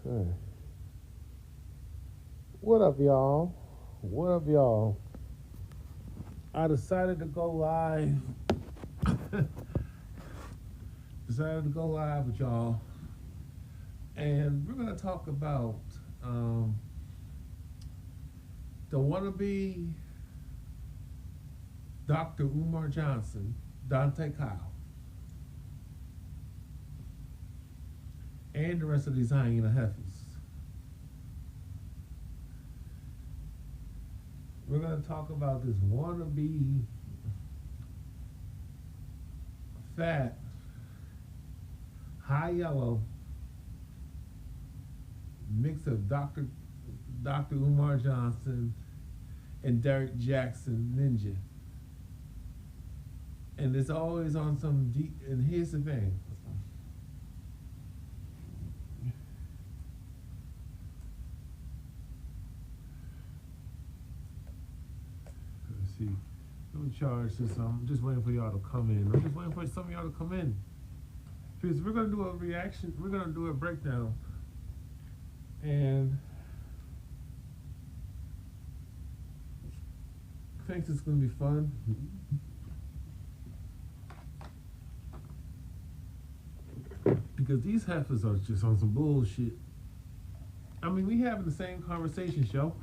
Okay. What up, y'all? What up, y'all? I decided to go live. Decided to go live with y'all, and we're gonna talk about um, the Wannabe Dr. Umar Johnson, Deante Kyle, and the rest of these hyena heifers. We're gonna talk about this wannabe fat, high yellow mix of Dr. Umar Johnson and Derek Jackson Ninja. And it's always on some deep. And here's the thing. Let's see. Let me charge this. I'm just waiting for y'all to come in. I'm just waiting for some of y'all to come in. Because we're gonna do a reaction. We're gonna do a breakdown. And I think it's gonna be fun. Because these heifers are just on some bullshit. I mean, we having the same conversation, show.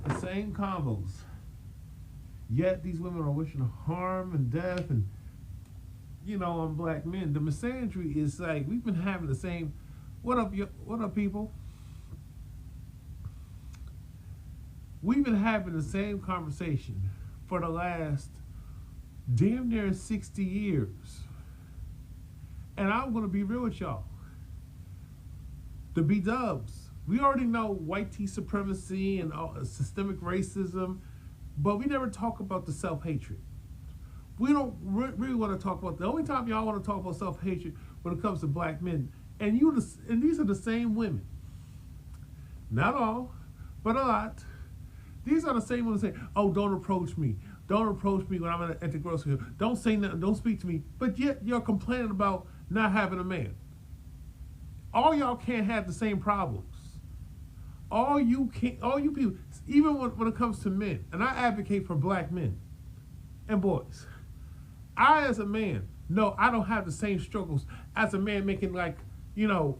The same combos. Yet these women are wishing harm and death and, on black men. The misandry is like, we've been having the same, what up, people? We've been having the same conversation for the last damn near 60 years. And I'm going to be real with y'all. The B-dubs. We already know white tea supremacy and systemic racism, but we never talk about the self-hatred. We don't really want to talk about, the only time y'all want to talk about self-hatred when it comes to black men. And these are the same women. Not all, but a lot. These are the same ones that say, oh, don't approach me. Don't approach me when I'm at the grocery store. Don't say nothing. Don't speak to me. But yet you're complaining about not having a man. All y'all can't have the same problems. All you people, even when it comes to men, and I advocate for black men and boys. I, as a man, know I don't have the same struggles as a man making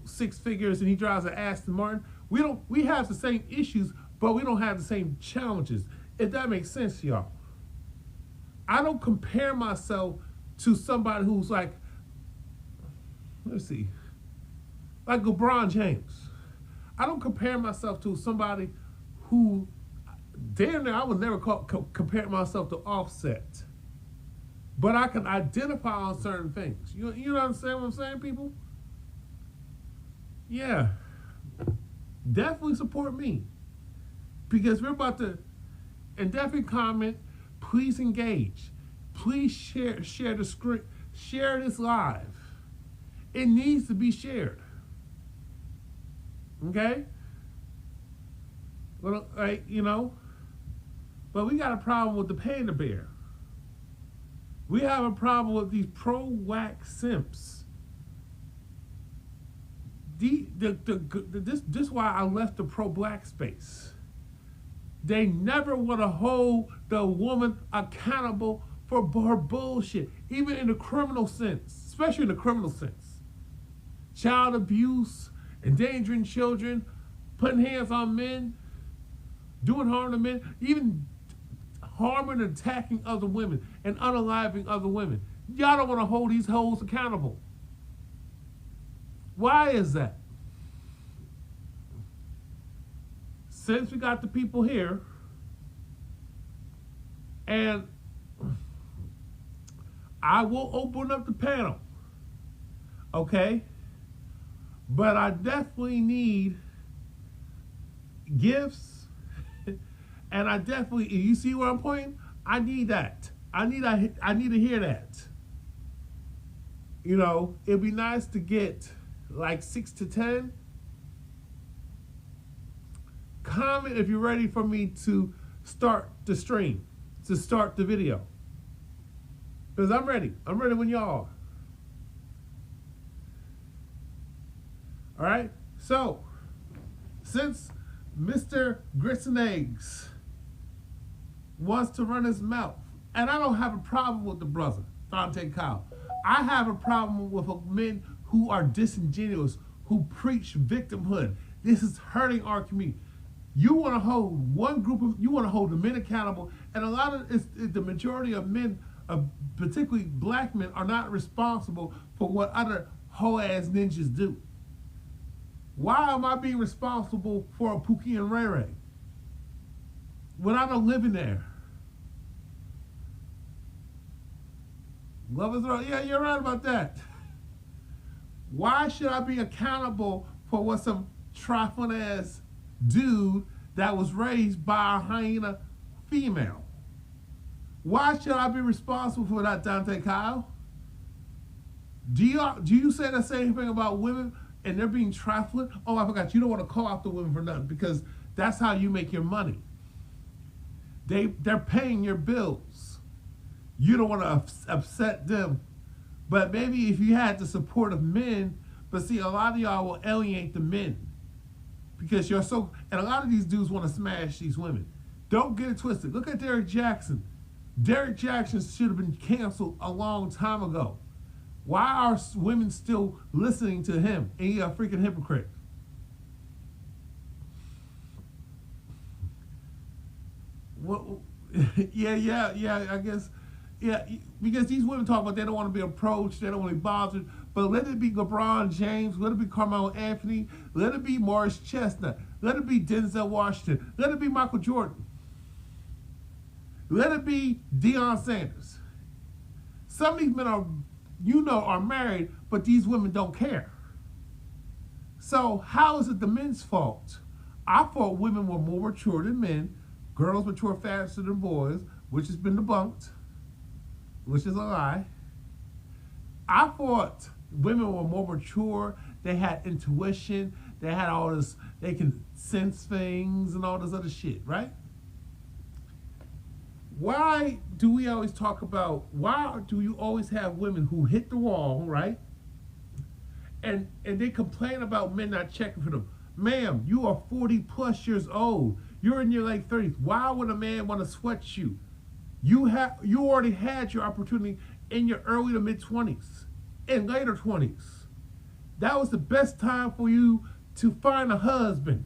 6 figures and he drives an Aston Martin. We have the same issues, but we don't have the same challenges. If that makes sense to y'all. I don't compare myself to somebody who's like LeBron James. I don't compare myself to somebody who, damn near, I would never compare myself to Offset. But I can identify on certain things. You understand what I'm saying, people? Yeah. Definitely support me. Because we're about to, and definitely comment, please engage. Please share the screen, share this live. It needs to be shared. Okay? Well, but we got a problem with the Panda Bear. We have a problem with these pro-whack simps. This is why I left the pro-black space. They never want to hold the woman accountable for her bullshit, even in the criminal sense, especially in the criminal sense. Child abuse, endangering children, putting hands on men, doing harm to men, even harming and attacking other women and unaliving other women. Y'all don't want to hold these hoes accountable. Why is that? Since we got the people here, and I will open up the panel, okay? But I definitely need gifts, and I definitely, you see where I'm pointing? I need that. I need to hear that. It'd be nice to get like 6 to 10. Comment if you're ready for me to start the stream, to start the video. Because I'm ready. I'm ready when y'all are. All right? So, Since Mr. Grits and Eggs wants to run his mouth, and I don't have a problem with the brother, Deante Kyle. I have a problem with men who are disingenuous, who preach victimhood. This is hurting our community. You want to hold one group of, you want to hold the men accountable, and a lot of the majority of men, particularly black men, are not responsible for what other whole ass ninjas do. Why am I being responsible for a Pookie and Ray Ray when I don't live in there? Love is wrong. Yeah, you're right about that. Why should I be accountable for what some trifling ass dude that was raised by a hyena female? Why should I be responsible for that, Deante Kyle? Do you say the same thing about women and they're being trifling? Oh, I forgot. You don't want to call out the women for nothing because that's how you make your money. They're paying your bills. You don't want to upset them. But maybe if you had the support of men, but see, a lot of y'all will alienate the men because you're so, and a lot of these dudes want to smash these women. Don't get it twisted. Look at Derrick Jackson. Derrick Jackson should have been canceled a long time ago. Why are women still listening to him? And he's a freaking hypocrite. Well, yeah, I guess. Yeah, because these women talk about they don't want to be approached, they don't want to be bothered. But let it be LeBron James, let it be Carmelo Anthony, let it be Morris Chestnut, let it be Denzel Washington, let it be Michael Jordan, let it be Deion Sanders. Some of these men are married, but these women don't care. So how is it the men's fault? I thought women were more mature than men. Girls mature faster than boys, which has been debunked, which is a lie. I thought women were more mature. They had intuition. They had all this, they can sense things and all this other shit, right? Why do we always talk about, why do you always have women who hit the wall, right? And they complain about men not checking for them. Ma'am, you are 40 plus years old. You're in your late 30s. Why would a man want to sweat you? You already had your opportunity in your early to mid 20s and later 20s. That was the best time for you to find a husband.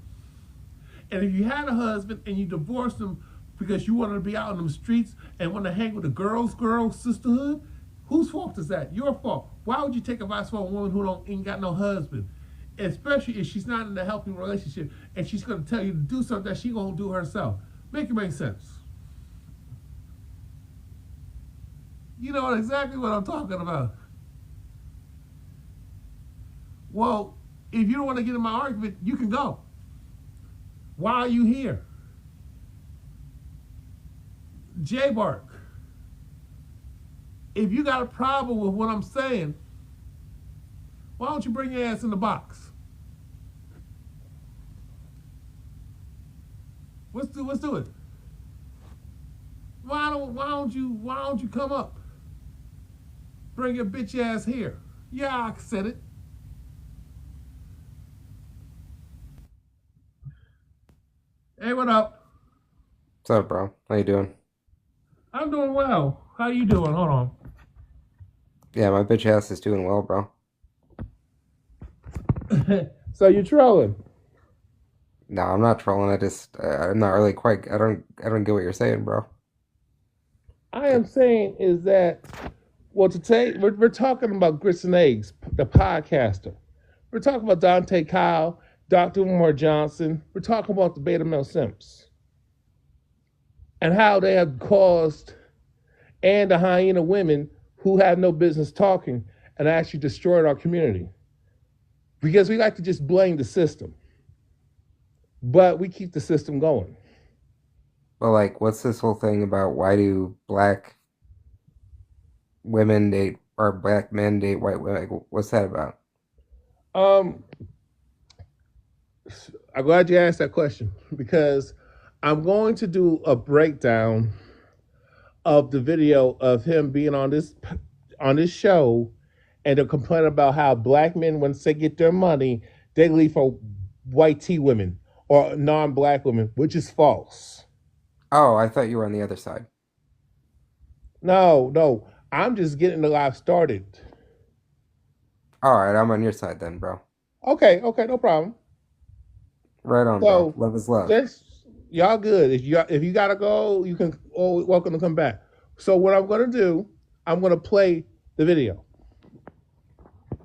And if you had a husband and you divorced him because you wanted to be out in the streets and want to hang with the girls sisterhood, whose fault is that? Your fault. Why would you take advice from a woman who ain't got no husband? Especially if she's not in a healthy relationship and she's going to tell you to do something that she won't do herself. Make it make sense. You know exactly what I'm talking about. Well, if you don't want to get in my argument, you can go. Why are you here? J-Bark, if you got a problem with what I'm saying, why don't you bring your ass in the box? Let's do it. Why don't you come up? Bring your bitch ass here. Yeah, I said it. Hey, what up? What's up, bro? How you doing? I'm doing well. How you doing? Hold on. Yeah, my bitch ass is doing well, bro. So you're trolling? No, I'm not trolling. I'm not really quite. I don't get what you're saying, bro. I am saying is that, well, we're talking about Grits and Eggs, the podcaster. We're talking about Deante Kyle, Dr. Umar Johnson. We're talking about the Beta Male Simps and how they have caused, and the hyena women who have no business talking and actually destroyed our community. Because we like to just blame the system, but we keep the system going. But like, what's this whole thing about why do black women date or black men date white women? Like, what's that about? I'm glad you asked that question because I'm going to do a breakdown of the video of him being on this show, and they'll complain about how black men, once they get their money, they leave for white tea women. or non-black women, which is false. Oh, I thought you were on the other side. No, no, I'm just getting the live started. All right, I'm on your side then, bro. Okay, okay, no problem. Right on, bro. So Love is love. let's y'all good. If you gotta go, you can always welcome to come back. So what I'm gonna do, I'm gonna play the video.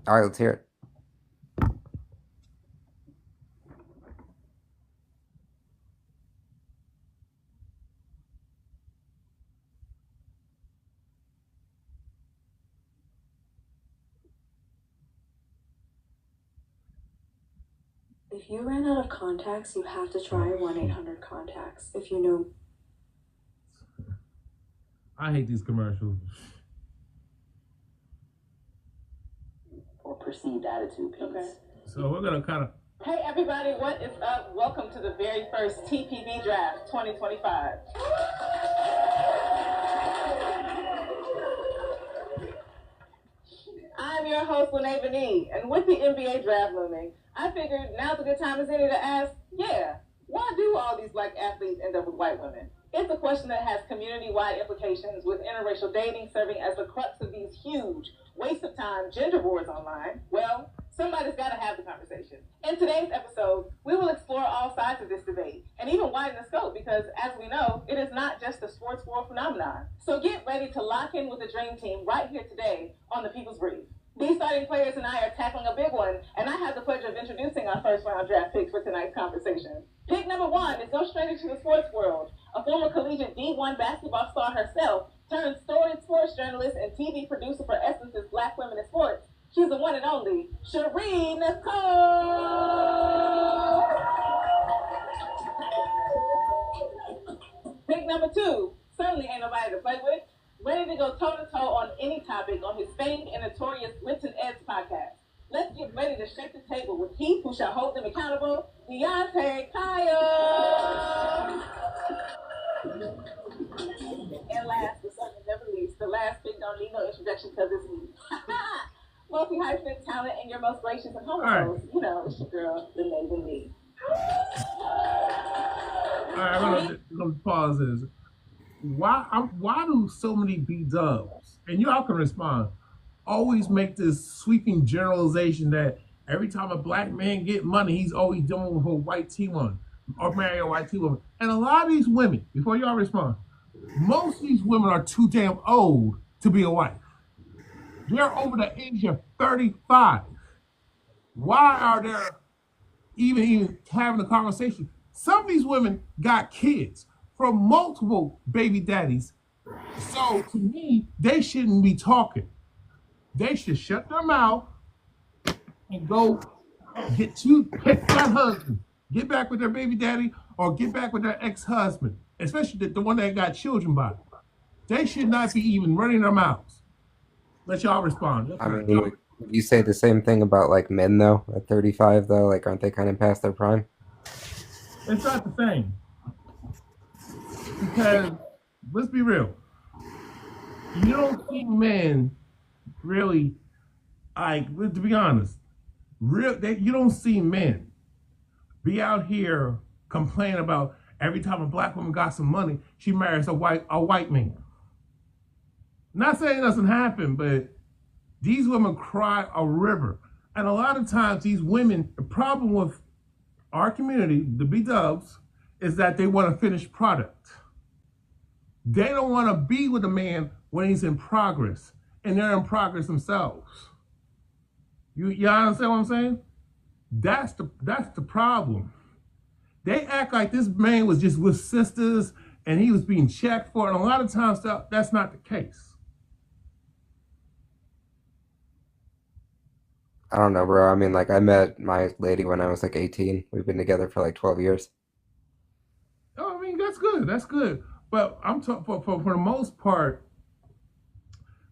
All right, let's hear it. If you ran out of contacts, you have to try 1-800-CONTACTS. If you know. I hate these commercials. Or perceived attitude piece. Okay. So we're gonna kind of. Hey everybody, what is up? Welcome to the very first TPB Draft 2025. I'm your host, Wannabe, and with the NBA draft looming, I figured now's a good time as any to ask, why do all these black athletes end up with white women? It's a question that has community-wide implications, with interracial dating serving as the crux of these huge, waste of time gender wars online. Well, somebody's got to have the conversation. In today's episode, we will explore all sides of this debate and even widen the scope because, as we know, it is not just a sports world phenomenon. So get ready to lock in with the Dream Team right here today on The People's Brief. These starting players and I are tackling a big one, and I have the pleasure of introducing our first round draft picks for tonight's conversation. Pick number one is no stranger to the sports world. A former collegiate D1 basketball star herself, turned storied sports journalist and TV producer for Essence's Black Women in Sports. She's the one and only Shereen Nicole. Pick number two, certainly ain't nobody to play with. Ready to go toe-to-toe on any topic on his famed and notorious Lipton Ed's podcast. Let's get ready to shake the table with he who shall hold them accountable, Deante Kaya. And last, but certainly never least, the last pick don't need no introduction because it's me. Multi-hyphenate talent and your most gracious and humble host. You know, it's your girl, the Navy Me. All right, I'm gonna pause this. Why do so many B-dubs, and y'all can respond, always make this sweeping generalization that every time a black man get money, he's always dealing with a white T1 or marry a white T woman? And a lot of these women, before y'all respond, most of these women are too damn old to be a wife. They're over the age of 35. Why are they even having a conversation? Some of these women got kids from multiple baby daddies. So to me, they shouldn't be talking. They should shut their mouth and go pick that husband, get back with their baby daddy, or get back with their ex-husband, especially the one that got children by. They should not be even running their mouths. Let y'all respond. I mean, would you say the same thing about like men though? At 35 though, like aren't they kind of past their prime? It's not the same. Because let's be real. You don't see men really, like, to be honest, you don't see men be out here complaining about every time a black woman got some money, she marries a white man. Not saying it doesn't happen, but these women cry a river. And a lot of times these women, the problem with our community, the B-dubs, is that they want a finished product. They don't want to be with a man when he's in progress, and they're in progress themselves. You understand what I'm saying? That's the problem. They act like this man was just with sisters and he was being checked for, and a lot of times that's not the case. I don't know, bro. I mean, like I met my lady when I was like 18. We've been together for like 12 years. Oh, I mean, that's good. That's good. But I'm talking for the most part,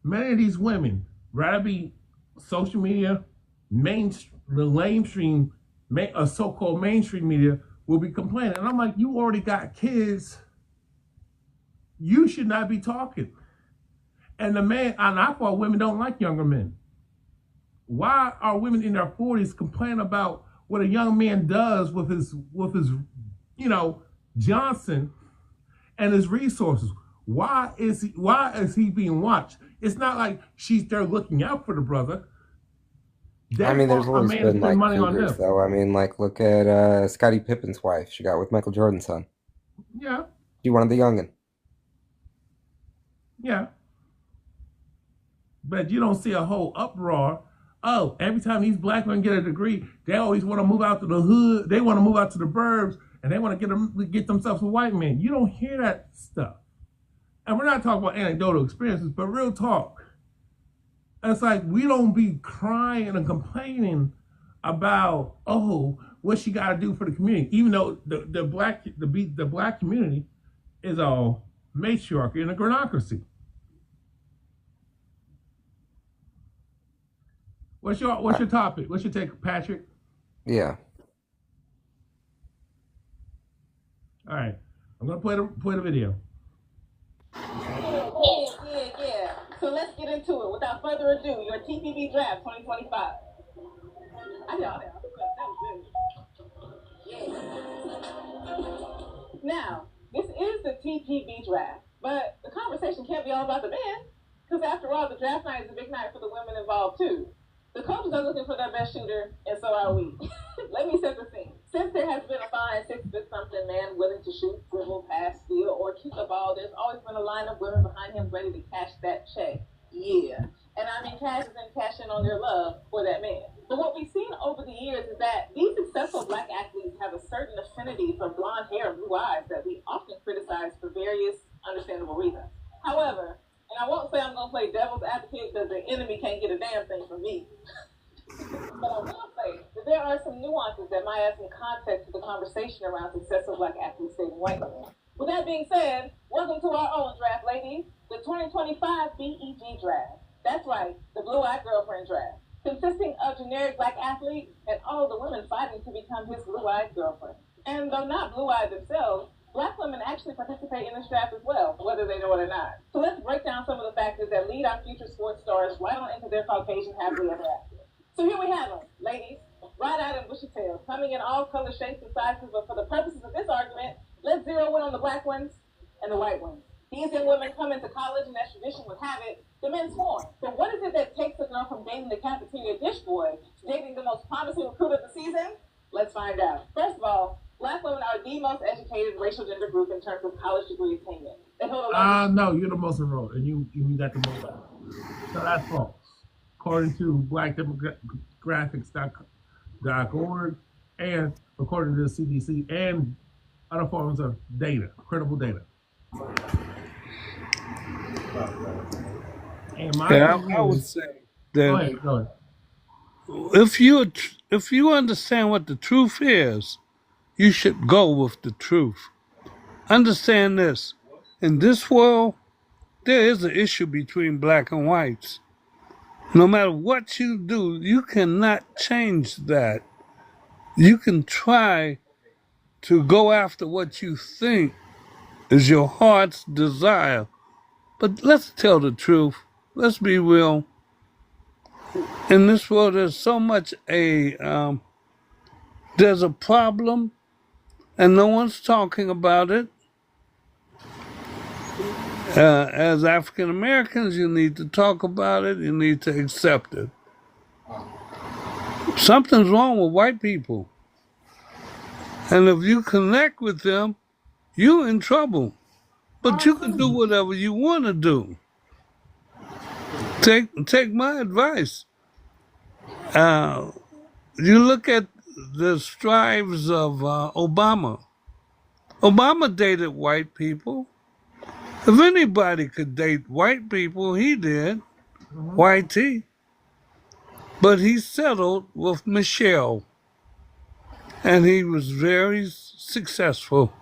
many of these women rather be social media, so-called mainstream media will be complaining. And I'm like, you already got kids. You should not be talking. And I thought women don't like younger men. Why are women in their 40s complaining about what a young man does with his Johnson and his resources. Why is he being watched? It's not like she's there looking out for the brother. I mean, there's Therefore, a always man been spend like money on cougars, them. though. I mean, like look at Scottie Pippen's wife. She got with Michael Jordan's son. Yeah, She wanted the youngin. yeah. But you don't see a whole uproar. Oh, every time these black men get a degree, they always want to move out to the hood. They want to move out to the burbs, and they want to get themselves a white man. You don't hear that stuff. And we're not talking about anecdotal experiences, but real talk. It's like we don't be crying and complaining about, oh, what she got to do for the community, even though the black community is all matriarchy and a granocracy. What's your topic? What's your take, Patrick? Yeah. All right, I'm gonna play the video. Yeah. So let's get into it. Without further ado, your TPB draft 2025. I know. That was good. Yeah. Now, this is the TPB draft, but the conversation can't be all about the men, because after all, the draft night is a big night for the women involved too. The coaches are looking for their best shooter, and so are we. Let me set the scene. Since there has been a fine 6'something man willing to shoot, dribble, pass, steal, or kick a ball, there's always been a line of women behind him ready to cash that check. Yeah. And I mean cash is in cash in on their love for that man. But what we've seen over the years is that these successful black athletes have a certain affinity for blonde hair and blue eyes that we often criticize for various understandable reasons. However, and I won't say I'm going to play devil's advocate because the enemy can't get a damn thing from me. But I will say that there are some nuances that might add some context to the conversation around successful black athletes dating white men. With that being said, welcome to our own draft, ladies. The 2025 BEG draft. That's right, the Blue-Eyed Girlfriend draft. Consisting of generic black athletes and all of the women fighting to become his blue-eyed girlfriend. And though not blue-eyed themselves, black women actually participate in this draft as well, whether they know it or not. So let's break down some of the factors that lead our future sports stars right on into their Caucasian happily ever after. So here we have them, ladies, bright-eyed and bushy-tailed, coming in all color, shapes, and sizes, but for the purposes of this argument, let's zero in on the black ones and the white ones. These young women come into college, and as tradition would have it, the men swarm. So what is it that takes a girl from dating the cafeteria dish boy to dating the most promising recruit of the season? Let's find out. First of all, black women are the most educated racial gender group in terms of college degree attainment. They hold a No, you're the most enrolled, and you got the most. So that's false. According to blackdemographics.org and according to the CDC and other forms of data, credible data. And I would say that go ahead. if you understand what the truth is, you should go with the truth. Understand this. In this world, there is an issue between black and whites. No matter what you do, you cannot change that. You can try to go after what you think is your heart's desire. But let's tell the truth. Let's be real. In this world, there's so much there's a problem, and no one's talking about it. As African Americans, you need to talk about it. You need to accept it. Something's wrong with white people. And if you connect with them, you're in trouble. But you can do whatever you want to do. Take my advice. You look at the strives of Obama. Obama dated white people. If anybody could date white people, he did. White tea. But he settled with Michelle. And he was very successful.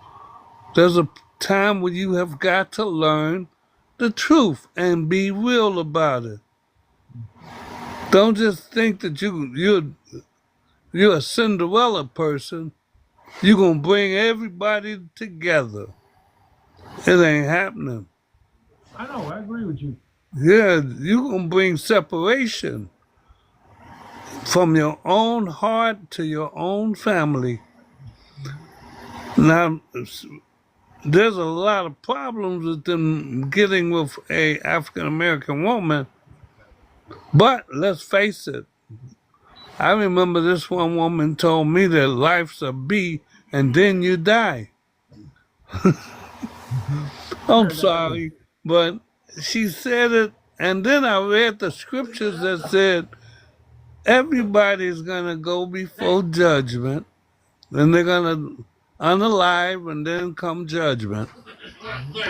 There's a time when you have got to learn the truth and be real about it. Don't just think that you're a Cinderella person. You're going to bring everybody together. It ain't happening. I know, I agree with you. Yeah, you're going to bring separation. from your own heart to your own family. Now, there's a lot of problems with them getting with a African American woman, but let's face it. I remember this one woman told me that life's a B and then you die. I'm sorry, but she said it, and then I read the scriptures that said everybody's gonna go before judgment, and they're gonna unalive, and then come judgment.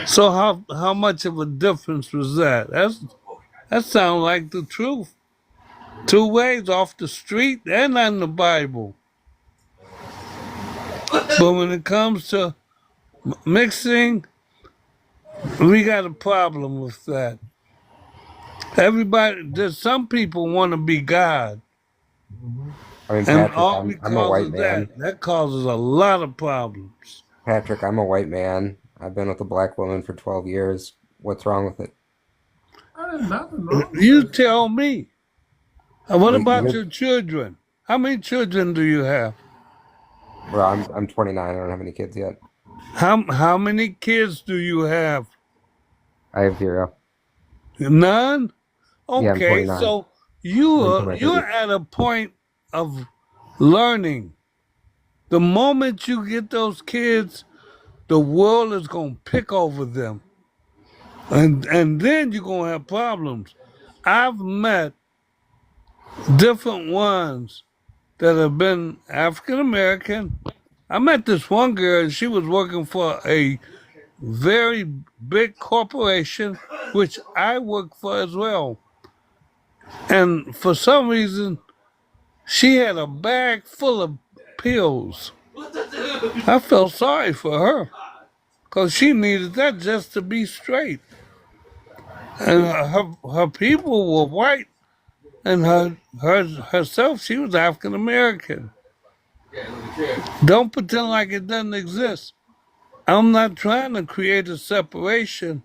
So how much of a difference was that? That sounds like the truth. Two ways, off the street and in the Bible. But when it comes to mixing, we got a problem with that. There's some people want to be God, I mean, and Patrick, all I'm a because white of man. that causes a lot of problems. Patrick, I'm a white man. I've been with a black woman for 12 years. What's wrong with it? There's nothing wrong with You it. tell me. What You, about you're, your children? How many children do you have? well, I'm 29. I don't have any kids yet. How many kids do you have? I have 0. None? Yeah, I'm Okay, 29. so I'm into my you're 30s. at a point of learning. The moment you get those kids, the world is gonna pick over them. And then you're gonna have problems. I've met different ones that have been African American. I met this one girl, and she was working for a very big corporation, which I work for as well. And for some reason, she had a bag full of pills. I felt sorry for her because she needed that just to be straight. And her people were white, and herself, she was African American. Don't pretend like it doesn't exist. I'm not trying to create a separation,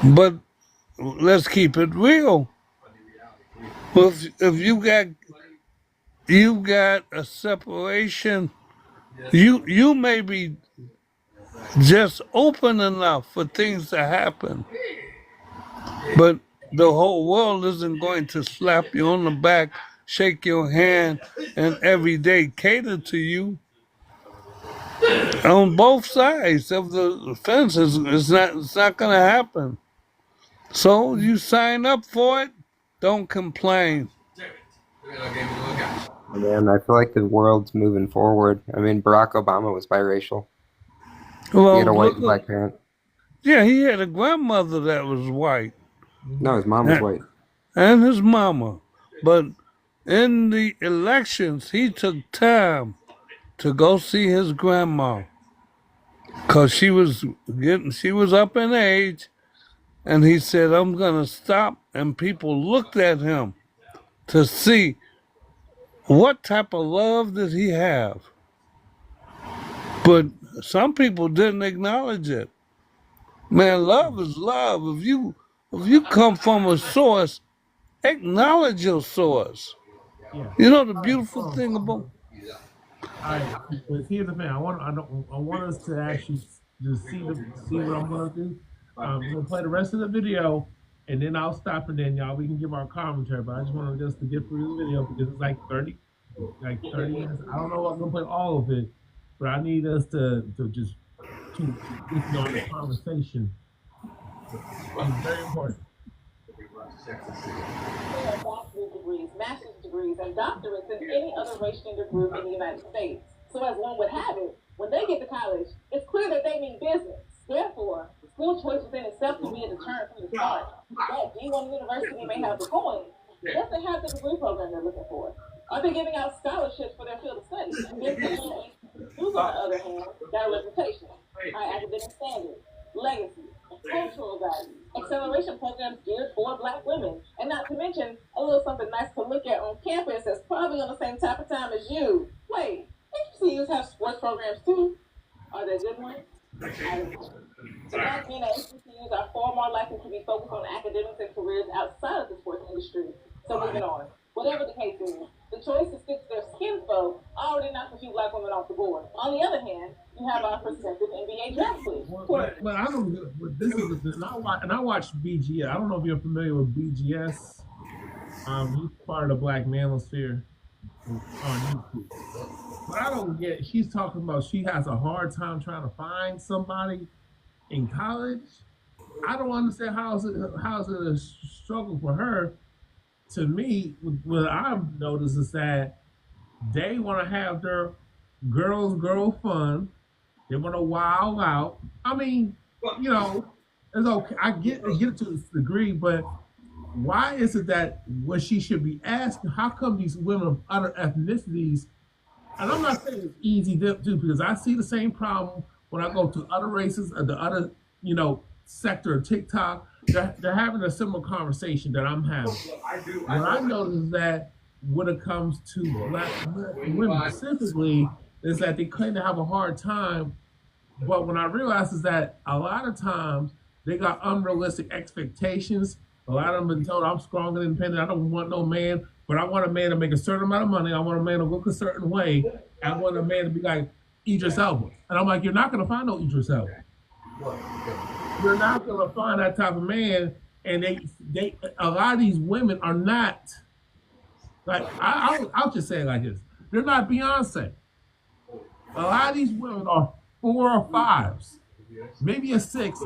but let's keep it real. If you got a separation, you may be just open enough for things to happen, but the whole world isn't going to slap you on the back, shake your hand, and every day cater to you. On both sides of the fence, it's not going to happen. So you sign up for it, don't complain. Man, I feel like the world's moving forward. I mean, Barack Obama was biracial. He Well, had a white look, and black parent. yeah, he had a grandmother that was white, No, his mom was white. and his mama. But in the elections, he took time to go see his grandma because she was up in age, and he said, "I'm gonna stop." And people looked at him to see what type of love did he have. But some people didn't acknowledge it. Man, love is love. If you come from a source, acknowledge your source. Yeah. You know the All right. beautiful thing about. All right. But here's the thing. I want us to actually just see what I'm gonna do. I'm gonna play the rest of the video, and then I'll stop, and then y'all we can give our commentary. But I just want us to get through the video because it's like 30 minutes. I don't know if I'm gonna play all of it, but I need us to just to get on the conversation. It's very important. Bachelor's degrees, master's degrees, and doctorates than any other race-gender group in the United States. So as one would have it, when they get to college, it's clear that they mean business. Therefore, school choice within itself can be a deterrent from the start. That D1 university may have the coin, but does they have the degree program they're looking for? Are they giving out scholarships for their field of study? Schools, on the other hand, got a reputation, high academic standards, legacy, cultural values, acceleration programs geared for Black women, and not to mention a little something nice to look at on campus that's probably on the same type of time as you. Wait, HBCUs have sports programs too. Are they good ones? I don't know. So that means that HBCUs are far more likely to be focused on academics and careers outside of the sports industry. So moving on. Whatever the case is, the choice to stick to their skin folk already knocks a few black women off the board. On the other hand, you have our prospective NBA draft pick. But I don't get. But this is and I watch BGS. I don't know if you're familiar with BGS. He's part of the Black Manosphere on YouTube. But I don't get. She's talking about she has a hard time trying to find somebody in college. I don't understand how's it a struggle for her. To me, what I've noticed is that they want to have their girl fun. They want to wild out. I mean, it's okay. I get it to this degree, but why is it that what she should be asking? How come these women of other ethnicities? And I'm not saying it's easy to do because I see the same problem when I go to other races or the other, sector of TikTok. They're having a similar conversation that I'm having. What I notice is that when it comes to black women specifically, is that they claim to have a hard time. But when I realize is that a lot of times they got unrealistic expectations. A lot of them been told I'm strong and independent. I don't want no man, but I want a man to make a certain amount of money. I want a man to look a certain way. I want a man to be like Idris Elba. And I'm like, you're not gonna find no Idris Elba. You're not gonna find that type of man. And they a lot of these women are not like I'll just say it like this. They're not Beyonce. A lot of these women are 4 or 5s, maybe a 6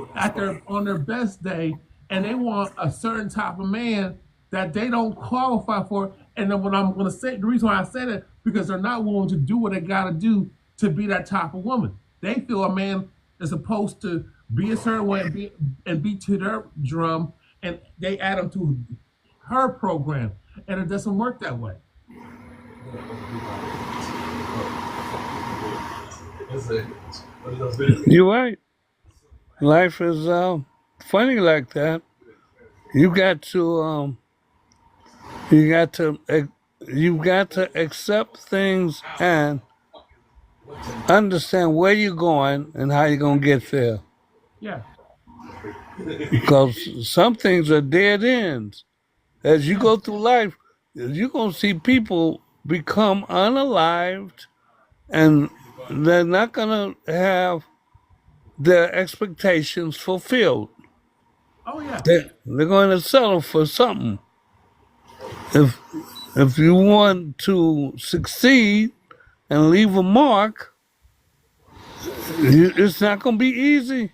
on their best day, and they want a certain type of man that they don't qualify for. And then what I'm going to say, the reason why I said it, because they're not willing to do what they got to do to be that type of woman. They feel a man is supposed to be a certain way and be to their drum, and they add them to her program, and it doesn't work that way. You're right. Life is funny like that. You got to you got to you got to accept things and understand where you're going and how you're gonna get there. Yeah. Because some things are dead ends. As you go through life, you're gonna see people become unalived, and they're not gonna have their expectations fulfilled. Oh yeah. They're going to settle for something. If you want to succeed and leave a mark, it's not going to be easy.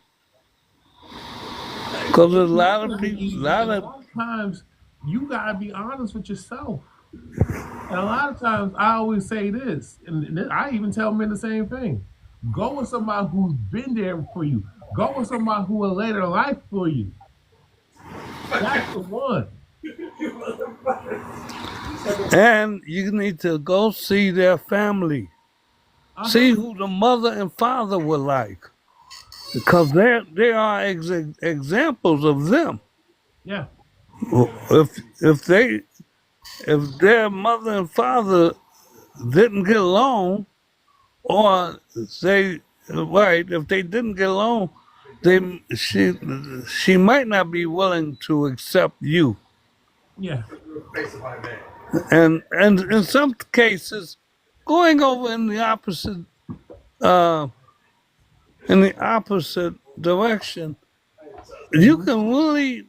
Because a lot of people, A lot of times you gotta be honest with yourself. And a lot of times I always say this, and I even tell men the same thing. Go with somebody who's been there for you. Go with somebody who will lay their life for you. That's the one. And you need to go see their family. See who the mother and father were like. Because they are examples of them. Yeah. If their mother and father didn't get along, or if they didn't get along, she might not be willing to accept you. Yeah. And in some cases, going over in the opposite direction, you can really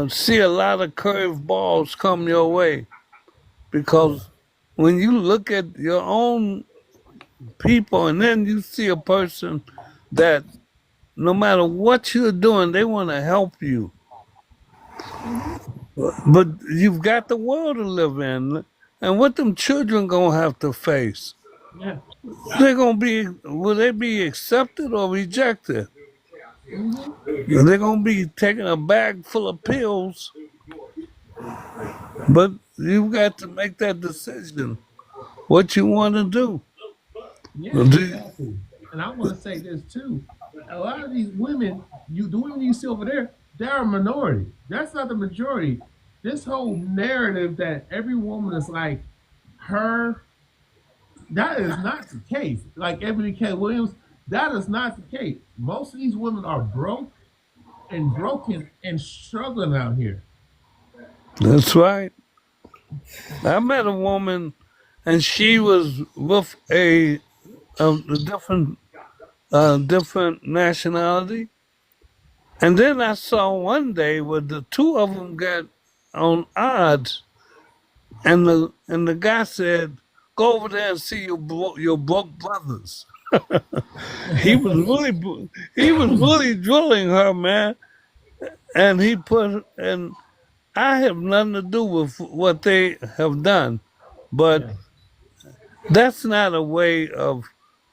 see a lot of curved balls come your way, because when you look at your own people and then you see a person that no matter what you're doing, they want to help you. But you've got the world to live in, and what them children gonna have to face? Yeah. Will they be accepted or rejected? They're gonna be taking a bag full of pills, but you've got to make that decision, what you want to do. Yeah, exactly. And I want to say this too. A lot of these women, the women you see over there, they're a minority. That's not the majority. This whole narrative that every woman is like her, that is not the case. Like Ebony K. Williams, that is not the case. Most of these women are broke and broken and struggling out here. That's right. I met a woman, and she was with a different nationality. And then I saw one day where the two of them got on odds, and the guy said, "Go over there and see your broke brothers." he was really he was really drilling her, man, and he put and I have nothing to do with what they have done, but Yeah. that's not a way of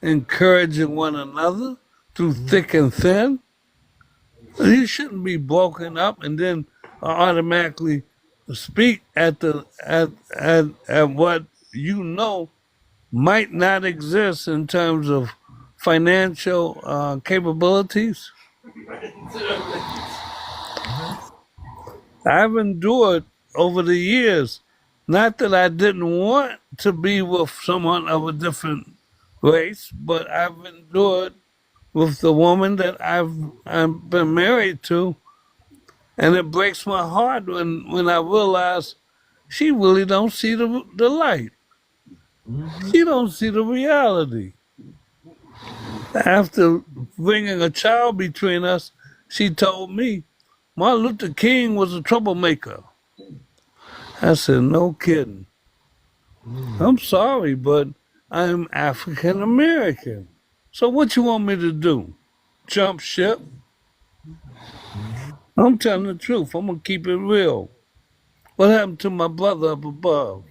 encouraging one another through thick and thin. You shouldn't be broken up and then automatically speak at what you know might not exist in terms of financial capabilities. Uh-huh. I've endured over the years, not that I didn't want to be with someone of a different race, but I've endured with the woman that I've been married to, and it breaks my heart when I realize she really don't see the light. Mm-hmm. She don't see the reality. After bringing a child between us, she told me Martin Luther King was a troublemaker. I said, no kidding. Mm-hmm. I'm sorry, but I'm African American. So what you want me to do? Jump ship? Mm-hmm. I'm telling the truth. I'm gonna keep it real. What happened to my brother up above?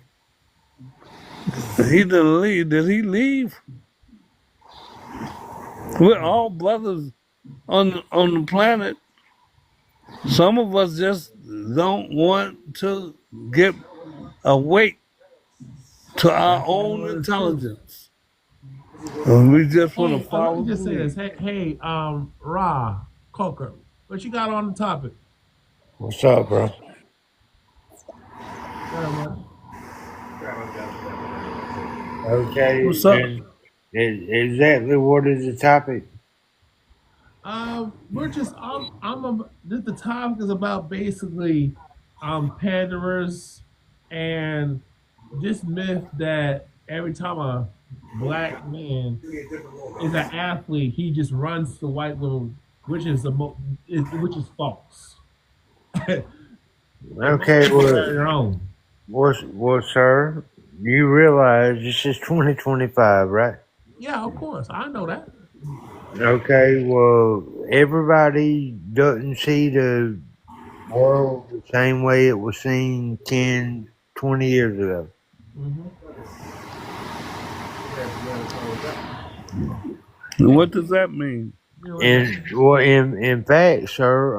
He didn't leave. Did he leave? We're all brothers on the planet. Some of us just don't want to give a weight to our That's not own what it's true. intelligence. And we just want to Hey, let me follow the just say this. lead. Hey, Ra Coker, what you got on the topic? What's up, bro? Yeah, man. Okay, What's up? and exactly what is the topic? We're just this the topic is about basically panderers and this myth that every time a black man is an athlete, he just runs to white women, which is which is false. And most Okay, people marry their own. sir, you realize this is 2025, right? Yeah, of course, I know that. Okay, well, everybody doesn't see the world the same way it was seen 10, 20 years ago. Hmm. What does that mean? You know what that And well, in fact, sir,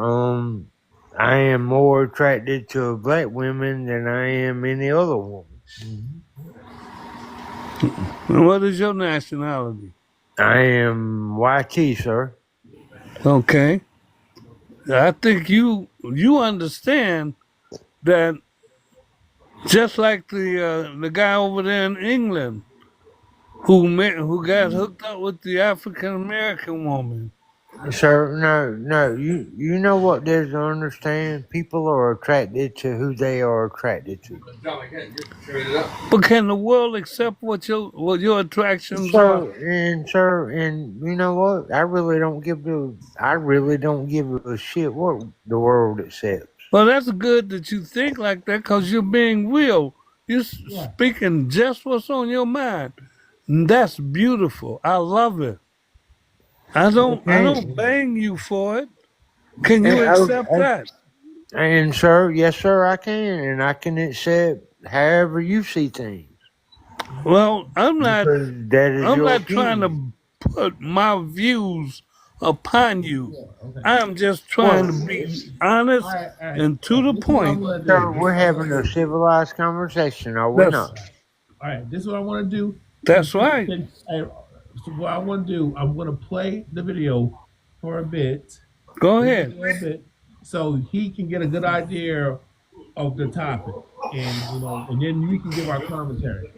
I am more attracted to black women than I am any other woman. means? And what is your nationality? I am YT, sir. Okay. I think you understand that just like the guy over there in England who got hooked up with the African American woman. Sir, no. You know what there's to understand? People are attracted to who they are attracted to. But can the world accept what your attractions are? And you know what? I really don't give a shit what the world accepts. Well, that's good that you think like that because you're being real. You're Yeah. speaking just what's on your mind. And that's beautiful. I love it. I Okay. don't bang you for it. Can you And, accept that? and sir, yes, sir, I can, and I can accept however you see things Well, because that is I'm your not trying opinion. to put my views upon you. Yeah. Okay. I am just trying to Well, be All honest right. All right. and to the This is what I'm point. gonna do. sir, This is we're what I'm gonna having a do. civilized conversation, are we That's not? All right. This is what I want to do. that's right. So what I want to do, I'm gonna play the video for a bit. Go Play the ahead. video a bit, so he can get a good idea of the topic, and and then we can give our commentary.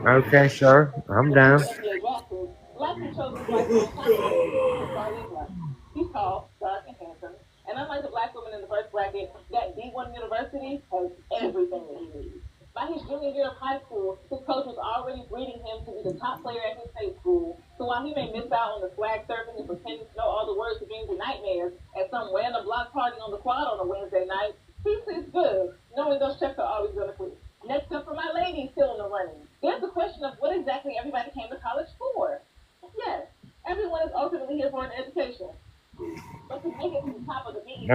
Okay, sir, I'm down. NBA black men chose this white man constantly. He's tall, dark, and handsome, and And unlike the black woman in the first bracket, that D1 university has everything that he needs. By his junior year of high school, his coach was already breeding him to be the top player at his state school. So while he may miss out on the swag surfing and pretending to know all the words to dreams and nightmares at some random block party on the quad on a Wednesday night, he sleeps good, knowing those checks are always going to clear. Next up for my ladies still in the running, there's the question of what exactly everybody came to college for. Yes, everyone is ultimately here for an education. But to make it to the top of the BET,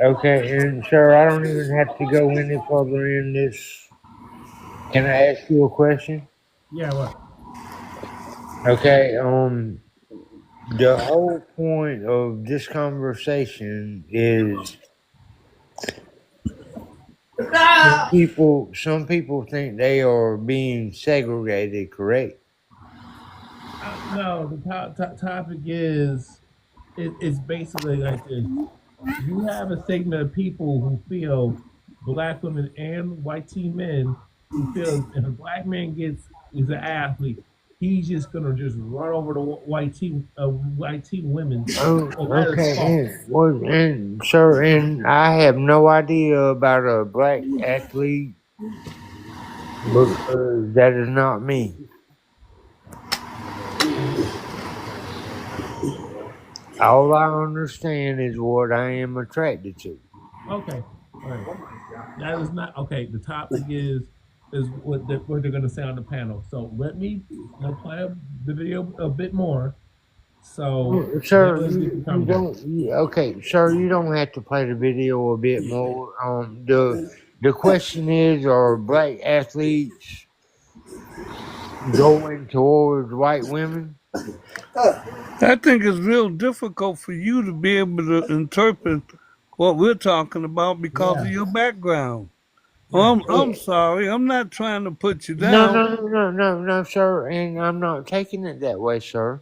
Okay, and sir, I don't even have to go any further in this. Can I ask you a question? Yeah, what? Okay, the whole point of this conversation is some people think they are being segregated, correct? No, the topic is it's basically like this. You have a segment of people who feel black women and white teen men who feel if a black man is an athlete, he's just gonna just run over the white teen women. Oh, So that is okay, false. and sir, and I have no idea about a black athlete because that is not me. All I understand is what I am attracted to. Okay, all right. That is not okay. The topic is what they're gonna say on the panel. So let me play the video a bit more. So then Sir, let's get the you conversation. don't. Okay, sir, you don't have to play the video a bit more. The question is, are black athletes going towards white women? I think it's real difficult for you to be able to interpret what we're talking about because of Yeah, your background. yeah. I'm sorry. I'm not trying to put you No, down. no, no, no, no, no, sir, and I'm not taking it that way, sir.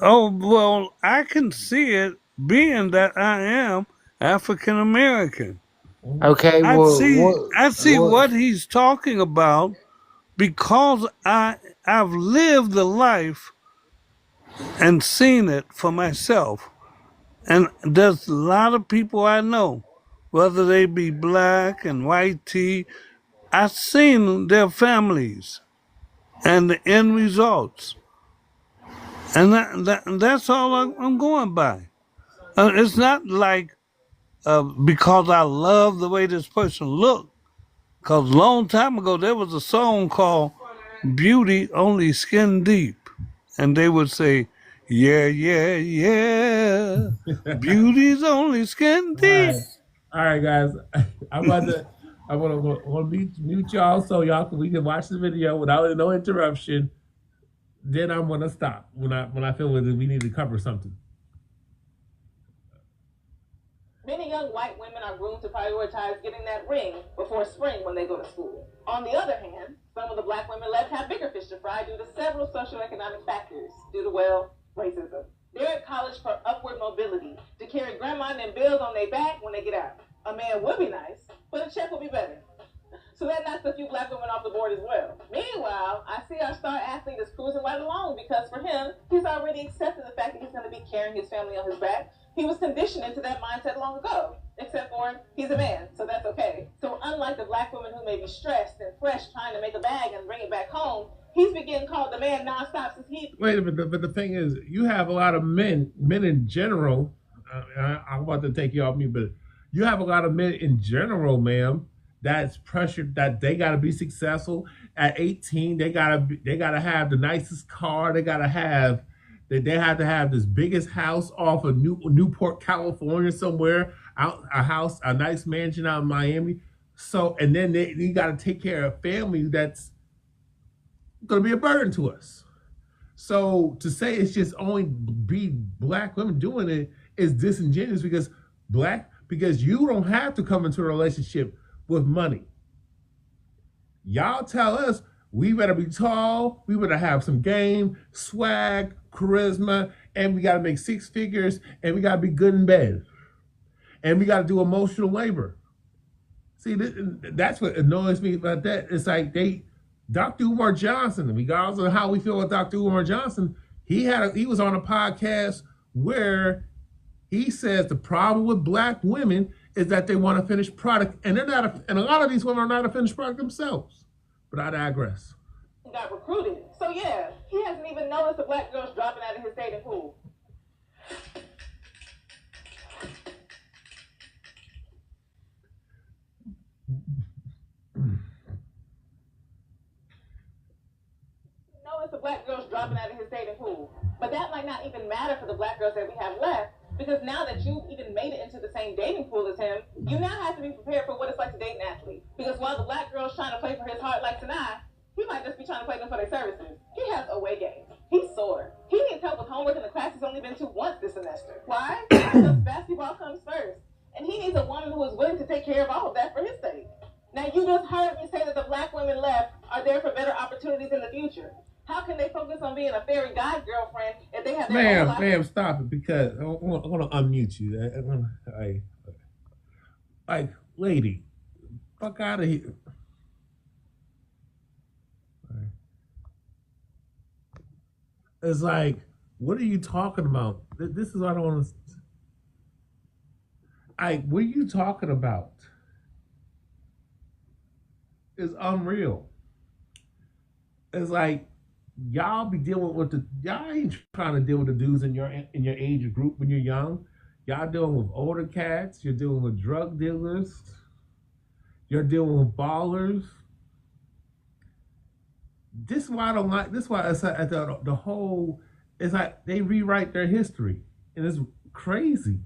Oh, well, I can see it being that I am African American. Mhm. Okay, I see what? what he's talking about because I've lived the life and seen it for myself. And there's a lot of people I know, whether they be black and white tea, I've seen their families and the end results. And that's all I'm going by. It's not like because I love the way this person looked. Because a long time ago, there was a song called Beauty Only Skin Deep. And they would say, yeah, yeah, yeah, beauty's only skin All deep. right, all right, guys. I'm about to. I want to mute y'all so we can watch the video without no interruption. Then I'm gonna stop when I feel that we need to cover something. many young white women are groomed to prioritize getting that ring before spring when they go to school. On the other hand, some of the black women left have bigger fish to fry due to several socioeconomic factors, due to, well, racism. They're at college for upward mobility, to carry grandma and them bills on their back when they get out. A man would be nice, but a check would be better. So that knocks a few black women off the board as well. Meanwhile, I see our star athlete is cruising right along because for him, he's already accepted the fact that he's going to be carrying his family on his back. He was conditioned into that mindset long ago, except for he's a man, so that's okay. So unlike the black women who may be stressed and fresh trying to make a bag and bring it back home, he's been getting called the man nonstop since he... Wait a minute, but the thing is, you have a lot of men in general. I'm about to take you off me, but you have a lot of men in general, ma'am, that's pressured that they got to be successful at 18. They gotta have the nicest car. They have to have this biggest house off of Newport, California, somewhere out a nice mansion out in Miami. So and then you got to take care of family that's going to be a burden to us. So to say it's just only be black women doing it is disingenuous because you don't have to come into a relationship with money. Y'all tell us we better be tall, we better have some game, swag, charisma, and we got to make six figures, and we got to be good in bed, and we got to do emotional labor. See, that's what annoys me about that. It's like Dr. Umar Johnson, regardless of how we feel about Dr. Umar Johnson, he was on a podcast where He says the problem with black women is that they want a finished product, and they're not. And a lot of these women are not a finished product themselves. But I digress. Got recruited. So yeah, he hasn't even noticed the black girls dropping out of his dating pool. Notice the black girls dropping out of his dating pool. But that might not even matter for the black girls that we have left, because now that you've even made it into the same dating pool as him, you now have to be prepared for what it's like to date an athlete. Because while the black girl's trying to play for his heart like tonight, he might just be trying to play them for their services. He has away games. He's sore. He needs help with homework, and the class has only been to once this semester. Why? Because basketball comes first. And he needs a woman who is willing to take care of all of that for his sake. Now, you just heard me say that the black women left are there for better opportunities in the future. How can they focus on being a fairy god girlfriend if they have their own life? Ma'am, stop it, because I'm gonna unmute you. Lady, fuck out of here. It's like, what are you talking about? This is what I don't want to. What are you talking about? It's unreal. It's like, y'all be dealing with y'all ain't trying to deal with the dudes in your age group when you're young. Y'all dealing with older cats. You're dealing with drug dealers. You're dealing with ballers. This is why I don't like. This is why it's like the whole. It's like they rewrite their history, and it's crazy.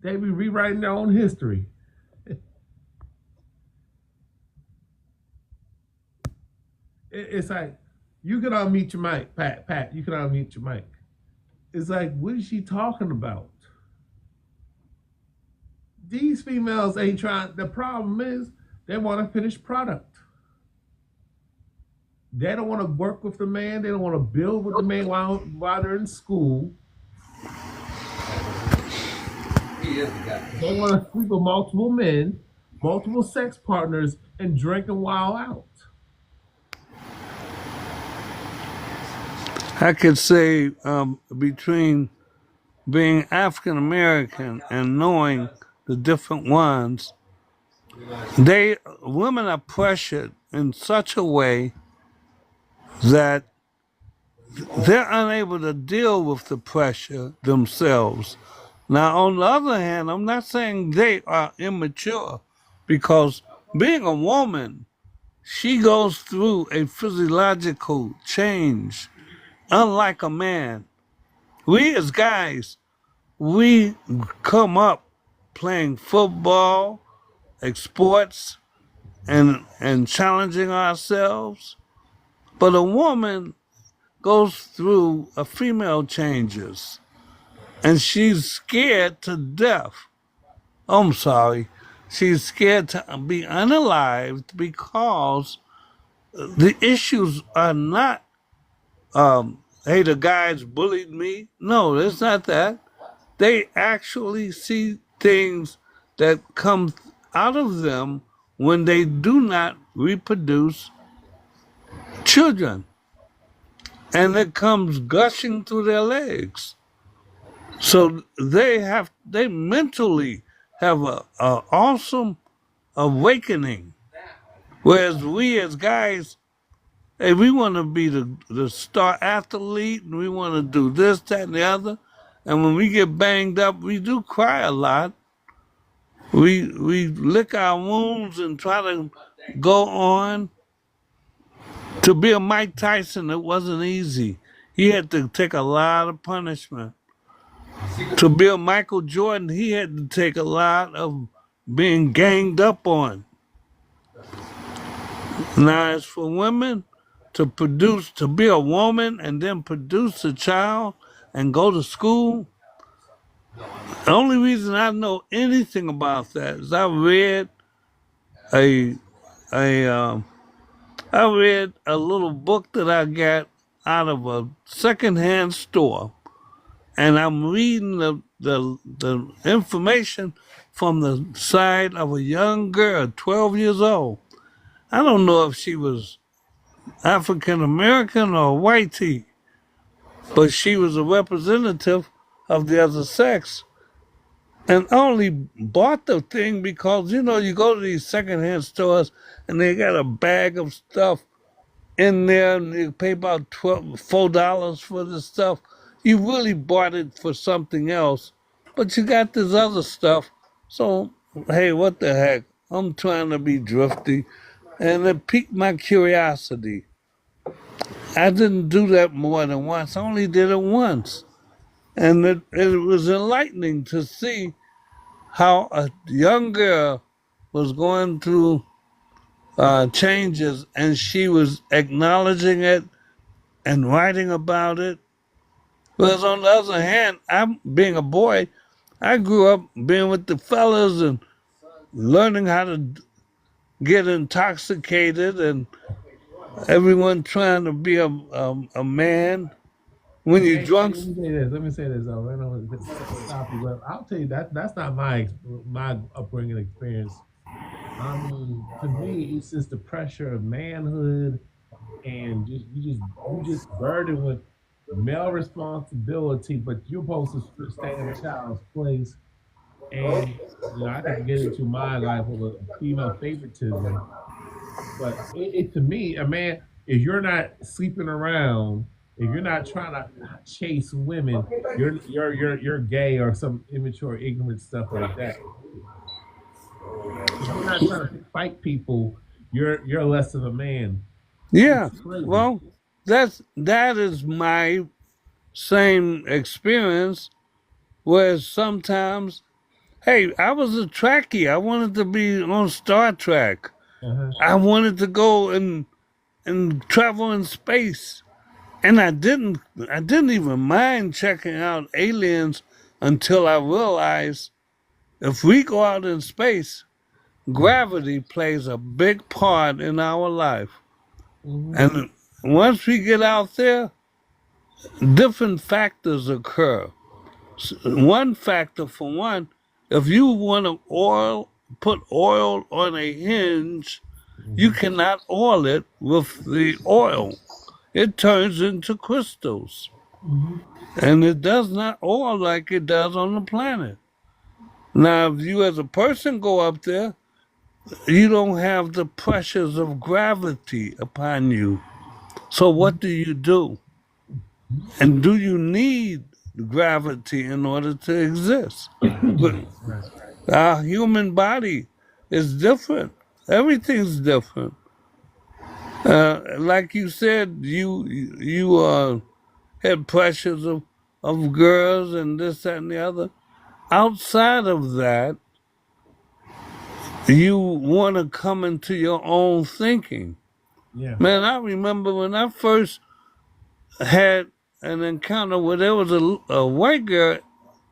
They be rewriting their own history. It's like, you can unmute your mic, Pat. You can unmute your mic. It's like, what is she talking about? These females ain't trying. The problem is they want a finished product. They don't want to work with the man. They don't want to build with the man while they're in school. They want to sleep with multiple men, multiple sex partners, and drink and wild out. I could say between being African American and knowing the different ones, women are pressured in such a way that they're unable to deal with the pressure themselves. Now, on the other hand, I'm not saying they are immature, because being a woman, she goes through a physiological change, unlike a man. We as guys, we come up playing football, sports, and challenging ourselves. But a woman goes through a female changes, and she's scared to death. I'm sorry. She's scared to be unalived because the issues are not, hey, the guys bullied me. No, it's not that. They actually see things that come out of them when they do not reproduce children. And it comes gushing through their legs. So they mentally have a awesome awakening. Whereas we as guys, hey, we want to be the star athlete, and we want to do this, that, and the other. And when we get banged up, we do cry a lot. We lick our wounds and try to go on. To be a Mike Tyson, it wasn't easy. He had to take a lot of punishment. To be a Michael Jordan, he had to take a lot of being ganged up on. Now, as for women, to be a woman and then produce a child and go to school, the only reason I know anything about that is I read a little book that I got out of a secondhand store, and I'm reading the information from the side of a young girl, 12 years old. I don't know if she was African American or whitey, but she was a representative of the other sex, and only bought the thing because you go to these secondhand stores and they got a bag of stuff in there and you pay about $4 for the stuff. You really bought it for something else, but you got this other stuff. So hey, what the heck? I'm trying to be drifty, and it piqued my curiosity. I didn't do that more than once. I only did it once, and it was enlightening to see how a young girl was going through changes and she was acknowledging it and writing about it. Whereas on the other hand, I'm being a boy, I grew up being with the fellas and learning how to get intoxicated and everyone trying to be a man. When you're Hey, drunk, let me say this. Let me say this. Though. I don't know stop you, but I'll tell you that's not my upbringing experience. I mean, to me, it's just the pressure of manhood, and you just burdened with male responsibility, but you're supposed to stay in a child's place. And I could get into my life with a female favoritism, but to me, a man, if you're not sleeping around, if you're not trying to chase women, you're gay or some immature, ignorant stuff like that. If you're not trying to fight people, you're less of a man. It's yeah. crazy. Well, that is my same experience. Where sometimes, hey, I was a Trekkie. I wanted to be on Star Trek. Uh-huh. I wanted to go and travel in space. And I didn't even mind checking out aliens until I realized if we go out in space, gravity plays a big part in our life. Hmm. And once we get out there, different factors occur. One factor for one, if you want to put oil on a hinge, you cannot oil it with the oil. It turns into crystals. Hmm. And it does not oil like it does on the planet. Now, if you as a person go up there, you don't have the pressures of gravity upon you. So what do you do? And do you need gravity in order to exist? But Right. our human body is different. Everything's different. Like you said, you had pressures of girls and this, that, and the other. Outside of that, you want to come into your own thinking. Yeah. Man, I remember when I first had an encounter where there was a white girl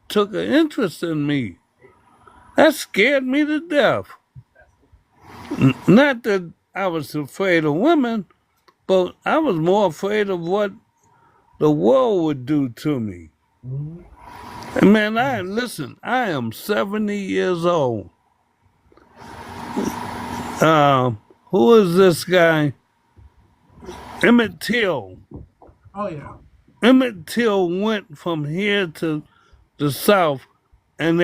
took an interest in me. That scared me to death. Not that I was afraid of women, but I was more afraid of what the world would do to me. Hmm. And man, I am 70 years old. Uh, who is this guy? Emmett Till. Oh yeah. Emmett Till went from here to the South, and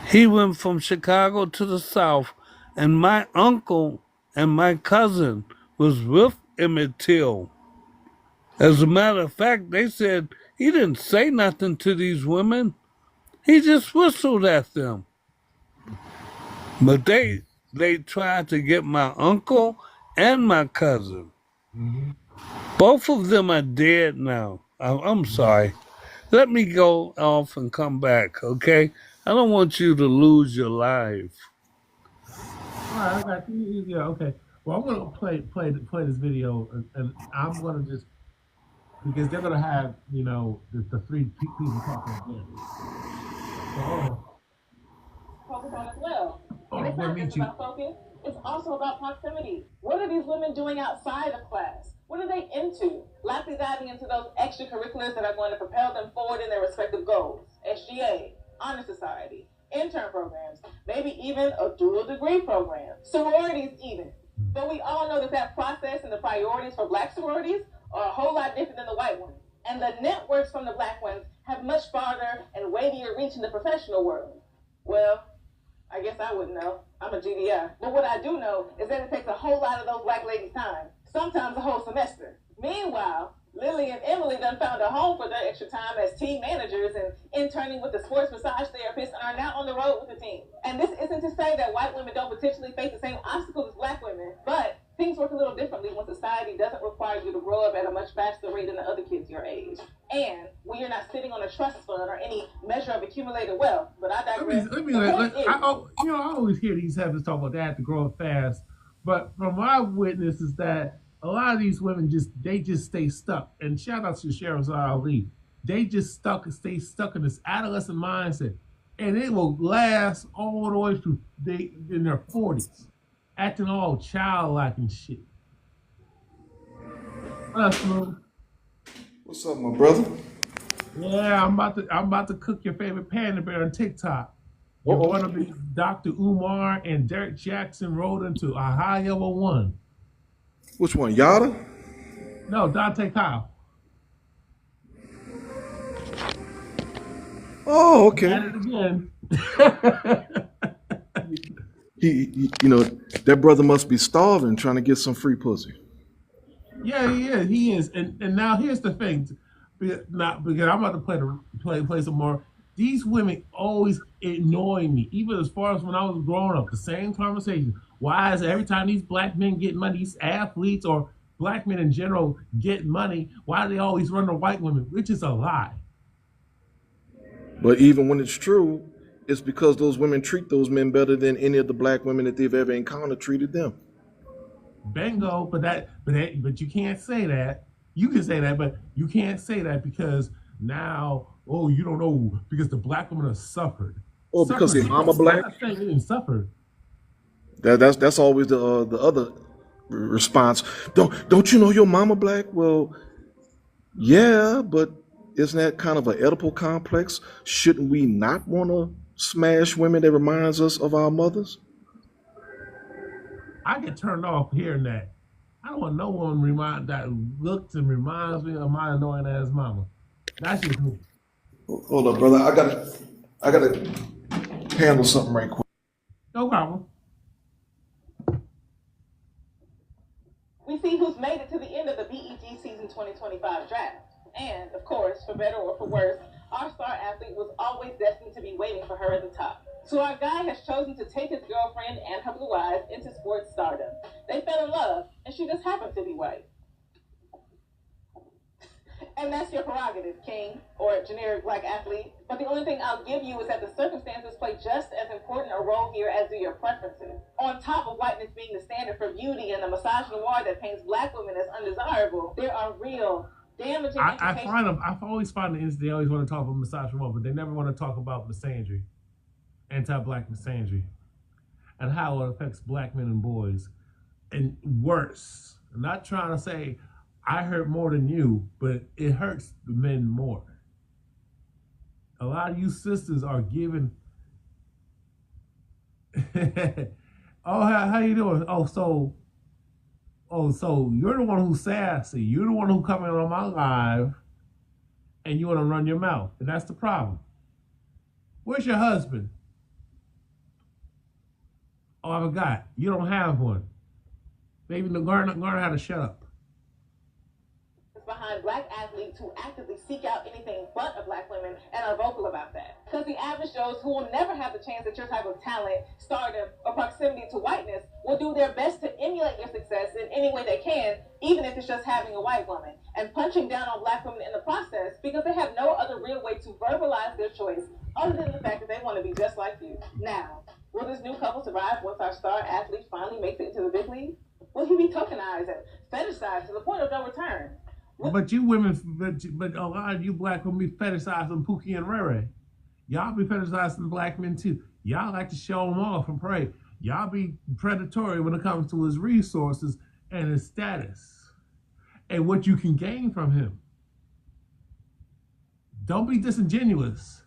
he went from Chicago to the South, and my uncle and my cousin was with Emmett Till. As a matter of fact, they said he didn't say nothing to these women. He just whistled at them. But they tried to get my uncle and my cousin. Hmm. Both of them are dead now. I'm sorry. Let me go off and come back, okay? I don't want you to lose your life. All right, I got you. Yeah, okay. Well, I'm gonna play this video, and I'm gonna just because they're gonna have the three people talking again. So Focus on as well. hold And on, it's I'm gonna not just meet you. about focus, it's also about proximity. What are these women doing outside of class? What are they into? Likely diving into those extracurriculars that are going to propel them forward in their respective goals. SGA, Honor Society, intern programs, maybe even a dual degree program, sororities even. But we all know that process and the priorities for black sororities are a whole lot different than the white ones. And the networks from the black ones have much farther and weightier reach in the professional world. Well, I guess I wouldn't know. I'm a GDI. But what I do know is that it takes a whole lot of those black ladies' time, sometimes a whole semester. Meanwhile, Lily and Emily done found a home for their extra time as team managers and interning with the sports massage therapists and are now on the road with the team. And this isn't to say that white women don't potentially face the same obstacles as black women, but things work a little differently when society doesn't require you to grow up at a much faster rate than the other kids your age. And when you're not sitting on a trust fund or any measure of accumulated wealth. But I digress. I always hear these heifers talk about they have to grow up fast. But from my witness is that a lot of these women just stay stuck. And shout out to Sheriff Ali. They just stay stuck in this adolescent mindset. And it will last all the way through in their 40s. Acting all childlike and shit. What's up, my brother? Yeah, I'm about to cook your favorite panda bear on TikTok. You're gonna be Dr. Umar and Derek Jackson rolled into a high level one. Which one, Yada? No, Dante Kyle. Oh, okay. At it again. He, that brother must be starving, trying to get some free pussy. Yeah, he is. And now here's the thing, because I'm about to play some more. These women always annoy me, even as far as when I was growing up. The same conversation. Why is it every time these black men get money, these athletes or black men in general get money, why do they always run to white women? Which is a lie. But even when it's true, it's because those women treat those men better than any of the black women that they've ever encountered treated them. Bingo, but you can't say that. You can say that, but you can't say that because now, you don't know because the black women have suffered. Because their mama black. I'm not saying they didn't suffer. That's always the other response. Don't you know your mama black? Well, yeah, but isn't that kind of an Oedipal complex? Shouldn't we not want to smash women that reminds us of our mothers? I get turned off hearing that. I don't want no one that looks and reminds me of my annoying ass mama. That's just me. Hold up, brother. I gotta handle something right quick. No problem. We see who's made it to the end of the BEG season 2025 draft. And, of course, for better or for worse, our star athlete was always destined to be waiting for her at the top. So our guy has chosen to take his girlfriend and her blue eyes into sports stardom. They fell in love, and she just happened to be white. And that's your prerogative, king, or generic black athlete. But the only thing I'll give you is that the circumstances play just as important a role here as do your preferences. On top of whiteness being the standard for beauty and the misogynoir that paints black women as undesirable, there are real damaging implications. I always find they always want to talk about misogynoir, but they never want to talk about misandry, anti-black misandry, and how it affects black men and boys. And worse, I'm not trying to say I hurt more than you, but it hurts the men more. A lot of you sisters are giving. How you doing? So you're the one who's sassy. You're the one who coming on my live, and you want to run your mouth, and that's the problem. Where's your husband? Oh, I forgot. You don't have one. Maybe learn how to shut up. Behind black athletes who actively seek out anything but a black woman and are vocal about that. Because the average Joes who will never have the chance at your type of talent, stardom, or proximity to whiteness will do their best to emulate your success in any way they can, even if it's just having a white woman, and punching down on black women in the process because they have no other real way to verbalize their choice other than the fact that they want to be just like you. Now, will this new couple survive once our star athlete finally makes it into the big league? Will he be tokenized and fetishized to the point of no return? But you women, but a lot of you black women be fetishizing Pookie and Rere. Y'all be fetishizing black men too. Y'all like to show them off and pray. Y'all be predatory when it comes to his resources and his status and what you can gain from him. Don't be disingenuous.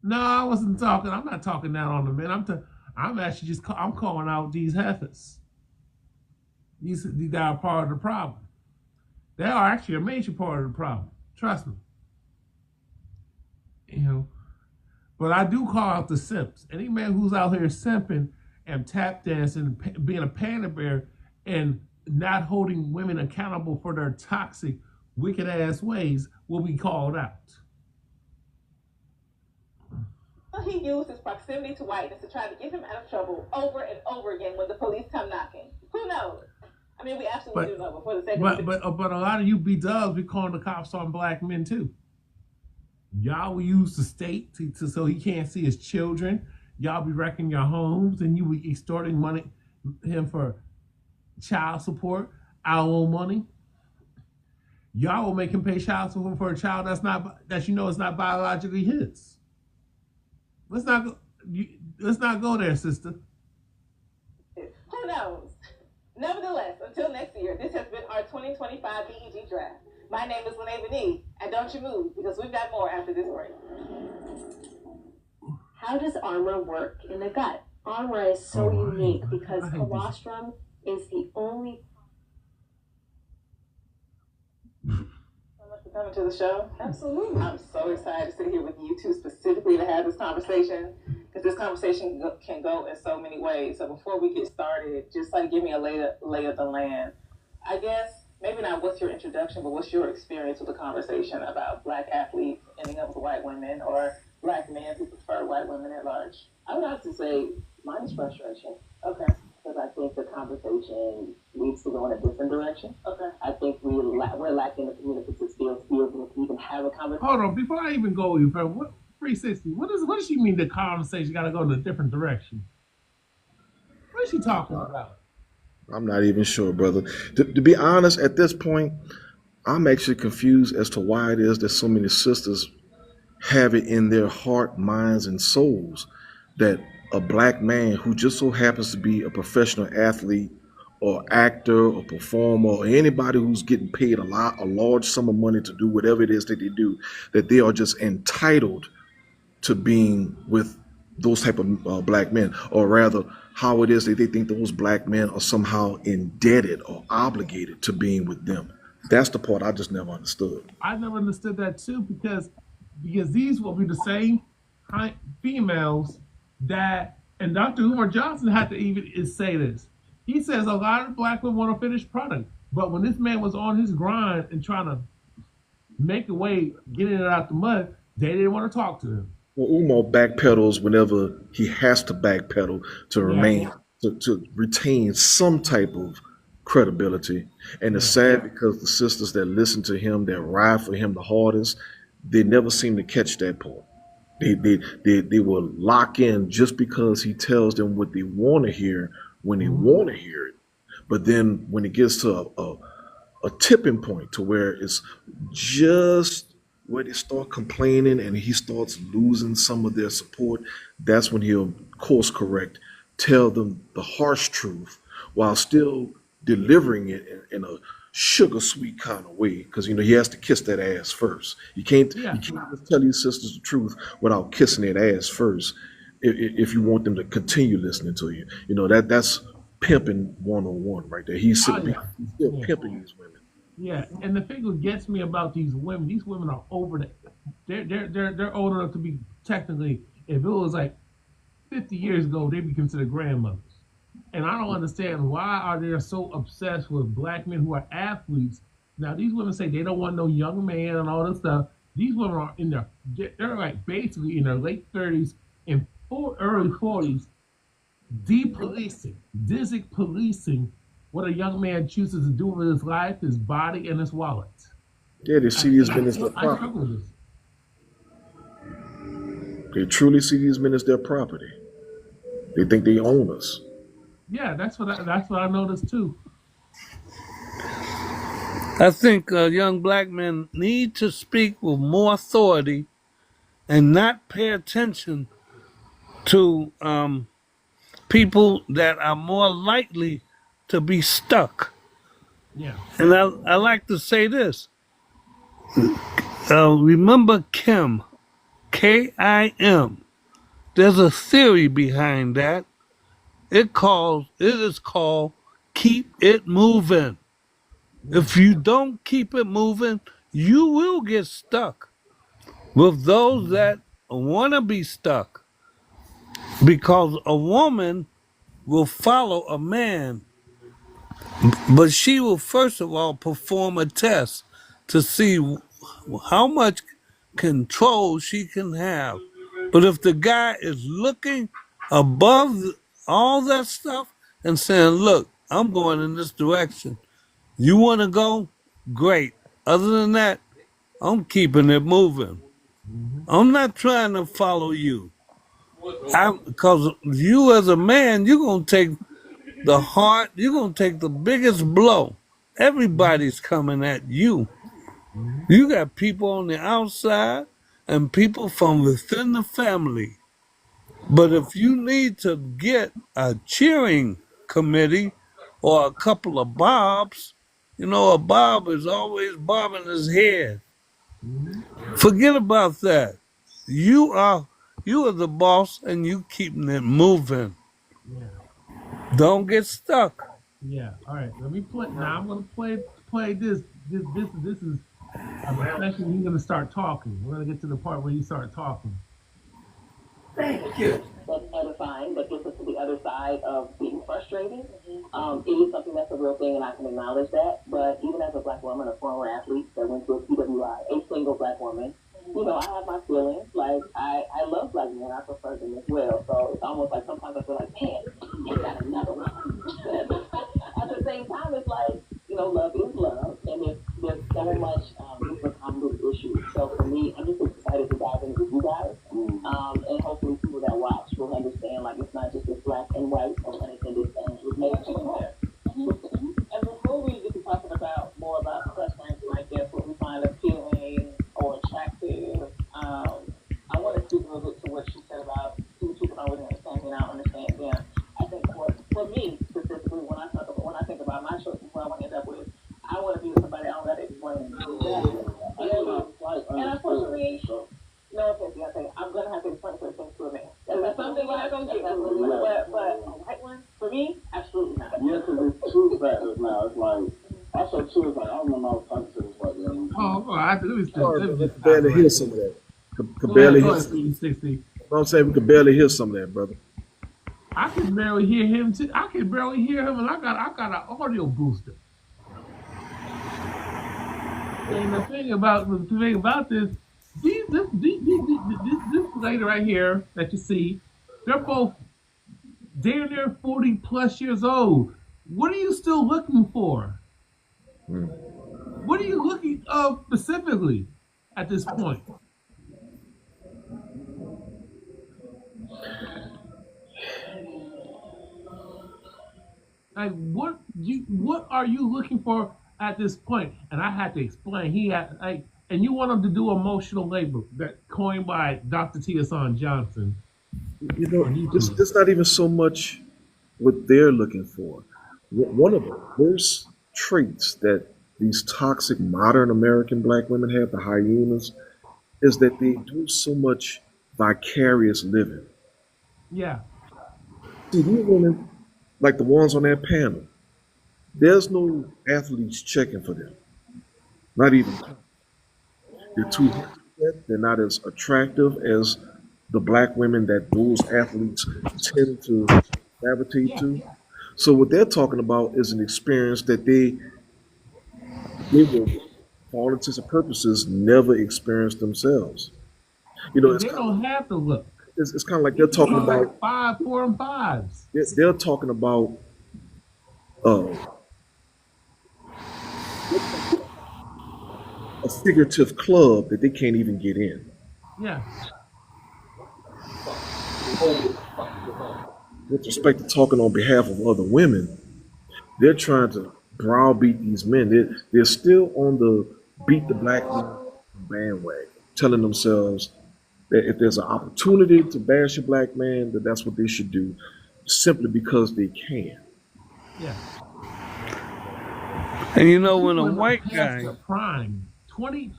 No, I wasn't talking. I'm not talking down on the men. I'm actually I'm calling out these heifers. These are part of the problem. They are actually a major part of the problem. Trust me. You know, but I do call out the simps. Any man who's out here simping and tap dancing, and being a panda bear, and not holding women accountable for their toxic, wicked ass ways will be called out. He used his proximity to whiteness to try to get him out of trouble over and over again when the police come knocking. Who knows? I mean, we absolutely do know, but for the sake of but a lot of you B-dubs be calling the cops on black men too. Y'all will use the state to so he can't see his children. Y'all be wrecking your homes, and you be extorting him for child support, our own money. Y'all will make him pay child support for a child that's not biologically his. Let's not go there, sister. Who knows? Nevertheless, until next year, this has been our 2025 BEG draft. My name is Wannabe, and don't you move, because we've got more after this break. How does armor work in the gut? Armor is so unique because colostrum is the only... So much for coming to the show. Absolutely. I'm so excited to sit here with you two specifically to have this conversation, because this conversation can go in so many ways. So before we get started, just like give me a lay of the land. I guess, maybe not what's your introduction, but what's your experience with the conversation about black athletes ending up with white women, or black men who prefer white women at large? I would have to say mine is frustration. Okay. Because I think the conversation needs to go in a different direction. Okay. I think we're lacking the communicative skills to even have a conversation. Hold on, before I even go any further, what 360? What does she mean the conversation got to go in a different direction? What is she talking about? I'm not even sure, brother. To be honest, at this point, I'm actually confused as to why it is that so many sisters have it in their heart, minds, and souls that a black man who just so happens to be a professional athlete or actor or performer or anybody who's getting paid a large sum of money to do whatever it is that they do, that they are just entitled to being with those type of black men, or rather how it is that they think those black men are somehow indebted or obligated to being with them. That's the part I just never understood. I never understood that too, because these will be the same females that, and Dr. Umar Johnson had to even say this. He says a lot of black women want a finished product, but when this man was on his grind and trying to make a way, getting it out the mud, they didn't want to talk to him. Well, Umar backpedals whenever he has to backpedal to remain, to retain some type of credibility. And it's sad because the sisters that listen to him, that ride for him the hardest, they never seem to catch that part. They will lock in just because he tells them what they want to hear when they want to hear it. But then when it gets to a tipping point to where it's just where they start complaining and he starts losing some of their support, that's when he'll course correct, tell them the harsh truth while still delivering it in a sugar sweet kind of way, because he has to kiss that ass first. You can't just tell these sisters the truth without kissing that ass first if you want them to continue listening to you. That's pimping 101 right there. He's still pimping these women. Yeah, and the thing that gets me about these women are over they're old enough to be technically, if it was like 50 years ago, they'd be considered grandmothers. And I don't understand why are they so obsessed with black men who are athletes. Now these women say they don't want no young man and all this stuff. These women are they're like basically in their late 30s and early 40s, dizzy policing what a young man chooses to do with his life, his body, and his wallet. Yeah, they see these men as their property. They truly see these men as their property. They think they own us. Yeah, that's what I noticed too. I think young black men need to speak with more authority and not pay attention to people that are more likely to be stuck. Yeah. And I like to say this. Remember Kim, K-I-M. There's a theory behind that. It is called Keep It Moving. If you don't keep it moving, you will get stuck with those that want to be stuck because a woman will follow a man, but she will first of all perform a test to see how much control she can have. But if the guy is looking above all that stuff and saying, look, I'm going in this direction, you want to go? Great. Other than that, I'm keeping it moving. I'm not trying to follow you. Because you as a man, you're going to take you're going to take the biggest blow. Everybody's coming at you. You got people on the outside and people from within the family. But if you need to get a cheering committee or a couple of bobs, a bob is always bobbing his head. Forget about that. You are the boss and you keeping it moving. Yeah. Don't get stuck. Yeah. All right. Let me play. Now I'm gonna play this. This is especially you're gonna start talking. We're gonna get to the part where you start talking. Thank you. That's edifying. That gets us to the other side of being frustrated. It is something that's a real thing, and I can acknowledge that. But even as a black woman, a former athlete that went to a PWI, a single black woman, I have my feelings. Like, I love black men. I prefer them as well. So it's almost like sometimes I feel like, man, I got another one. At the same time, it's like, love is love. And there's so much different convoluted issues. So for me, I'm just excited to dive into you guys. And hopefully people that watch will understand, like, it's not just this black and white or unintended thing. It's made there. And before we get to talking about more about preference, and I guess what we find appealing or attractive, I want to speak a little bit to what she said about two people always understand me and I don't understand them. I think for me specifically, when I think about my choices, what I want to end up with, I want to be with somebody I don't got to explain. And unfortunately, no offense, I'm gonna have to explain certain things to a man. That's something you're not gonna get through. But a white one, for me, absolutely not. Yeah, because it's two factors now. It's like, also too, it's like, I remember I was talking to this white man. Let me barely hear some of that. Could barely hear. I'm saying we could barely hear some of that, brother. I can barely hear him too. I can barely hear him, and I got an audio booster. And the thing about this. This lady right here that you see, they're both damn near 40 plus years old. What are you still looking for? What are you looking specifically at this point? Like what are you looking for at this point? And I had to explain. And you want them to do emotional labor, that coined by Dr. T. Hassan Johnson. It's not even so much what they're looking for. One of the worst traits that these toxic modern American black women have, the hyenas, is that they do so much vicarious living. Yeah. See, these women, like the ones on that panel, there's no athletes checking for them. Not even. They're too they're not as attractive as the black women that those athletes tend to gravitate to. So what they're talking about is an experience that they will, for all intents and purposes, never experience themselves. They don't have to look. It's kind of like they're talking about like 4 and 5s. They're talking about a figurative club that they can't even get in. Yeah. With respect to talking on behalf of other women, they're trying to browbeat these men. They're still on the beat the black man bandwagon, telling themselves that if there's an opportunity to bash a black man, that's what they should do, simply because they can. Yeah. And when a white guy prime 20,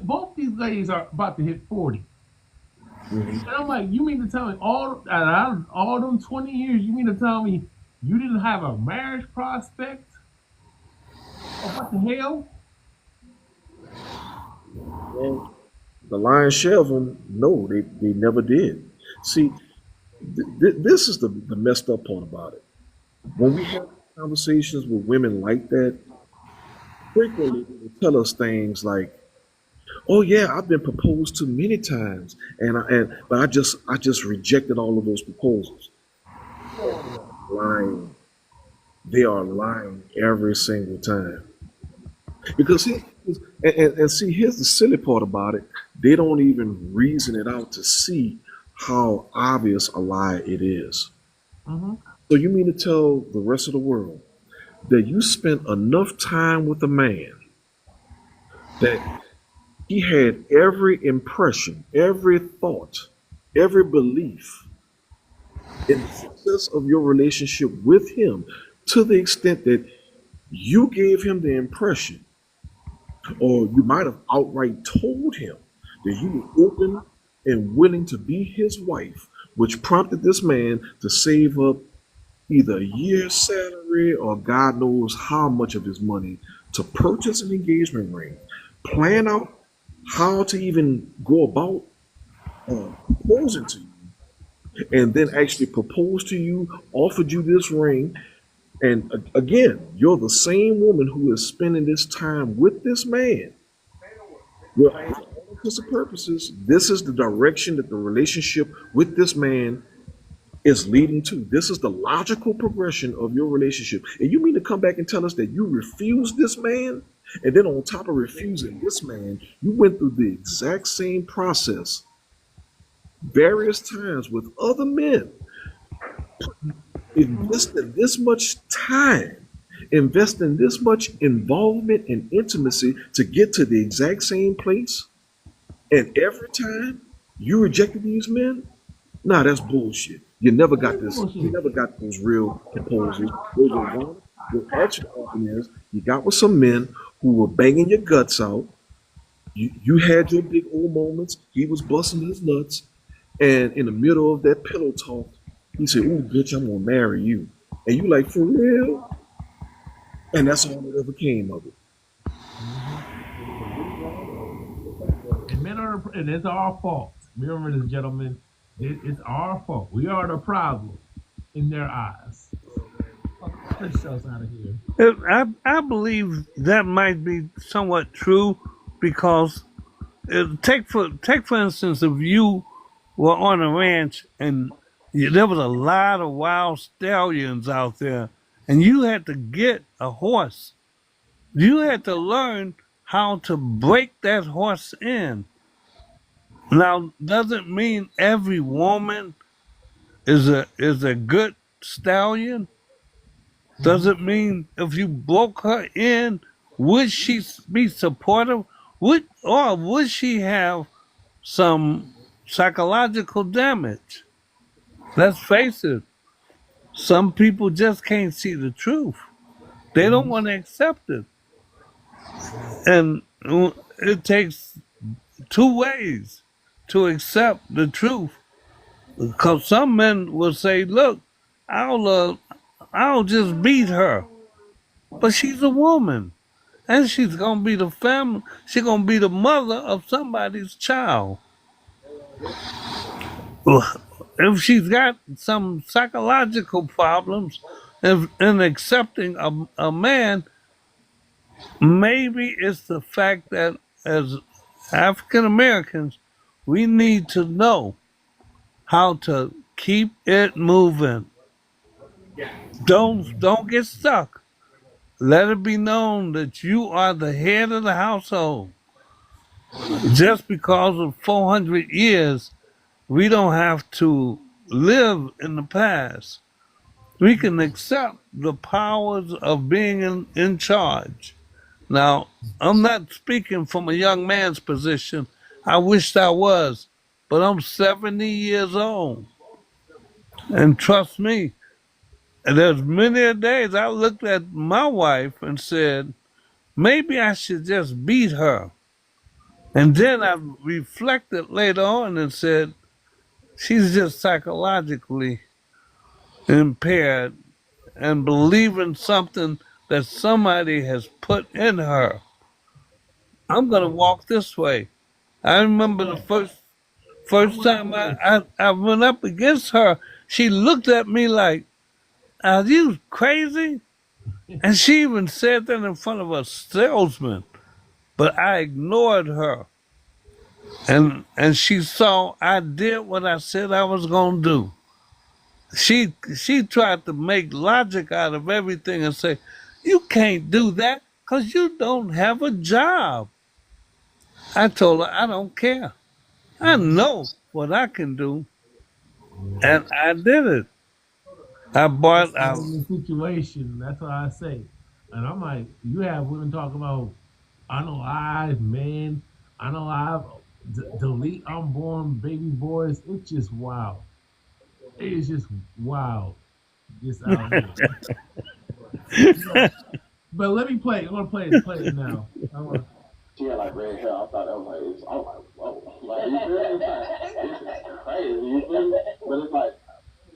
both these ladies are about to hit 40. And I'm like, you mean to tell me all them 20 years, you mean to tell me you didn't have a marriage prospect Oh, what the hell? And the lion's share of them, no, they never did. See, this is the messed up part about it. When we have conversations with women like that, frequently they will tell us things like, "Oh yeah, I've been proposed to many times, but I just rejected all of those proposals." Lying. They are lying every single time. Because and see, here's the silly part about it. They don't even reason it out to see how obvious a lie it is. Mm-hmm. So you mean to tell the rest of the world that you spent enough time with a man that he had every impression, every thought, every belief in the success of your relationship with him, to the extent that you gave him the impression, or you might have outright told him, that you were open and willing to be his wife, which prompted this man to save up either a year's salary or God knows how much of his money to purchase an engagement ring, plan out how to even go about proposing to you, and then actually propose to you, offered you this ring. And again, you're the same woman who is spending this time with this man. Well, for all intents and purposes, this is the direction that the relationship with this man is leading to. This is the logical progression of your relationship. And you mean to come back and tell us that you refused this man? And then on top of refusing this man, you went through the exact same process various times with other men, investing this much time, investing this much involvement and intimacy to get to the exact same place, and every time you rejected these men? Nah, that's bullshit. You never got this. You never got those real proposals. What actually happened is you got with some men who were banging your guts out. You had your big old moments. He was busting his nuts, and in the middle of that pillow talk, he said, "Ooh, bitch, I'm gonna marry you." And you like, for real? And that's all that ever came of it. And men are, and it's our fault. Remember this, gentlemen. It's our fault. We are the problem in their eyes. Let's show us out of here. I believe that might be somewhat true because take for instance, if you were on a ranch and there was a lot of wild stallions out there, and you had to get a horse, you had to learn how to break that horse in. Now, doesn't mean every woman is a good stallion. Doesn't mean if you broke her in, would she be supportive? Would she have some psychological damage? Let's face it. Some people just can't see the truth. They don't want to accept it. And it takes two ways to accept the truth. Because some men will say, look, I'll just beat her. But she's a woman. And she's gonna be she's gonna be the mother of somebody's child. If she's got some psychological problems in accepting a man, maybe it's the fact that as African Americans, we need to know how to keep it moving. Don't get stuck. Let it be known that you are the head of the household. Just because of 400 years, we don't have to live in the past. We can accept the powers of being in charge. Now, I'm not speaking from a young man's position. I wished I was, but I'm 70 years old. And trust me, there's many a days I looked at my wife and said, maybe I should just beat her. And then I reflected later on and said, she's just psychologically impaired and believing something that somebody has put in her. I'm gonna walk this way. I remember the first time I went up against her, she looked at me like, "Are you crazy?" And she even said that in front of a salesman. But I ignored her. And she saw I did what I said I was gonna do. She tried to make logic out of everything and say, "You can't do that because you don't have a job." I told her I don't care. I know what I can do, Yeah. and I did it. I bought I'm out. in the situation. That's what I say. And I'm like, you have women talk about unalive men, unalive, delete unborn baby boys. It's just wild. It is just wild. Just out here. But let me play. I'm gonna play it now. I want. She had like red hair. I thought that was like, I was like, whoa. Like, you feel me? It's like, this is crazy. You feel me? But it's like,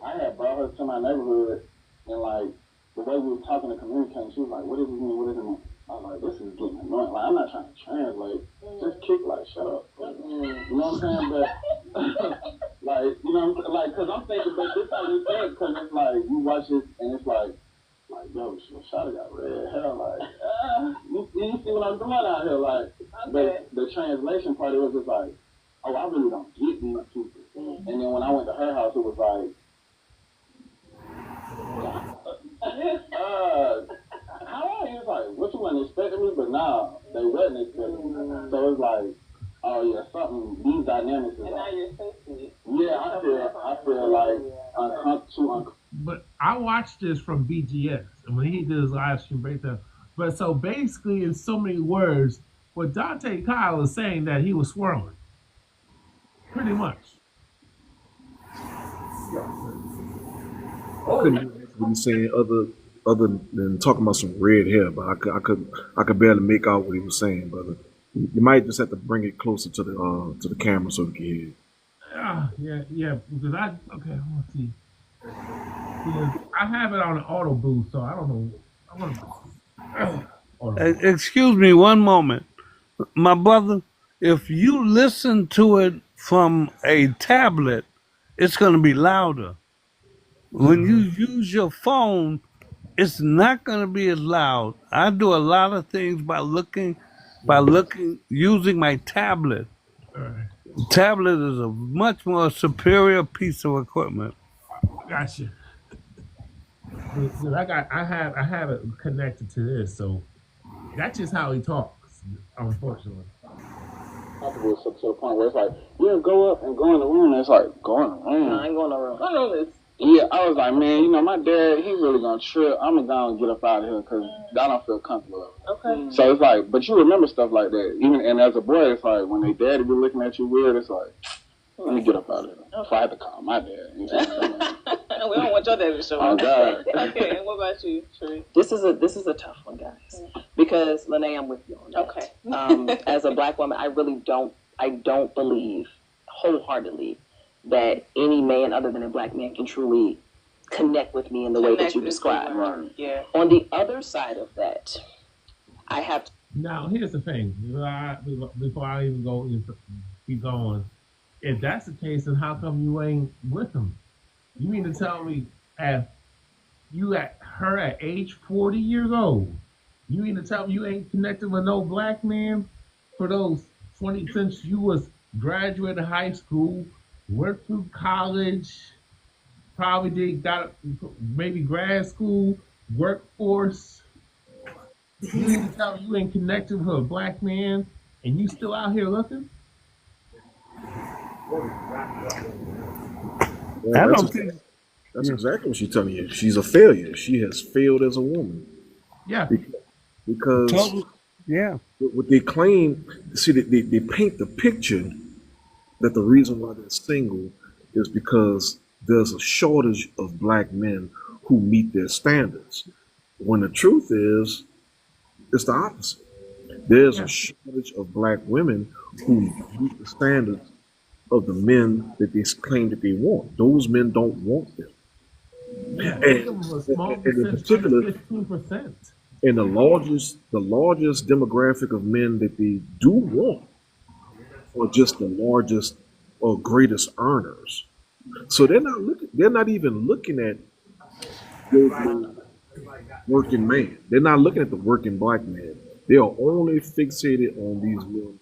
I had brought her to my neighborhood, and like, the way we were talking and communicating, she was like, what does this mean? What does it mean? I was like, this is getting annoying. Like, I'm not trying to translate. Just kick, like, shut up. You know what I'm saying? But, like, you know, like, because I'm thinking, but this how you think, because it's like, you watch it, and it's like, yo, Shawty got red hair, like, you see what I'm doing out here, like, but the translation part, it was just like, oh, I really don't get these people. And then when I went to her house, it was like, how long? He was like, what you wasn't expecting me? But nah, they wasn't expecting me. So it's like, oh yeah, something, these dynamics is like, now you're sensitive. Yeah, I feel like uncomfortable. But I watched this from BGS, and when he did his live stream breakdown. But so basically, in so many words, what Dante Kyle is saying that he was swirling, pretty much. I couldn't hear what he's saying other than talking about some red hair, but I could barely make out what he was saying, brother. You might just have to bring it closer to the camera so we can hear it. Yeah. Because I want to see. Because I have it on an auto boost, so I don't know. I want to. Excuse me one moment, my brother. If you listen to it from a tablet, it's going to be louder. When you use your phone, it's not going to be as loud. I do a lot of things by using my tablet. Right. Tablet is a much more superior piece of equipment. Gotcha. I have it connected to this, so that's just how he talks. Unfortunately. Comfortable to the point where it's like, yeah, go up and go in the room. And it's like, go in the room. No, I ain't going to room. I know this. Yeah, I was like, man, you know, my dad, he really gonna trip. I'm gonna go and get up out of here because I don't feel comfortable. Okay. So it's like, but you remember stuff like that. Even and as a boy, it's like when they daddy be looking at you weird, it's like, let me get up out of here. Okay. So I had to call my dad. You know we don't want your dad to show up. Oh God. Okay, and what about you, Sheree? This is a tough one, guys, because Lene, I'm with you on that. Okay. As a black woman, I really don't believe wholeheartedly that any man other than a black man can truly connect with me in the way that you described. Right. Yeah. On the other side of that, I have to. Now, here's the thing. Before I even keep going, if that's the case, then how come you ain't with him? You mean to tell me if you at her at age 40 years old, you mean to tell me you ain't connected with no black man for those 20 since you was graduated high school, went through college, probably got maybe grad school, workforce. You mean to tell me you ain't connected with a black man and you still out here looking? Well, that's exactly what she's telling you. She's a failure. She has failed as a woman. Yeah. Because what they claim, see, they paint the picture that the reason why they're single is because there's a shortage of black men who meet their standards. When the truth is, it's the opposite. There's a shortage of black women who meet the standards of the men that they claim that they want. Those men don't want them. Yeah, and in particular, 15%. And the largest demographic of men that they do want are just the largest or greatest earners. So they're not even looking at the working man. They're not looking at the working black man. They are only fixated on these men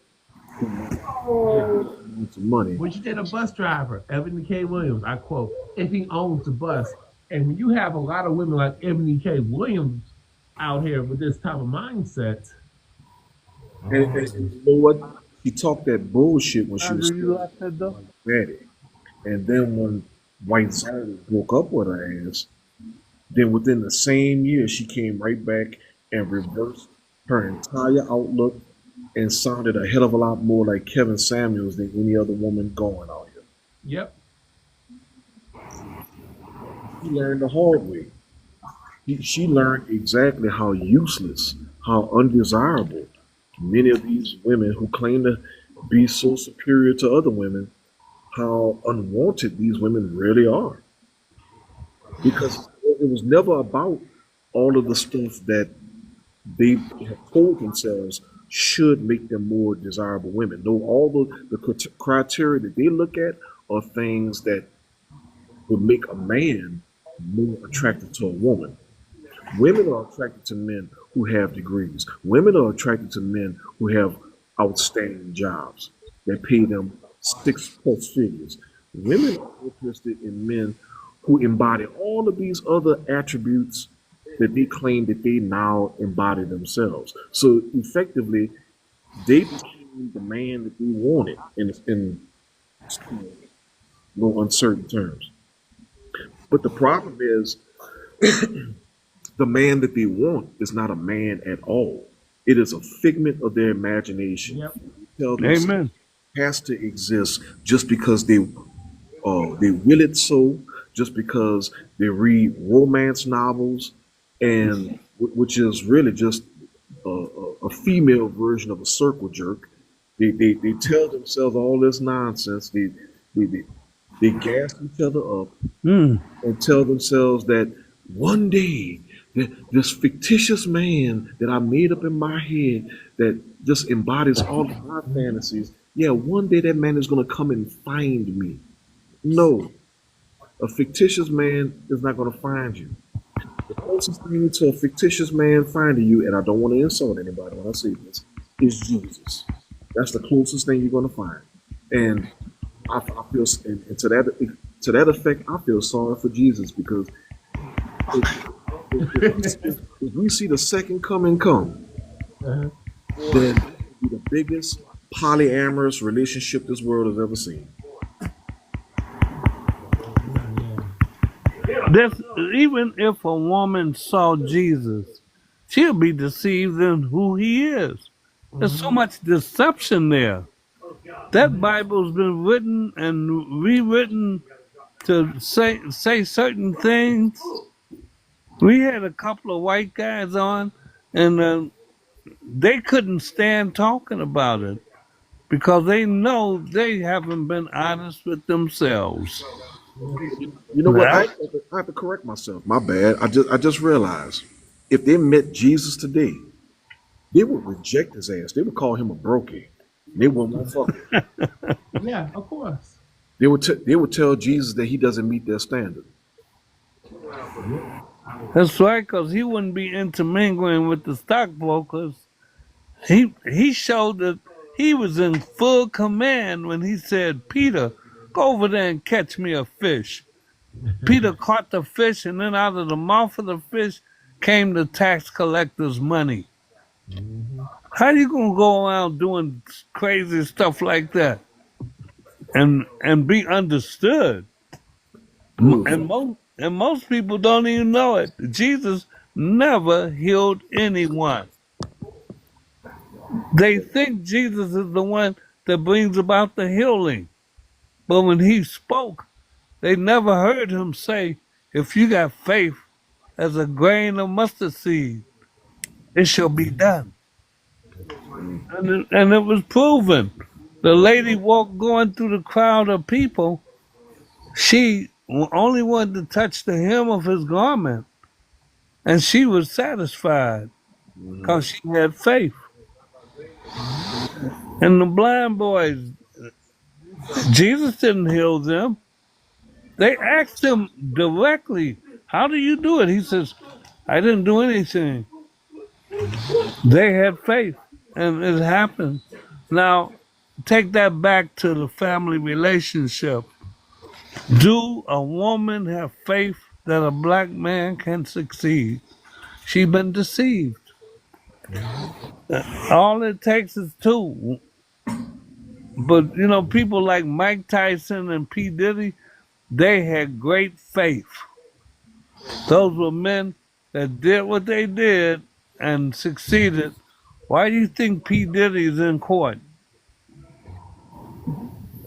who make amounts of money. What you did a bus driver, Ebony K. Williams, I quote, if he owns the bus. And when you have a lot of women like Ebony K. Williams out here with this type of mindset, And you know what? She talked that bullshit when she was Andrew, you still locked that door? Betty. And then when White Saturday broke up with her ass, then within the same year she came right back and reversed her entire outlook and sounded a hell of a lot more like Kevin Samuels than any other woman going out here. yep. She learned the hard way. She learned exactly how useless, how undesirable many of these women who claim to be so superior to other women, how unwanted these women really are. Because it was never about all of the stuff that they have told themselves should make them more desirable women. No, all the criteria that they look at are things that would make a man more attracted to a woman. Women are attracted to men who have degrees. Women are attracted to men who have outstanding jobs that pay them 6+ figures. Women are interested in men who embody all of these other attributes that they claim that they now embody themselves. So effectively, they became the man that they wanted in no uncertain terms. But the problem is the man that they want is not a man at all. It is a figment of their imagination. Yep. Tell them Amen. it has to exist just because they will it so, just because they read romance novels, and which is really just a female version of a circle jerk. They tell themselves all this nonsense. They gas each other up Mm. and tell themselves that one day this fictitious man that I made up in my head that just embodies all of my fantasies, yeah, one day that man is going to come and find me. No, a fictitious man is not going to find you. The closest thing to a fictitious man finding you, and I don't want to insult anybody when I say this, is Jesus. That's the closest thing you're going to find. And I feel, and to that effect, I feel sorry for Jesus because if we see the second coming come, Uh-huh. then it will be the biggest polyamorous relationship this world has ever seen. This, even if a woman saw Jesus, she'll be deceived in who he is. There's so much deception there. That Bible's been written and rewritten to say certain things. We had a couple of white guys on, and they couldn't stand talking about it because they know they haven't been honest with themselves. You know what? Right? I have to correct myself. My bad. I just realized if they met Jesus today, they would reject his ass. They would call him a brokey. They wouldn't fuck him. Yeah, of course. They would tell Jesus that he doesn't meet their standard. That's right, because he wouldn't be intermingling with the stockbrokers. He showed that he was in full command when he said, Peter, go over there and catch me a fish. Peter caught the fish, and then out of the mouth of the fish came the tax collector's money. How you gonna go around doing crazy stuff like that and be understood? And most people don't even know it. Jesus never healed anyone. They think Jesus is the one that brings about the healing. But when he spoke, they never heard him say, if you got faith as a grain of mustard seed, it shall be done. And it was proven. The lady walked going through the crowd of people. She only wanted to touch the hem of his garment, and she was satisfied. because she had faith. And the blind boys, Jesus didn't heal them. They asked him directly, "How do you do it?" He says, "I didn't do anything." They had faith, and it happened. Now, take that back to the family relationship. Do a woman have faith that a black man can succeed? She's been deceived. All it takes is two. But you know, people like Mike Tyson and P. Diddy, they had great faith. Those were men that did what they did and succeeded. Why do you think P. Diddy is in court?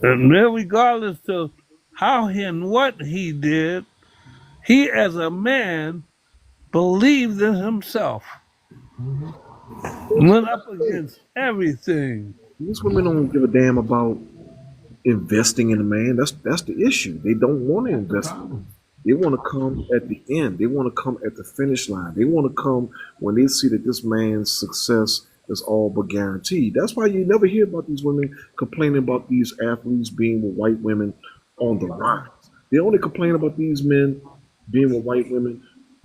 And then regardless of how and what he did, he as a man believed in himself. Went up against everything. These women don't give a damn about investing in a man. That's the issue. They don't want to invest in him. They want to come at the end. They want to come at the finish line. They want to come when they see that this man's success is all but guaranteed. That's why you never hear about these women complaining about these athletes being with white women on the rise. They only complain about these men being with white women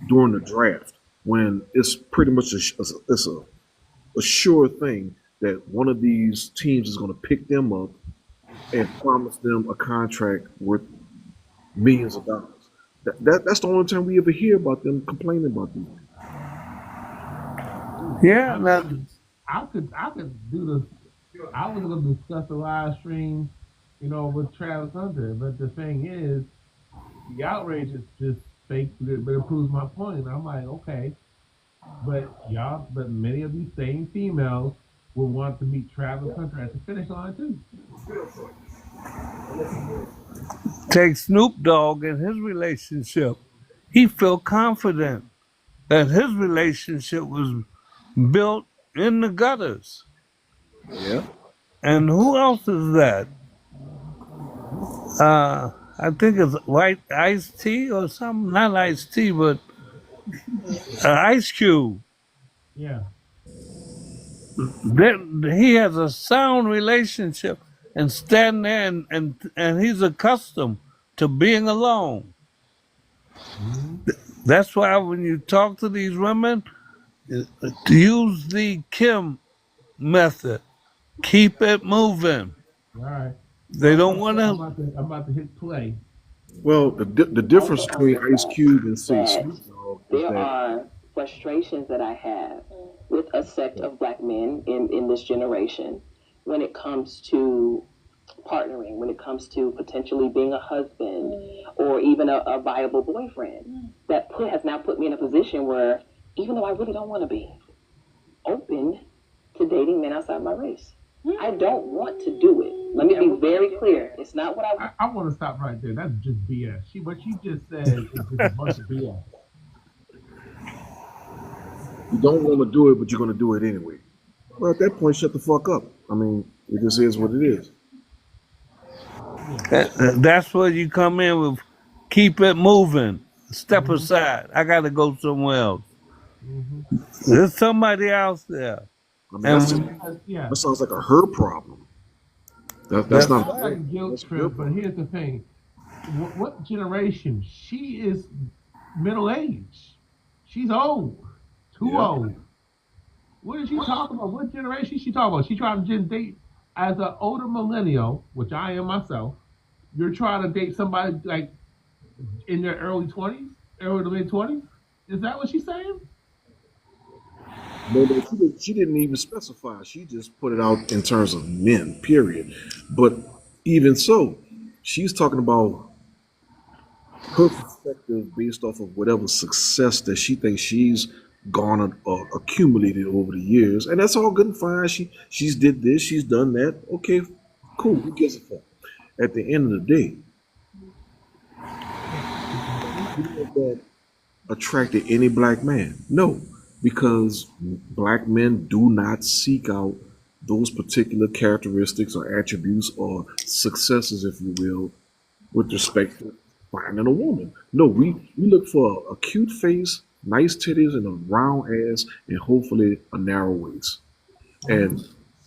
during the draft, when it's pretty much a sure thing that one of these teams is going to pick them up and promise them a contract worth millions of dollars. That's the only time we ever hear about them complaining about these. Yeah, I could do this. I was going to discuss the live stream, with Travis Hunter, but the thing is, the outrage is just fake, but it proves my point. And I'm like, okay, but many of these same females will want to meet Travis Hunter at the finish line too. take Snoop Dogg and his relationship. He felt confident that his relationship was built in the gutters. Yeah. And who else is that? I think it's White Ice Tea or something. Not Ice Tea, but Ice Cube. Yeah. He has a sound relationship and stand there and he's accustomed to being alone. That's why when you talk to these women, use the Kim method. Keep it moving. All right. They don't want I'm to. about to hit play. Well, the difference between Ice Cube and say Snoop Dogg is There that are frustrations that I have with a sect of black men in this generation when it comes to partnering, when it comes to potentially being a husband or even a viable boyfriend. That has now put me in a position where, even though I really don't want to be open to dating men outside my race, I don't want to do it. Let me be very clear. It's not what I want. I want to stop right there. That's just BS. What she just said is just a bunch of BS. you don't want to do it, but you're going to do it anyway. Well, at that point, shut the fuck up. I mean, it just is what it is. That's where you come in with keep it moving. Step aside. I got to go somewhere else. There's somebody else there. I mean, that sounds like a her problem. That's not like a guilt trip. But here's the thing: what generation? She is middle aged. She's old, too old. What is she talking about? What generation is she talking about? She trying to date as an older millennial, which I am myself. You're trying to date somebody like in their early 20s, early to mid 20s. Is that what she's saying? No, she didn't even specify. She just put it out in terms of men, period. But even so, she's talking about her perspective based off of whatever success that she thinks she's garnered or accumulated over the years, and that's all good and fine. She's did this, she's done that. Okay, cool. Who gives a fuck? At the end of the day, that attracted any black man? No, because black men do not seek out those particular characteristics or attributes or successes, if you will, with respect to finding a woman. No, we look for a cute face nice titties and a round ass, and hopefully a narrow waist. And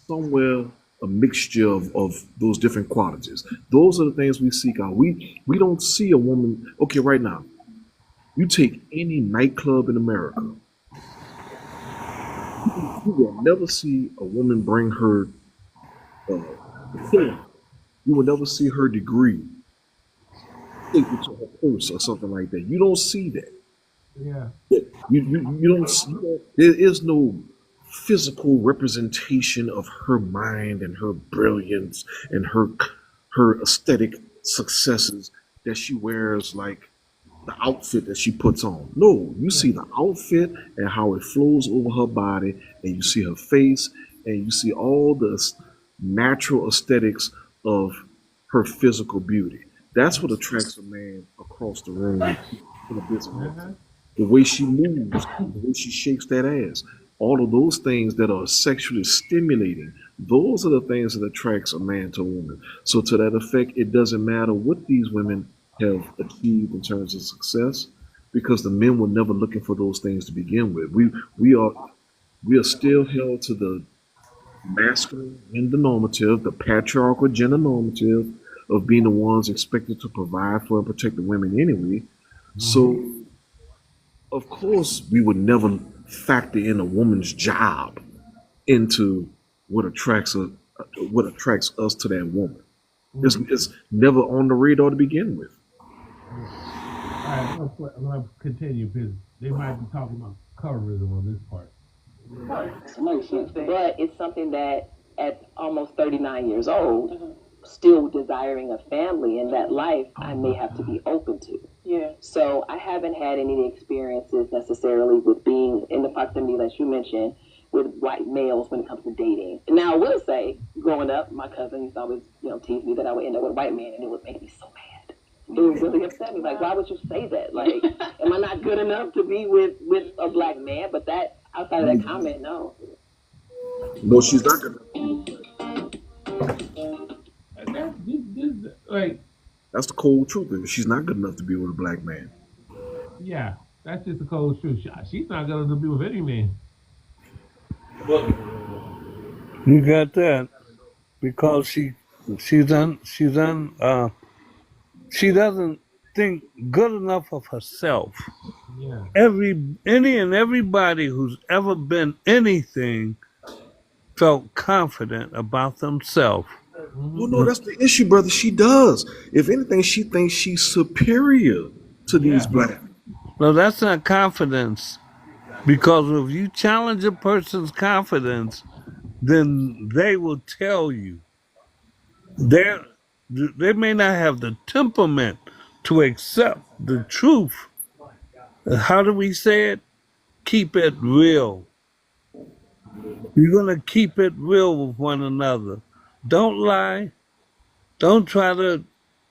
somewhere a mixture of those different qualities. Those are the things we seek out. We don't see a woman. Okay, right now, you take any nightclub in America, you will never see a woman bring her diploma. You will never see her degree taken to her purse or something like that. You don't see that. Yeah. You don't see that. There is no physical representation of her mind and her brilliance and her aesthetic successes that she wears, like the outfit that she puts on. No, you see the outfit and how it flows over her body, and you see her face, and you see all the natural aesthetics of her physical beauty. That's what attracts a man across the room in a business. The way she moves, the way she shakes that ass, all of those things that are sexually stimulating, those are the things that attracts a man to a woman. So to that effect, it doesn't matter what these women have achieved in terms of success, because the men were never looking for those things to begin with. We are still held to the masculine gender normative, the patriarchal gender normative of being the ones expected to provide for and protect the women anyway. So of course we would never factor in a woman's job into what attracts us to that woman. It's never on the radar to begin with. All right, I'm gonna continue because they might be talking about colorism on this part. Makes sense. But it's something that at almost 39 years old, still desiring a family in that life, I may have to be open to. Yeah. So I haven't had any experiences necessarily with being in the proximity that you mentioned with white males when it comes to dating. Now I will say, growing up, my cousin used to always, tease me that I would end up with a white man, and it would make me so mad. It would really upset me. Like, why would you say that? Like, am I not good enough to be with a black man? But that, outside of that comment, no. No, she's not gonna. That's the cold truth. She's not good enough to be with a black man. Yeah, that's just the cold truth. She's not going to be with any man. You got that because she doesn't think good enough of herself. Yeah. Any and everybody who's ever been anything felt confident about themselves. Well, no, that's the issue, brother. She does. If anything, she thinks she's superior to these black. No, that's not confidence. Because if you challenge a person's confidence, then they will tell you. They may not have the temperament to accept the truth. How do we say it? Keep it real. You're going to keep it real with one another. Don't lie. Don't try to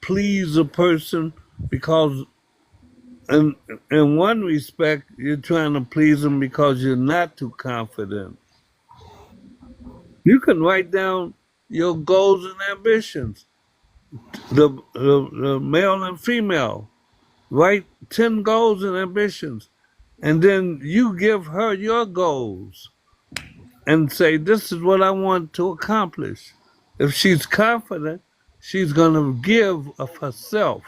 please a person because in one respect, you're trying to please them because you're not too confident. You can write down your goals and ambitions, the male and female. Write 10 goals and ambitions, and then you give her your goals and say, this is what I want to accomplish. If she's confident, she's going to give of herself.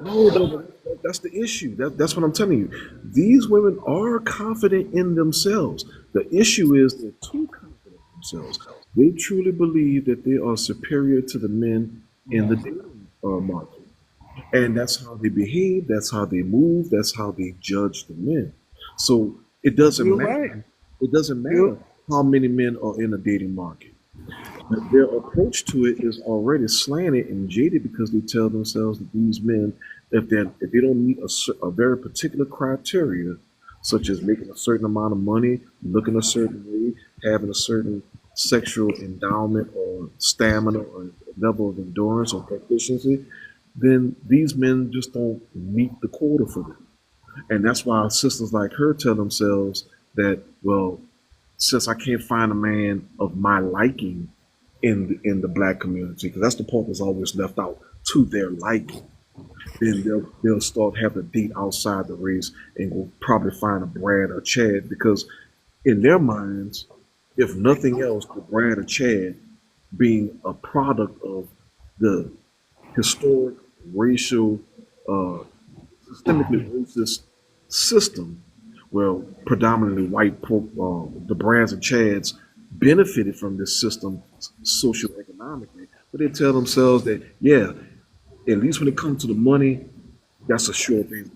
No, that's the issue. That's what I'm telling you. These women are confident in themselves. The issue is they're too confident in themselves. They truly believe that they are superior to the men in the dating market. And that's how they behave, that's how they move, that's how they judge the men. So it doesn't matter. Right. It doesn't matter how many men are in a dating market. But their approach to it is already slanted and jaded because they tell themselves that these men, if they don't meet a very particular criteria, such as making a certain amount of money, looking a certain way, having a certain sexual endowment or stamina or level of endurance or proficiency, then these men just don't meet the quota for them. And that's why sisters like her tell themselves that, well, since I can't find a man of my liking in the black community, because that's the part that's always left out, to their liking. then they'll start having to date outside the race and will probably find a Brad or Chad because in their minds, if nothing else, the Brad or Chad being a product of the historic racial, uh, systemically racist system, where predominantly the Brads and Chads benefited from this system socioeconomically, but they tell themselves that, yeah, at least when it comes to the money, that's a sure thing.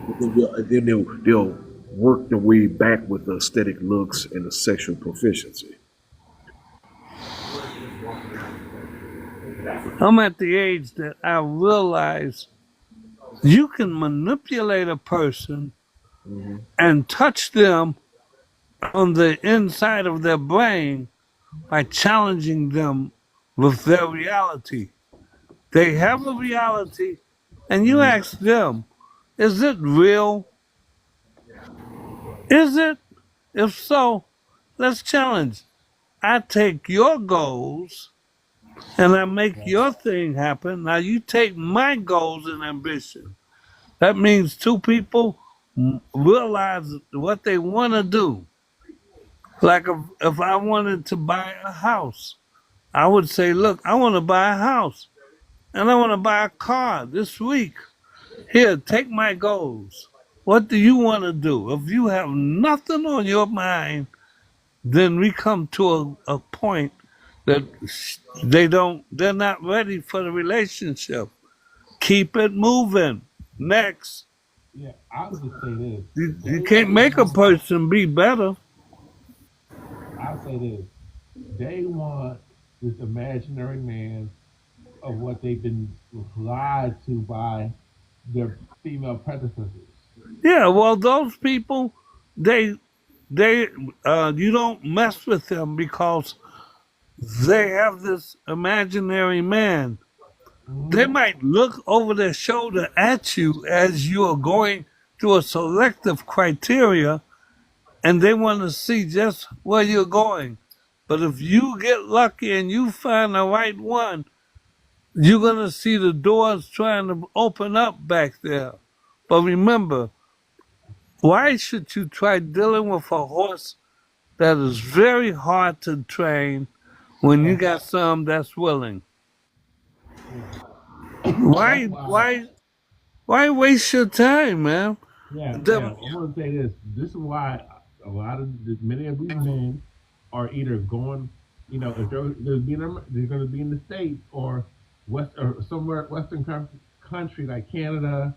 And then they'll work their way back with the aesthetic looks and the sexual proficiency. I'm at the age that I realize you can manipulate a person Hmm. and touch them on the inside of their brain by challenging them with their reality. They have a reality, and you Hmm. ask them, is it real? Is it? If so, let's challenge. I take your goals and I make your thing happen. Now you take my goals and ambition. That means two people realize what they want to do. Like if I wanted to buy a house, I would say, look, I want to buy a house and I want to buy a car this week. Here, take my goals. What do you want to do? If you have nothing on your mind, then we come to a point that they're not ready for the relationship. Keep it moving. Next. Yeah, I'll just say this. You They can't make a want, person be better. I'll say this. They want this imaginary man of what they've been lied to by their female predecessors. Yeah, well, those people, they, you don't mess with them because they have this imaginary man. They Hmm. might look over their shoulder at you as you are going through a selective criteria and they want to see just where you're going. But if you get lucky and you find the right one, you're going to see the doors trying to open up back there. But remember, why should you try dealing with a horse that is very hard to train when you Yeah, got some that's willing? yeah. That's Why, why. why, why waste your time, man? Yeah, yeah. The, I want to say this. This is why a lot of many of these men are either going, if they're going to be in the states or west or somewhere Western country like Canada.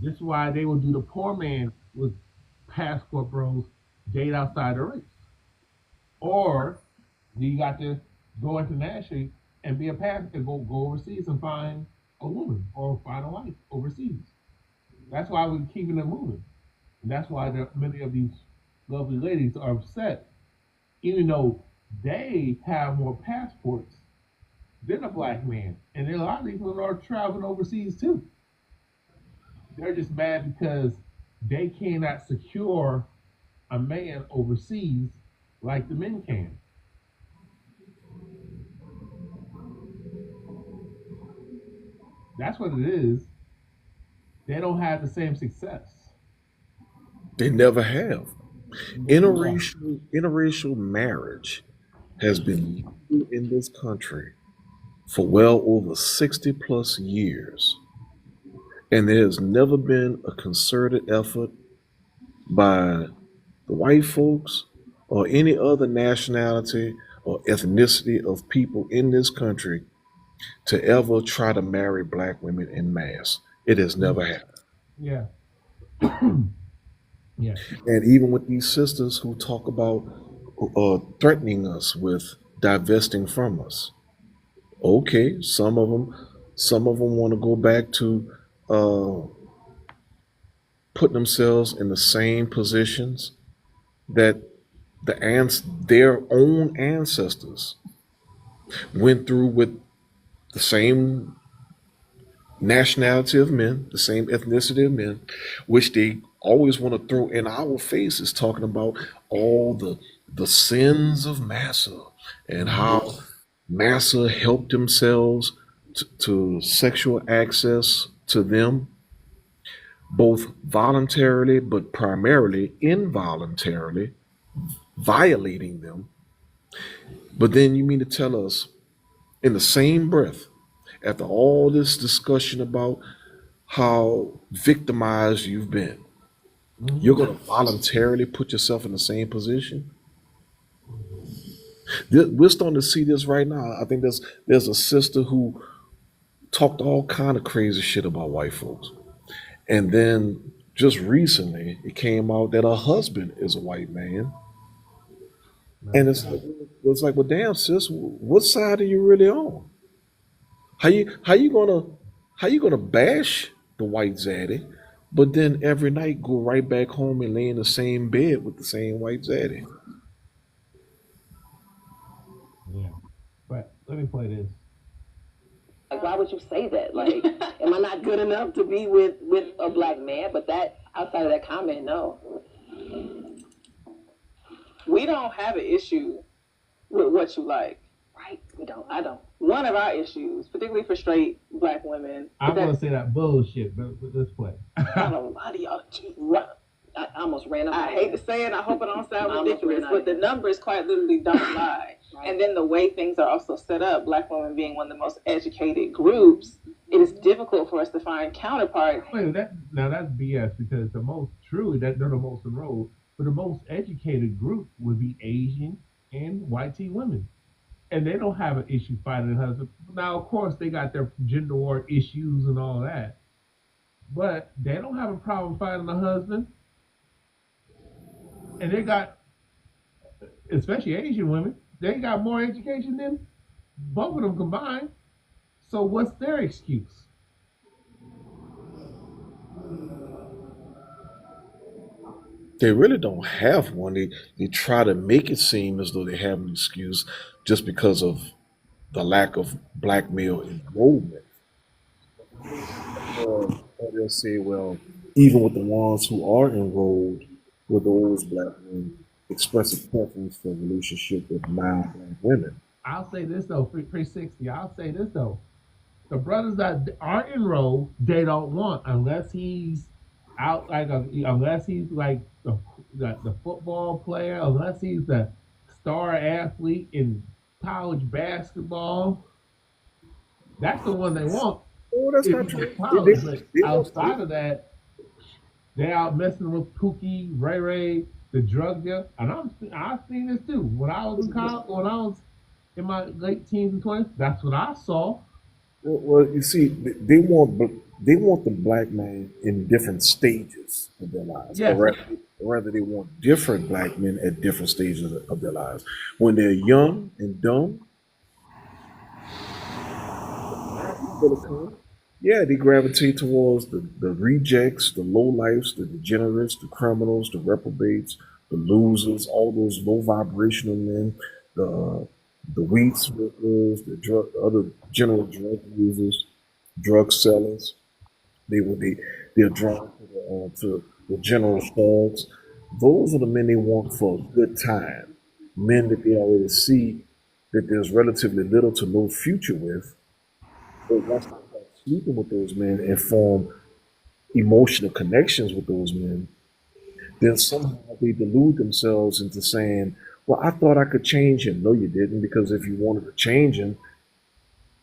This is why they will do the poor man with passport bros date outside the race, or you got to go internationally and be a pastor, go overseas and find a woman or find a wife overseas. That's why we're keeping it moving. And that's why many of these lovely ladies are upset, even though they have more passports than a black man. And then a lot of these women are traveling overseas too. They're just mad because they cannot secure a man overseas like the men can. That's what it is. They don't have the same success. They never have. Yeah. Interracial marriage has been legal in this country for well over 60 plus years. And there has never been a concerted effort by the white folks or any other nationality or ethnicity of people in this country to ever try to marry black women in mass. It has never happened. Yeah. Yeah. And even with these sisters who talk about threatening us with divesting from us, okay, some of them want to go back to uh, putting themselves in the same positions that their own ancestors went through with the same nationality of men, the same ethnicity of men, which they always want to throw in our faces, talking about all the sins of Massa and Hmm. how Massa helped themselves to sexual access to them, both voluntarily but primarily involuntarily, violating them. But then you mean to tell us in the same breath, after all this discussion about how victimized you've been, you're going to voluntarily put yourself in the same position? We're starting to see this right now. I think there's a sister who talked all kind of crazy shit about white folks, and then just recently it came out that her husband is a white man, and it's like, well, damn, sis, what side are you really on? How you gonna bash the white zaddy, but then every night go right back home and lay in the same bed with the same white zaddy? Yeah. But let me play this. Like, why would you say that? Like, am I not good enough to be with a black man? But that, outside of that comment, no. We don't have an issue with what you like. Right? We don't. I don't. One of our issues, particularly for straight black women, I'm going to say that bullshit, but let's play. I don't know why do y'all I almost ran up. I hate to say it, I hope it don't sound ridiculous, but the numbers quite literally don't lie. Right. And then the way things are also set up, black women being one of the most educated groups, it is difficult for us to find counterparts. Wait, that's BS, because the most, truly, that they're the most enrolled, but the most educated group would be Asian and white teen women. And they don't have an issue finding a husband. Now, of course, they got their gender war issues and all that, but they don't have a problem finding a husband. And they got, especially Asian women, they got more education than both of them combined. So what's their excuse? They really don't have one. They try to make it seem as though they have an excuse just because of the lack of black male enrollment. Or they'll say, well, even with the ones who are enrolled, with those black men express a preference for a relationship with non-black women. I'll say this though, 360. I'll say this though, the brothers that aren't enrolled, they don't want, unless he's out unless he's like the football player, unless he's the star athlete in college basketball. That's the one they want. Oh, that's not true. College, but outside of that, they out messing with Pookie, Ray Ray, the drug dealer, and I've seen this too. When I was in college, when I was in my late teens and 20s, that's what I saw. Well, you see, they want the black man in different stages of their lives. Yes. Or rather, they want different black men at different stages of their lives. When they're young and dumb, yeah, they gravitate towards the rejects, the lowlifes, the degenerates, the criminals, the reprobates, the losers, all those low vibrational men, the weed smokers, the other general drug users, drug sellers. They're drawn to the general thugs. Those are the men they want for a good time. Men that they already see that there's relatively little to no future with. But once they start sleeping with those men and form emotional connections with those men, then somehow they delude themselves into saying, well, I thought I could change him. No, you didn't, because if you wanted to change him,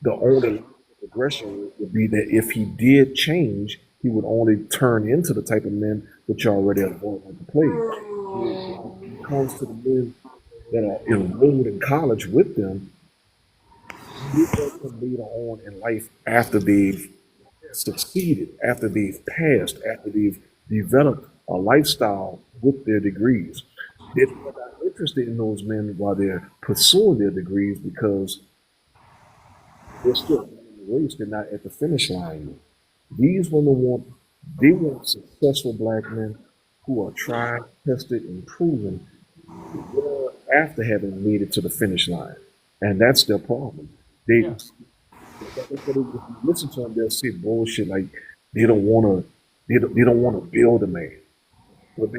the only progression would be that if he did change, he would only turn into the type of men that you already avoid like the plague. When it comes to the men that are enrolled in college with them, you let them later on in life after they've succeeded, after they've passed, after they've developed a lifestyle with their degrees. They're not interested in those men while they're pursuing their degrees because they're still in the race. They're not at the finish line. These women want successful black men who are tried, tested, and proven after having made it to the finish line. And that's their problem. If you listen to them, they'll say bullshit like they don't want to build a man. But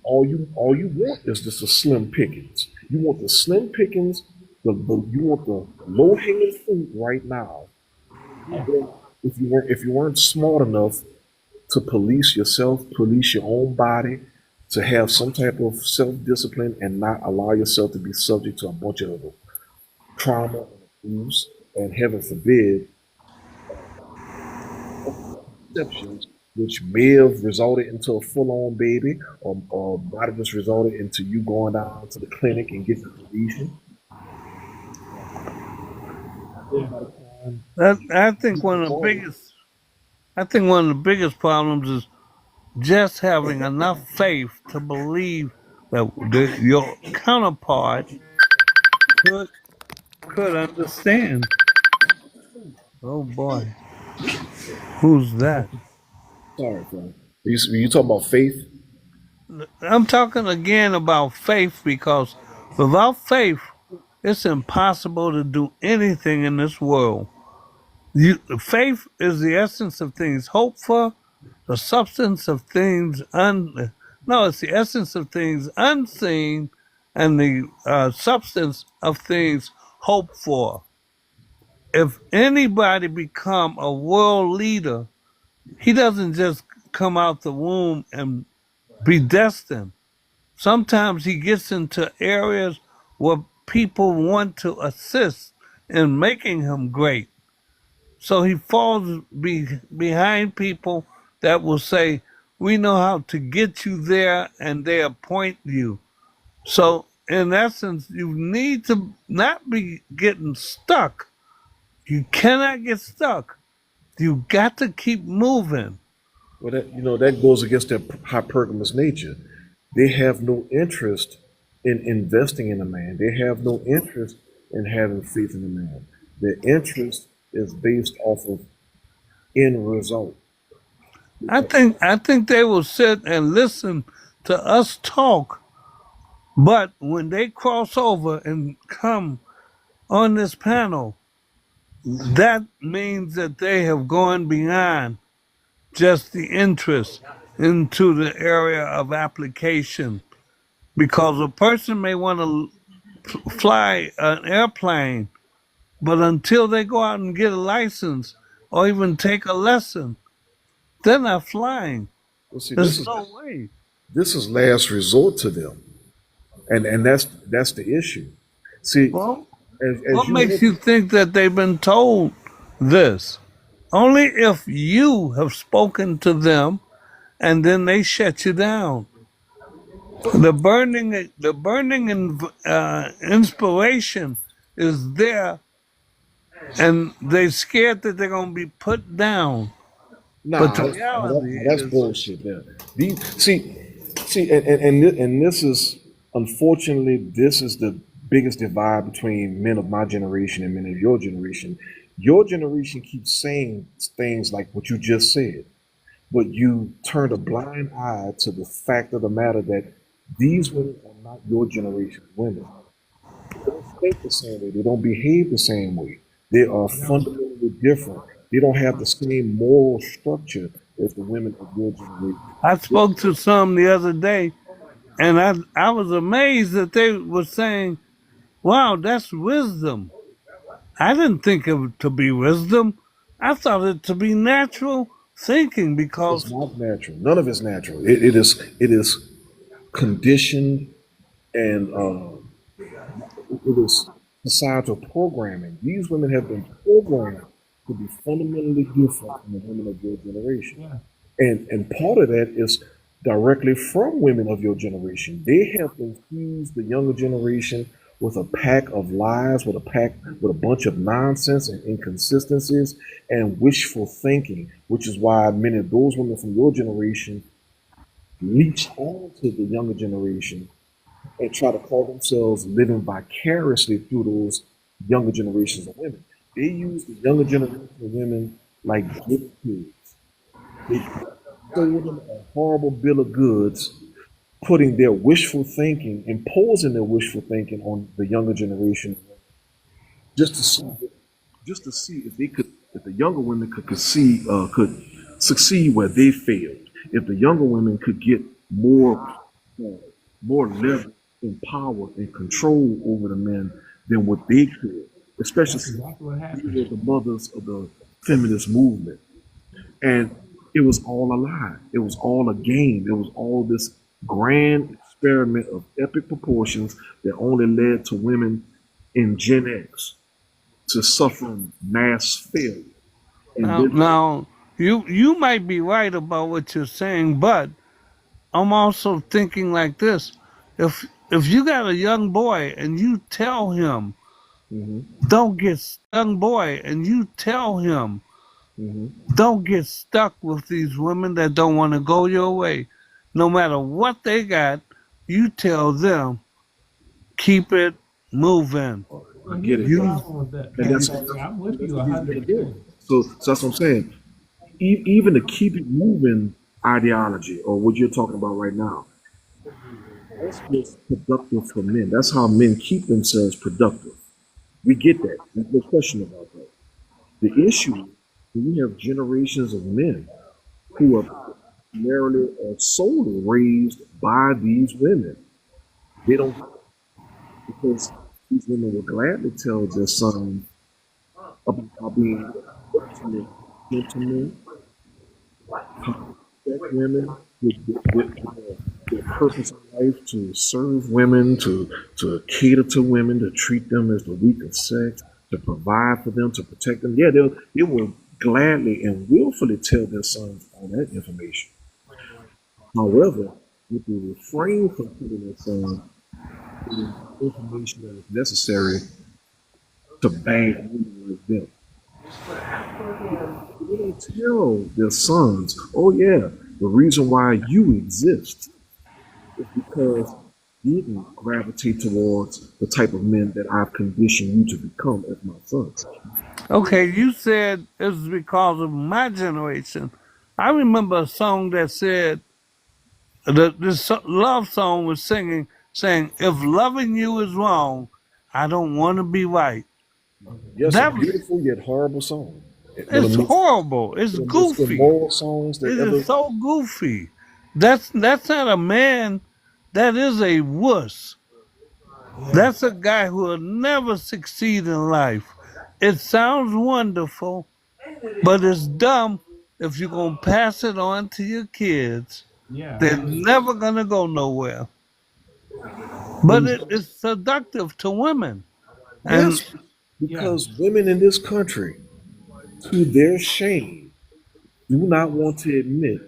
all you want is just a slim pickings. You want the slim pickings You want the low hanging fruit right now. And then if you weren't smart enough to police yourself, police your own body, to have some type of self discipline and not allow yourself to be subject to a bunch of trauma and abuse, and heaven forbid, exceptions, which may have resulted into a full on baby, or might have just resulted into you going down to the clinic and getting a deletion. I think one of the biggest problems is just having enough faith to believe that your counterpart could understand. Oh boy, who's that? Sorry, Frank. You talking about faith? I'm talking again about faith because without faith, it's impossible to do anything in this world. Faith is the essence of things hoped for, the substance of things no, it's the essence of things unseen, and the substance of things hoped for. If anybody become a world leader, he doesn't just come out the womb and be destined. Sometimes he gets into areas where people want to assist in making him great. So he falls behind people that will say, we know how to get you there, and they appoint you. So in essence, you need to not be getting stuck. You cannot get stuck. You got to keep moving. Well, that goes against their hypergamous nature. They have no interest in investing in a man. They have no interest in having faith in a man. Their interest is based off of end result. I think they will sit and listen to us talk, but when they cross over and come on this panel, that means that they have gone beyond just the interest into the area of application. Because a person may want to fly an airplane, but until they go out and get a license or even take a lesson, they're not flying. Well, see, There's no way. This is last resort to them, and that's the issue. See, Well, as what you makes you think that they've been told this? Only if you have spoken to them and then they shut you down. The burning inspiration is there, and they're scared that they're gonna be put down. But the reality that's is, bullshit. There, and this is unfortunately this is the biggest divide between men of my generation and men of your generation. Your generation keeps saying things like what you just said, but you turned a blind eye to the fact of the matter that these women are not your generation's women. They don't think the same way. They don't behave the same way. They are fundamentally different. They don't have the same moral structure as the women of your generation. I spoke to some the other day, and I was amazed that they were saying, "Wow, that's wisdom." I didn't think of it to be wisdom. I thought it to be natural thinking It's because not natural. None of it's natural. It is conditioned, and it is societal programming. These women have been programmed to be fundamentally different from the women of your generation. And part of that is directly from women of your generation. They have infused the younger generation with a pack of lies, with a bunch of nonsense and inconsistencies and wishful thinking, which is why many of those women from your generation leech onto the younger generation and try to call themselves living vicariously through those younger generations of women. They use the younger generation of women like guinea pigs. They sold them a horrible bill of goods, putting their wishful thinking, imposing their wishful thinking on the younger generation, just to see if they could, if the younger women could succeed where they failed. If the younger women could get more leverage and power and control over the men than what they could, especially That's since exactly what they happened. were the mothers of the feminist movement. And it was all a lie. It was all a game. It was all this grand experiment of epic proportions that only led to women in Gen X to suffering mass failure. And Now, this, now you might be right about what you're saying, but I'm also thinking like this: if you got a young boy and you tell him hmm don't get young boy and you tell him hmm don't get stuck with these women that don't want to go your way, no matter what they got, you tell them keep it moving. I Well, get here's the it. You problem with that, And that's, Pastor. I'm with that's you what these men are doing. 100%. So that's what I'm saying. Even the keep it moving ideology, or what you're talking about right now, that's what's productive for men. That's how men keep themselves productive. We get that. There's no question about that. The issue is that we have generations of men who are primarily or solely raised by these women. They don't, because these women will gladly tell their sons about being virtuous gentlemen, how to respect women, their purpose in life to serve women, to cater to women, to treat them as the weaker sex, to provide for them, to protect them. Yeah, they will gladly and willfully tell their sons all that information. However, what they refrain from telling their sons is information that is necessary to bang women like them. They don't tell their sons, oh yeah, the reason why you exist is because you didn't gravitate towards the type of men that I've conditioned you to become as my son. okay? You said it's because of my generation. I remember a song that said this love song was saying if loving you is wrong, I don't want to be right. Yes, a That was beautiful yet horrible song. it's horrible. It's One of the most goofy. immoral songs that It ever. is so goofy. That's not a man. That is a wuss. Yeah. That's a guy who will never succeed in life. It sounds wonderful, but it's dumb if you're gonna pass it on to your kids. Yeah, I They're agree. never gonna go nowhere. But And it is seductive to women. And yes, Yeah. because women in this country, to their shame, do not want to admit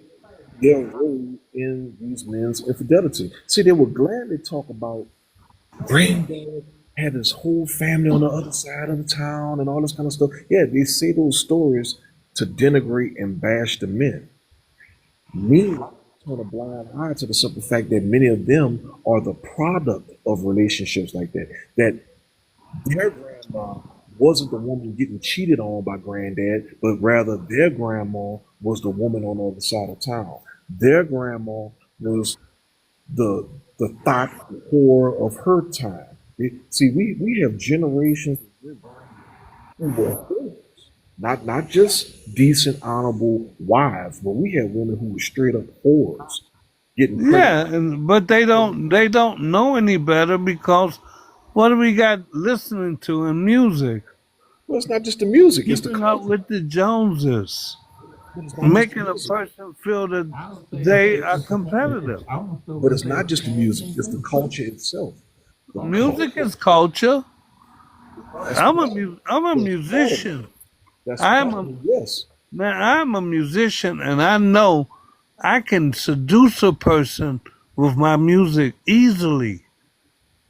their role in these men's infidelity. See, they would gladly talk about granddad had his whole family on the other side of the town and all this kind of stuff. Yeah, they say those stories to denigrate and bash the men. Meanwhile, turn a blind eye to the simple fact that many of them are the product of relationships like that. That their grandma wasn't the woman getting cheated on by granddad, but rather their grandma was the woman on the other side of town. Their grandma was the thought whore of her time. See, we have generations of women who were whores. Not just decent, honorable wives, but we have women who were straight up whores, getting pregnant. yeah, but they don't know any better because what do we got listening to in music? Well, it's not just the music; it's the Keeping up culture. with the Joneses, But it's not just the making a music. person feel that I would say they are competitive. I almost feel But like it's they not just the pass music; and it's the too. culture itself. The Music culture. is culture. That's part. I'm a That's part of it. musician. That's I'm part of a it. Yes. man. I'm a musician, and I know I can seduce a person with my music easily.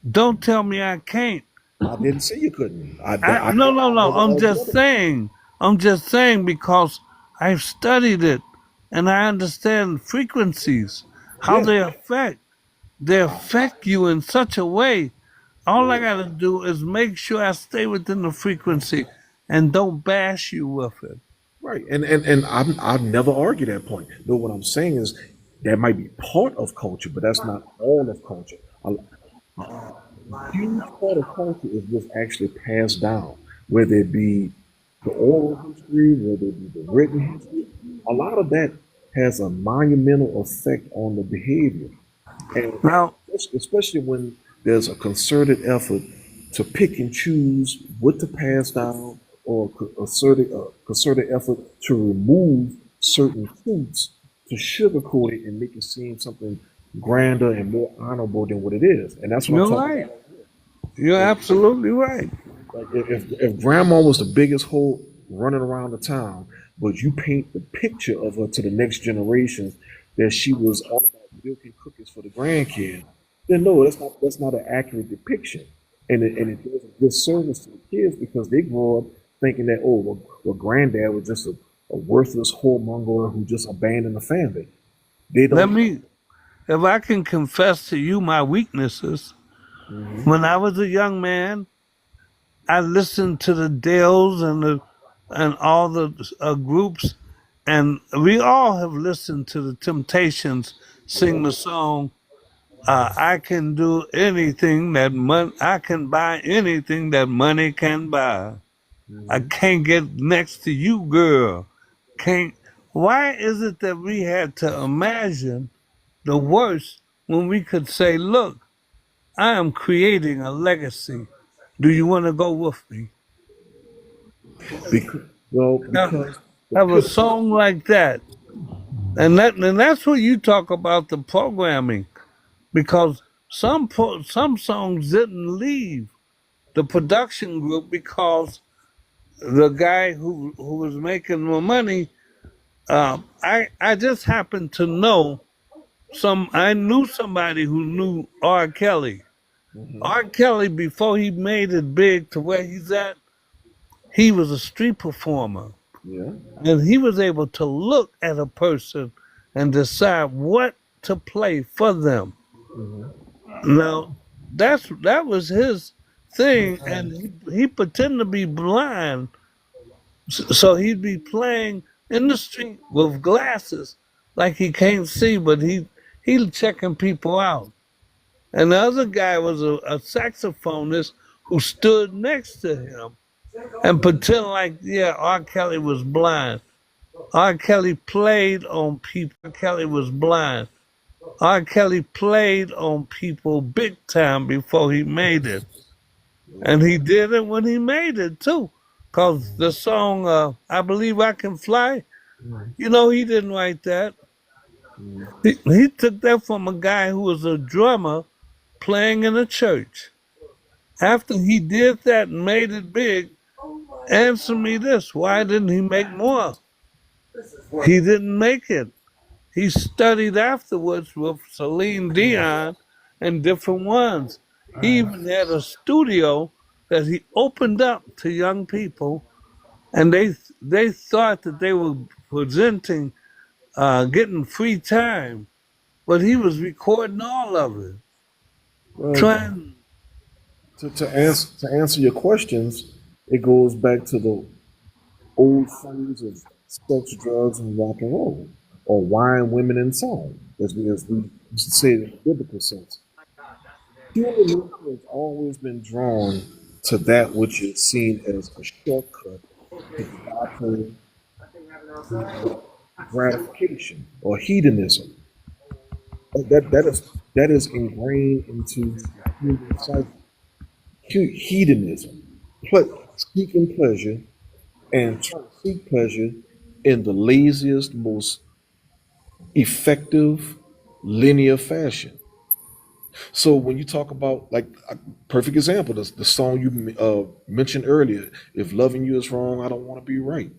Don't tell me I can't. I didn't say you couldn't. I No, no, no. never I'm argued just on it. saying. I'm just saying because I've studied it and I understand frequencies, how Yeah. they affect you in such a way. All I Well, gotta do is make sure I stay within the frequency and don't bash you with it. right. And I've never argued that point. No, what I'm saying is that might be part of culture, but that's not all of culture. A huge part of culture is what's actually passed down, whether it be the oral history, whether it be the written history. A lot of that has a monumental effect on the behavior. And Now, especially when there's a concerted effort to pick and choose what to pass down or concerted effort to remove certain truths to sugarcoat it and make it seem something grander and more honorable than what it is. And that's what I'm You're talking right. about. You're Like, absolutely right. like if grandma was the biggest hoe running around the town, but you paint the picture of her to the next generation that she was all about milking cookies for the grandkids, then no, that's not an accurate depiction, and it does a disservice to the kids because they grow up thinking that well granddad was just a worthless whoremonger who just abandoned the family. They Let don't. me, if I can confess to you my weaknesses, Mhm. when I was a young man, I listened to the Dales and all the groups, and we all have listened to the Temptations Yeah. sing the song. I can do anything that I can buy anything that money can buy. I Mhm. can't get next to you, girl. Can't. Why is it that we had to imagine the worst when we could say, "Look, I am creating a legacy. Do you want to go with me?" Because, well, Now, because the have a pit. song like that, and that's what you talk about the programming, because some songs didn't leave the production group because the guy who was making the money. I just happened to know some. I knew somebody who knew R. Kelly. Mhm. R. Kelly, before he made it big to where he's at, he was a street performer. Yeah. And he was able to look at a person and decide what to play for them. Mhm. Now, that was his thing, and he pretended to be blind, so he'd be playing in the street with glasses, like he can't see, but he checking people out. And the other guy was a saxophonist who stood next to him and pretend like, yeah, R. Kelly was blind. R. Kelly played on people. R. Kelly was blind. R. Kelly played on people big time before he made it. And he did it when he made it too. Cause the song I Believe I Can Fly, Mhm. he didn't write that. Mhm. He took that from a guy who was a drummer playing in a church. After he did that and made it big, answer me this, why didn't he make more? He didn't make it. He studied afterwards with Celine Dion and different ones. He even had a studio that he opened up to young people, and they thought that they were presenting, getting free time, but he was recording all of it. Well, Trying, to answer your questions, it goes back to the old phrase of sex, drugs, and rock and roll, or wine, women, and song, as we used to say it in the biblical sense. Human nature has always been drawn to that which is seen as a shortcut to debauchery, gratification, or hedonism. That is ingrained into the human psyche. Hedonism, seeking pleasure, and trying to seek pleasure in the laziest, most effective, linear fashion. So when you talk about like a perfect example, the song you mentioned earlier, "If loving you is wrong, I don't want to be right."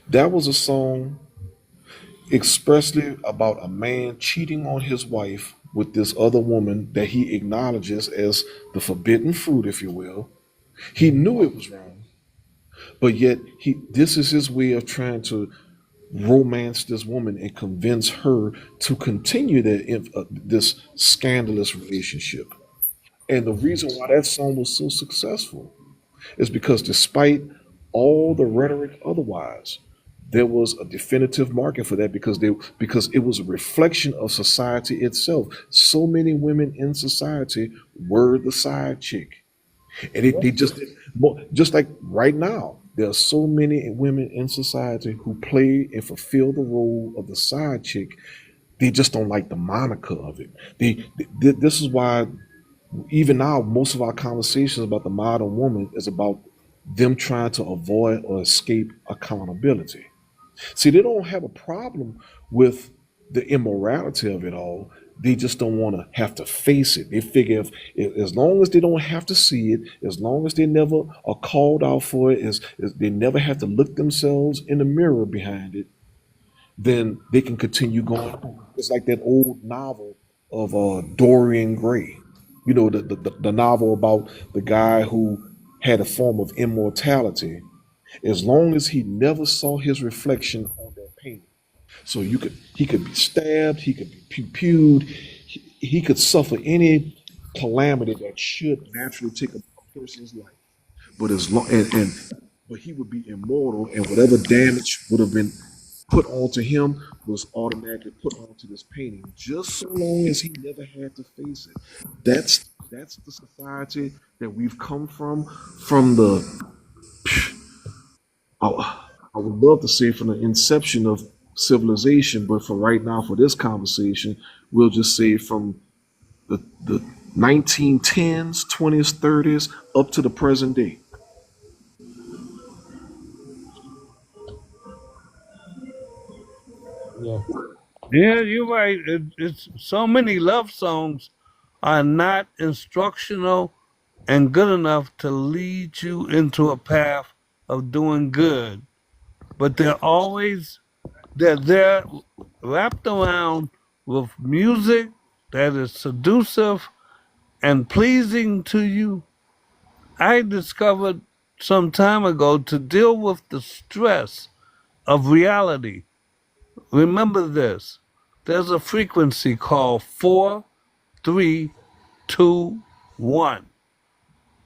That was a song expressly about a man cheating on his wife with this other woman that he acknowledges as the forbidden fruit, if you will. He knew it was wrong, but yet this is his way of trying to romance this woman and convince her to continue this scandalous relationship. And the reason why that song was so successful is because despite all the rhetoric otherwise, there was a definitive market for that because it was a reflection of society itself. So many women in society were the side chick. And they just like right now, there are so many women in society who play and fulfill the role of the side chick. They just don't like the moniker of it. This is why even now, most of our conversations about the modern woman is about them trying to avoid or escape accountability. See, they don't have a problem with the immorality of it all. They just don't want to have to face it. They figure if as long as they don't have to see it, as long as they never are called out for it, as they never have to look themselves in the mirror behind it, then they can continue going. It's like that old novel of Dorian Gray. You know, the novel about the guy who had a form of immortality as long as he never saw his reflection on that painting. So he could be stabbed, he could be pew-pewed, he could suffer any calamity that should naturally take a person's life. But as long and but he would be immortal, and whatever damage would have been put onto him was automatically put onto this painting, just so long as he never had to face it. That's the society that we've come from the I would love to say from the inception of civilization, but for right now, for this conversation, we'll just say from the 1910s, 20s, 30s, up to the present day. Yeah. Yeah, you're right. It's so many love songs are not instructional and good enough to lead you into a path of doing good, but they're wrapped around with music that is seductive and pleasing to you. I discovered some time ago to deal with the stress of reality. Remember this. There's a frequency called 4321.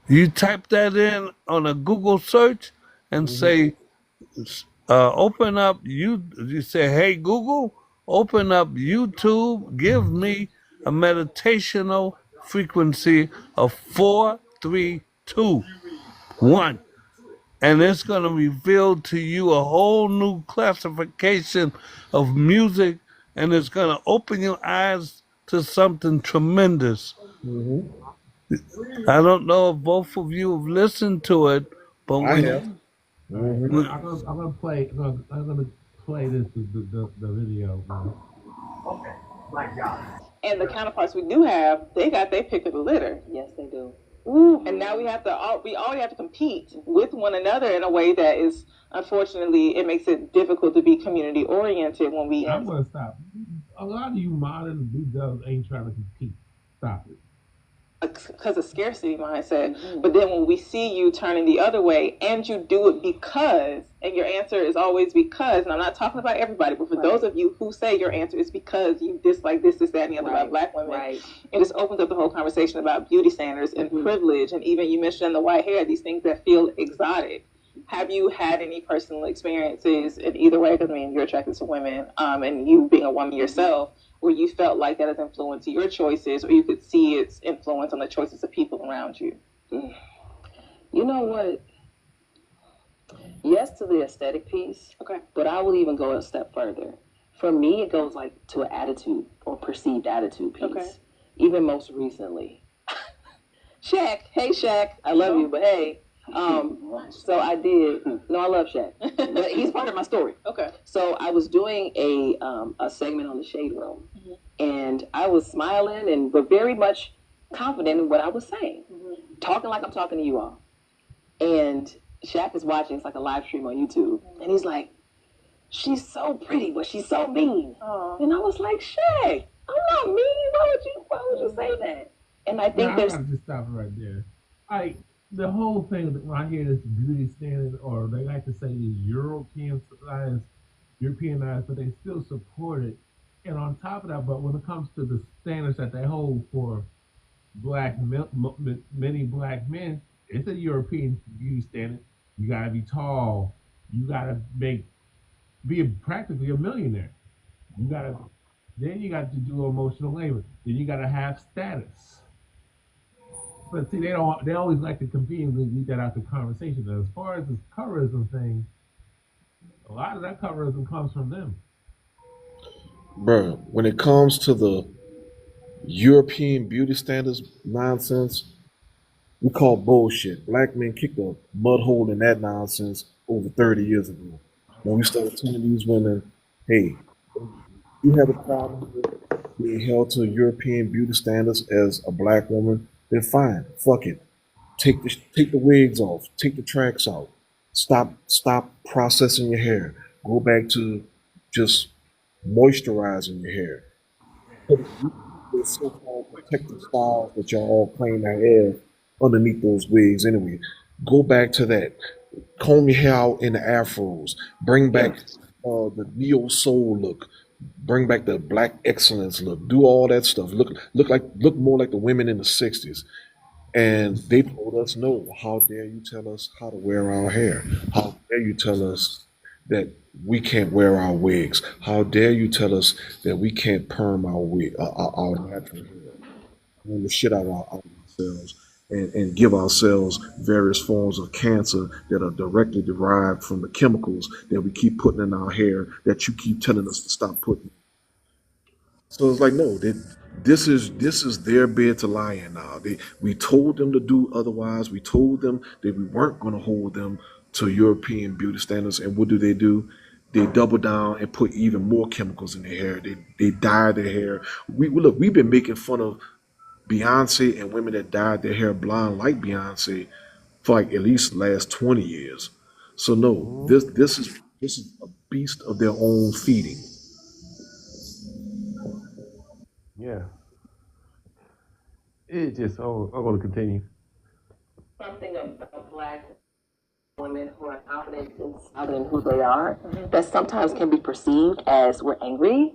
You type that in on a Google search and say, open up you say, hey Google, open up YouTube, give me a meditational frequency of 4321. And it's going to reveal to you a whole new classification of music, and it's going to open your eyes to something tremendous. I don't know if both of you have listened to it, but I have. I'm gonna play. I'm gonna play the video. And the counterparts we do have, they got their pick of the litter. Yes, they do. Ooh, and now we already have to compete with one another in a way that is, unfortunately, it makes it difficult to be community oriented when we. I'm gonna stop. A lot of you modern B-dubs ain't trying to compete. Stop it. Because of scarcity mindset. But then when we see you turning the other way and you do it because, and your answer is always because, and I'm not talking about everybody, but for those of you who say your answer is because you dislike this, that, and the other about black women, it just opens up the whole conversation about beauty standards and privilege, and even you mentioned the white hair, these things that feel exotic. Have you had any personal experiences in either way? Because I mean, you're attracted to women, and you being a woman yourself, where you felt like that has influenced your choices, or you could see its influence on the choices of people around you? You know what? Yes to the aesthetic piece, Okay. but I will even go a step further. For me, it goes like to an attitude or perceived attitude piece. Okay. Even most recently. Shaq, hey Shaq, I love you, but hey. So I did. No, I love Shaq, but he's part of my story. Okay. So I was doing a segment on the Shade Room, and I was smiling but very much confident in what I was saying, talking like I'm talking to you all. And Shaq is watching. It's like a live stream on YouTube, and he's like, "She's so pretty, but she's so mean." And I was like, "Shaq, I'm not mean. Why would you say that?" And I think I gotta just stop it right there. The whole thing when I hear this beauty standard, or they like to say these Europeanized, but they still support it. And on top of that, but when it comes to the standards that they hold for many black men, it's a European beauty standard. You gotta be tall. You gotta be practically a millionaire. Then you got to do emotional labor. Then you gotta have status. But see, they always like to compete and leave that out the conversation. As far as this colorism thing, a lot of that colorism comes from them. Bro, when it comes to the European beauty standards nonsense, we call bullshit. Black men kicked a mud hole in that nonsense over 30 years ago. When we started telling these women, hey, you have a problem with being held to European beauty standards as a black woman, then fine, fuck it. Take the wigs off, take the tracks out. Stop processing your hair. Go back to just moisturizing your hair. The so-called protective styles that y'all all claim to have underneath those wigs anyway. Go back to that. Comb your hair out in the afros. Bring back the neo soul look. Bring back the black excellence look. Do all that stuff. Look more like the women in the '60s. And they told us no. How dare you tell us how to wear our hair? How dare you tell us that we can't wear our wigs? How dare you tell us that we can't perm our natural hair? And the shit out of ourselves and give ourselves various forms of cancer that are directly derived from the chemicals that we keep putting in our hair that you keep telling us to stop putting. So it's like, no, this is their bed to lie in now. We told them to do otherwise. We told them that we weren't going to hold them to European beauty standards. And what do? They double down and put even more chemicals in their hair. They dye their hair. We've been making fun of Beyonce and women that dyed their hair blonde like Beyonce for like at least the last 20 years. So no, this is a beast of their own feeding. Yeah. It just, oh, I'm going to continue. Something about black women who are confident in who they are that sometimes can be perceived as we're angry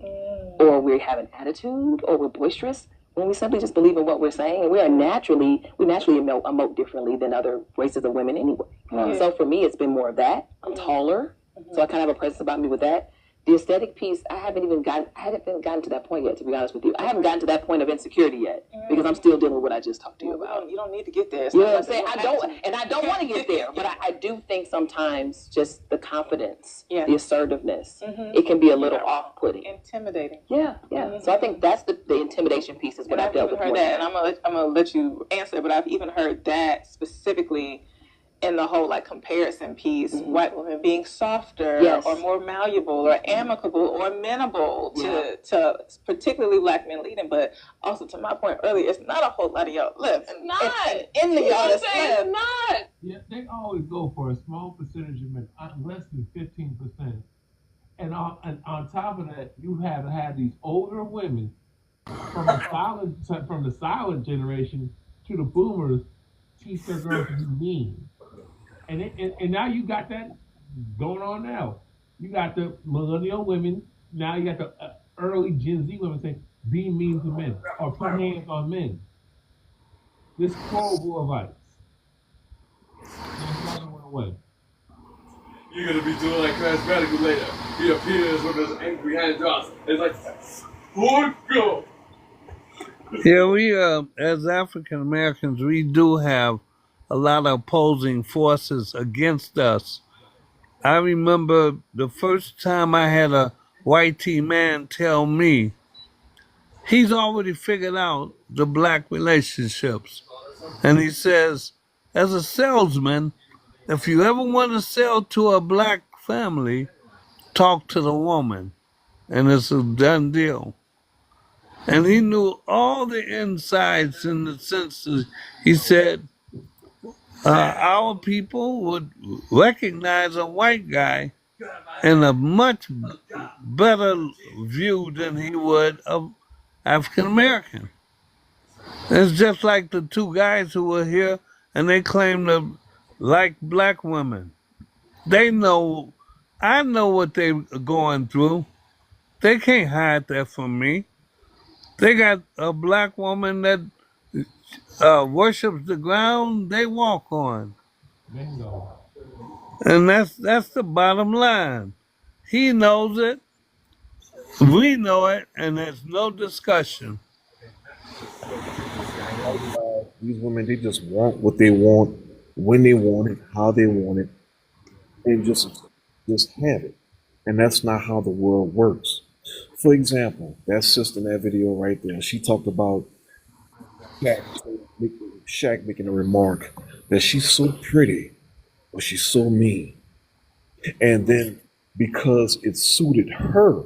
or we have an attitude or we're boisterous when we simply just believe in what we're saying, and we naturally emote differently than other races of women anyway. So for me, it's been more of that. I'm taller, so I kind of have a presence about me with that. The aesthetic piece, I haven't gotten to that point yet, to be honest with you. I haven't gotten to that point of insecurity yet because I'm still dealing with what I just talked to you about. You don't need to get there. You know what I'm saying? I don't want to get there, but I do think sometimes just the confidence, the assertiveness, it can be a little off-putting. Intimidating. Yeah. So I think that's the intimidation piece is what I've dealt with. Heard that, and I'm gonna let you answer, but I've even heard that specifically in the whole like comparison piece, white women being softer or more malleable or amicable or amenable to particularly black men leading, but also to my point earlier, it's not a whole lot of y'all left. It's not. In the y'all that's left. It's not. Yeah, they always go for a small percentage of men, less than 15%. And on top of that, you have had these older women from the silent generation to the boomers teach their girls to be mean. And now you got that going on now. You got the millennial women. Now you got the early Gen Z women saying, be mean to men or put hands on men. This horrible advice. It's never went away. You're gonna be doing like Crash Radical later. He appears with his angry hand drops. It's like, oh, go. Yeah, we as African Americans, we do have a lot of opposing forces against us. I remember the first time I had a white tea man tell me he's already figured out the black relationships. And he says, as a salesman, if you ever want to sell to a black family, talk to the woman, and it's a done deal. And he knew all the insides in the sense that he said, our people would recognize a white guy in a much better view than he would of African American. It's just like the two guys who were here and they claim to like black women. They know, I know what they're going through. They can't hide that from me. They got a black woman that worships the ground they walk on. Bingo. And that's the bottom line. He knows it, we know it, and there's no discussion. These women, they just want what they want, when they want it, how they want it, and just have it. And that's not how the world works. For example, that sister in that video right there, she talked about Shaq making a remark that she's so pretty, but she's so mean. And then because it suited her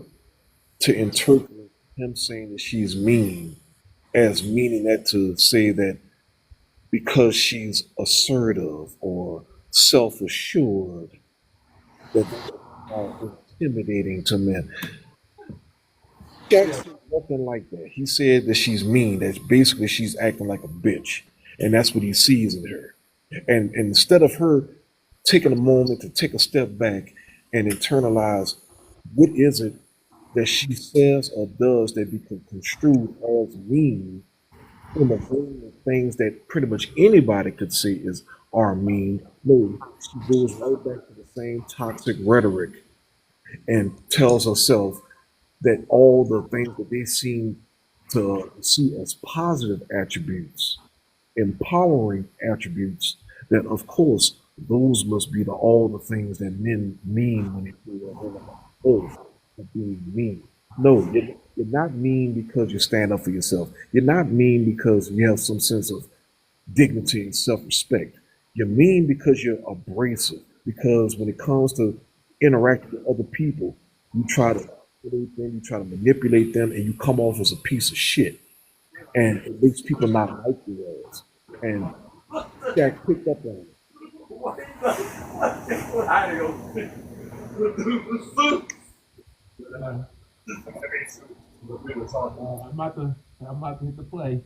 to interpret him saying that she's mean as meaning that to say that because she's assertive or self-assured that are intimidating to men. Jack said nothing like that. He said that she's mean, that basically she's acting like a bitch. And that's what he sees in her. And instead of her taking a moment to take a step back and internalize what is it that she says or does that be construed as mean in the vein of things that pretty much anybody could say is are mean. No, she goes right back to the same toxic rhetoric and tells herself that all the things that they seem to see as positive attributes, empowering attributes, that of course those must be all the things that men mean when they say, oh, being mean. No, you're not mean because you stand up for yourself. You're not mean because you have some sense of dignity and self-respect. You're mean because you're abrasive. Because when it comes to interacting with other people, you try to manipulate them, you try to manipulate them, and you come off as a piece of shit. And it makes people not like you as. And Jack picked up on it. I'm about to hit the play.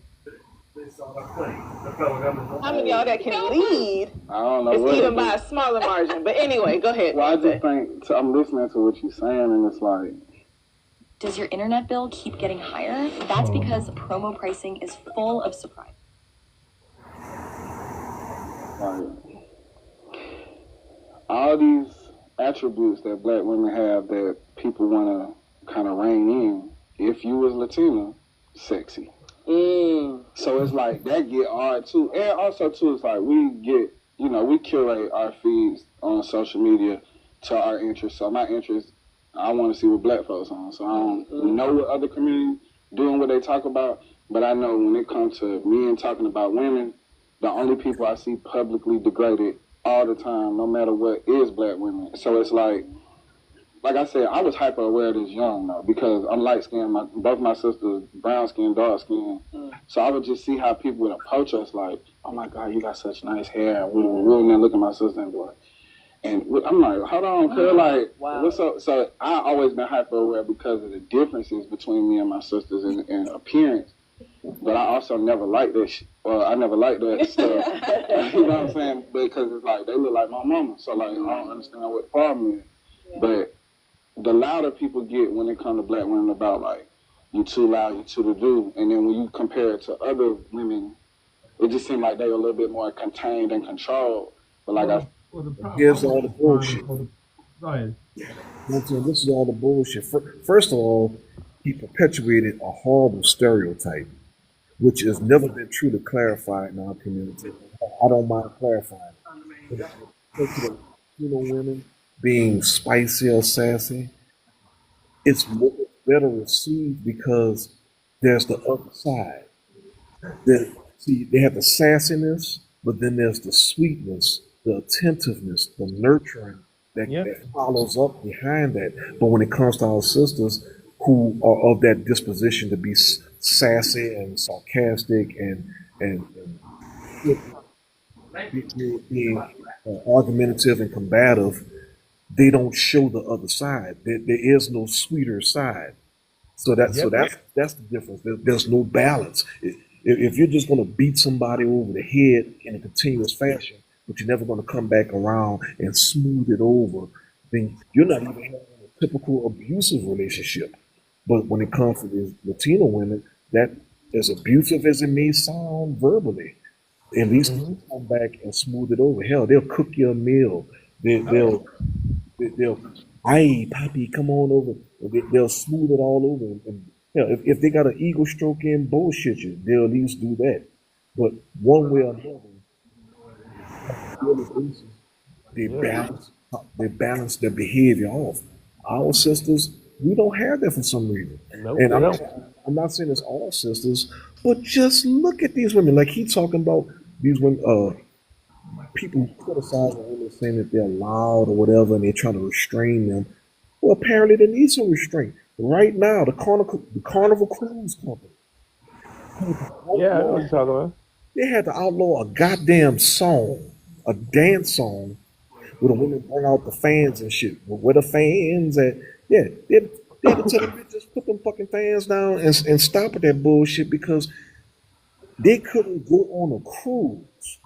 How many of y'all that can lead I don't know. is even by a smaller margin. But anyway, go ahead. Well, I just think I'm listening to what you're saying, and it's like, does your internet bill keep getting higher? That's because promo pricing is full of surprise. like all these attributes that black women have that people want to kind of rein in. If you was Latina, sexy. So it's like that get hard too, and also too, it's like we curate our feeds on social media to our interests. So my interest, I want to see what black folks on. So I don't know what other communities doing what they talk about, but I know when it comes to men talking about women, the only people I see publicly degraded all the time, no matter what, is black women. So it's like I said, I was hyper aware of this young though, because I'm light skinned. Both my sisters brown skin, dark skin. So I would just see how people would approach us like, "Oh my God, you got such nice hair." And we would then look at my sister and be like, and I'm like, "Hold on, cuz, like, what's up?" So I always been hyper aware because of the differences between me and my sisters in appearance. But I also never liked that. I never liked that stuff. You know what I'm saying? Because it's like they look like my mama. So like I don't understand what the problem is. But the louder people get when it comes to black women about like you too loud, you too to do, and then when you compare it to other women, it just seems like they're a little bit more contained and controlled. But like here's all the bullshit. Go ahead. This is all the bullshit. First of all, he perpetuated a horrible stereotype, which has never been truly clarified in our community. I don't mind clarifying. Women being spicy or sassy, it's better received because there's the other side. They have the sassiness, but then there's the sweetness, the attentiveness, the nurturing that follows up behind that. But when it comes to our sisters who are of that disposition to be sassy and sarcastic and being argumentative and combative, they don't show the other side. There is no sweeter side. So that's the difference. There's no balance. If you're just going to beat somebody over the head in a continuous fashion, but you're never going to come back around and smooth it over, then you're not even having a typical abusive relationship. But when it comes to these Latino women, that as abusive as it may sound verbally, at least come back and smooth it over. Hell, they'll cook you a meal. They'll hey, Poppy, come on over. They'll smooth it all over. And if they got an ego stroke in, bullshit you, they'll at least do that. But one way or another, they balance their behavior off. Our sisters, We don't have that for some reason. Nope, And they don't. I'm not saying it's all sisters, but just look at these women. Like he talking about these women, people criticizing women saying that they're loud or whatever, and they're trying to restrain them. Well, apparently they need some restraint. Right now, the Carnival Cruise Company, Yeah, I know what you're talking about. they had to outlaw a goddamn song, a dance song, where the women bring out the fans and shit. Where the fans at? Yeah, they had to tell them just put them fucking fans down and stop with that bullshit because they couldn't go on a cruise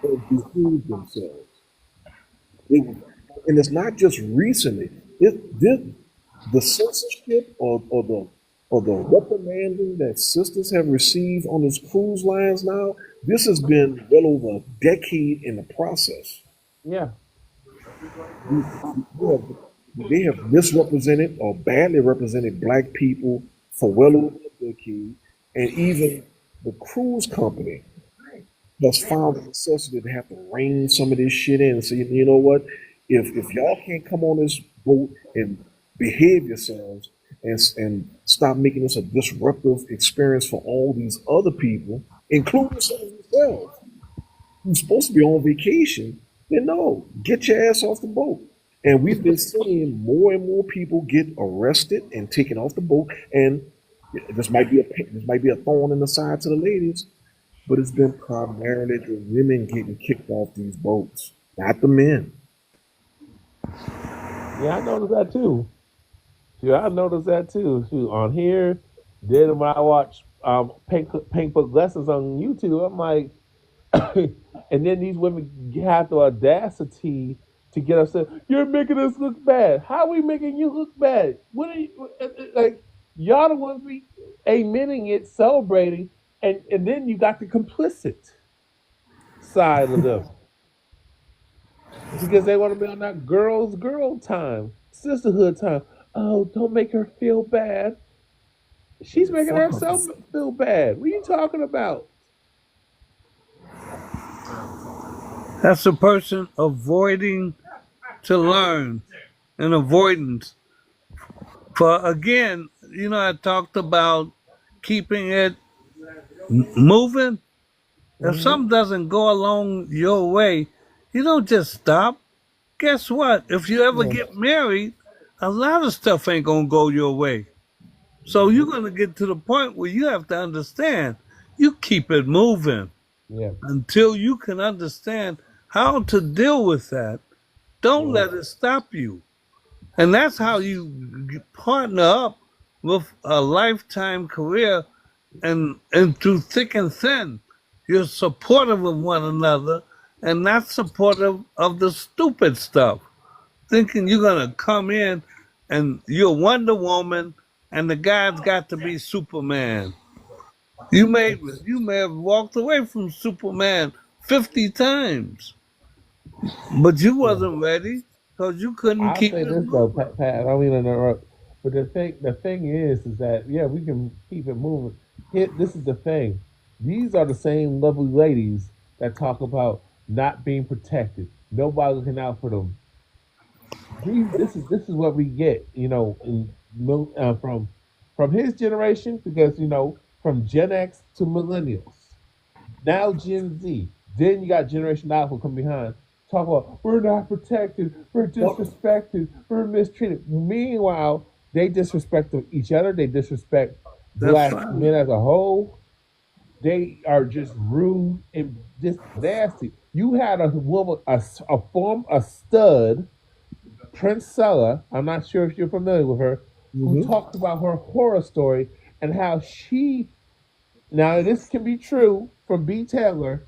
and behave themselves. It was, and it's not just recently. The censorship or the reprimanding that sisters have received on these cruise lines now. This has been well over a decade in the process. Yeah. They have misrepresented or badly represented black people for well over a decade, and even the cruise company has found the necessity to have to rein some of this shit in and say, you know what, if y'all can't come on this boat and behave yourselves and stop making this a disruptive experience for all these other people, including some of yourselves, who's supposed to be on vacation, then no, get your ass off the boat. And we've been seeing more and more people get arrested and taken off the boat. And this might be a thorn in the side to the ladies, but it's been primarily the women getting kicked off these boats, not the men. Yeah, I noticed that too. Yeah, I noticed that too. Shoot, on here, then when I watch paint book lessons on YouTube, I'm like, and then these women have the audacity to get upset. You're making us look bad. How are we making you look bad? What are you like? Y'all the ones be admitting it, celebrating, and then you got the complicit side of them because they want to be on that girl time, sisterhood time. Oh, don't make her feel bad. She's making herself feel bad. What are you talking about? That's a person avoiding to learn and avoidance. For again, I talked about keeping it moving. If Mm-hmm. something doesn't go along your way, you don't just stop. Guess what? If you ever Yeah. get married, a lot of stuff ain't gonna go your way. So you're gonna get to the point where you have to understand. You keep it moving Yeah. until you can understand how to deal with that. Don't Yeah. let it stop you. And that's how you partner up with a lifetime career and through thick and thin. You're supportive of one another and not supportive of the stupid stuff. Thinking you're gonna come in and you're Wonder Woman and the guy's got to be Superman. You may have walked away from Superman 50 times, but you Yeah. wasn't ready because you couldn't I'll keep say it this though, moving. Pat. I don't mean to interrupt, but the thing is that yeah, we can keep it moving. This is the thing. These are the same lovely ladies that talk about not being protected. Nobody looking out for them. This is what we get, from his generation because from Gen X to millennials. Now Gen Z. Then you got Generation Alpha come behind. Talk about we're not protected, we're disrespected, we're mistreated. Meanwhile, they disrespect each other. They disrespect That's black fine. men as a whole. They are just rude and just nasty. You had a woman, a stud, Princella. I'm not sure if you're familiar with her, who Hmm. talked about her horror story and how she. Now this can be true from B. Taylor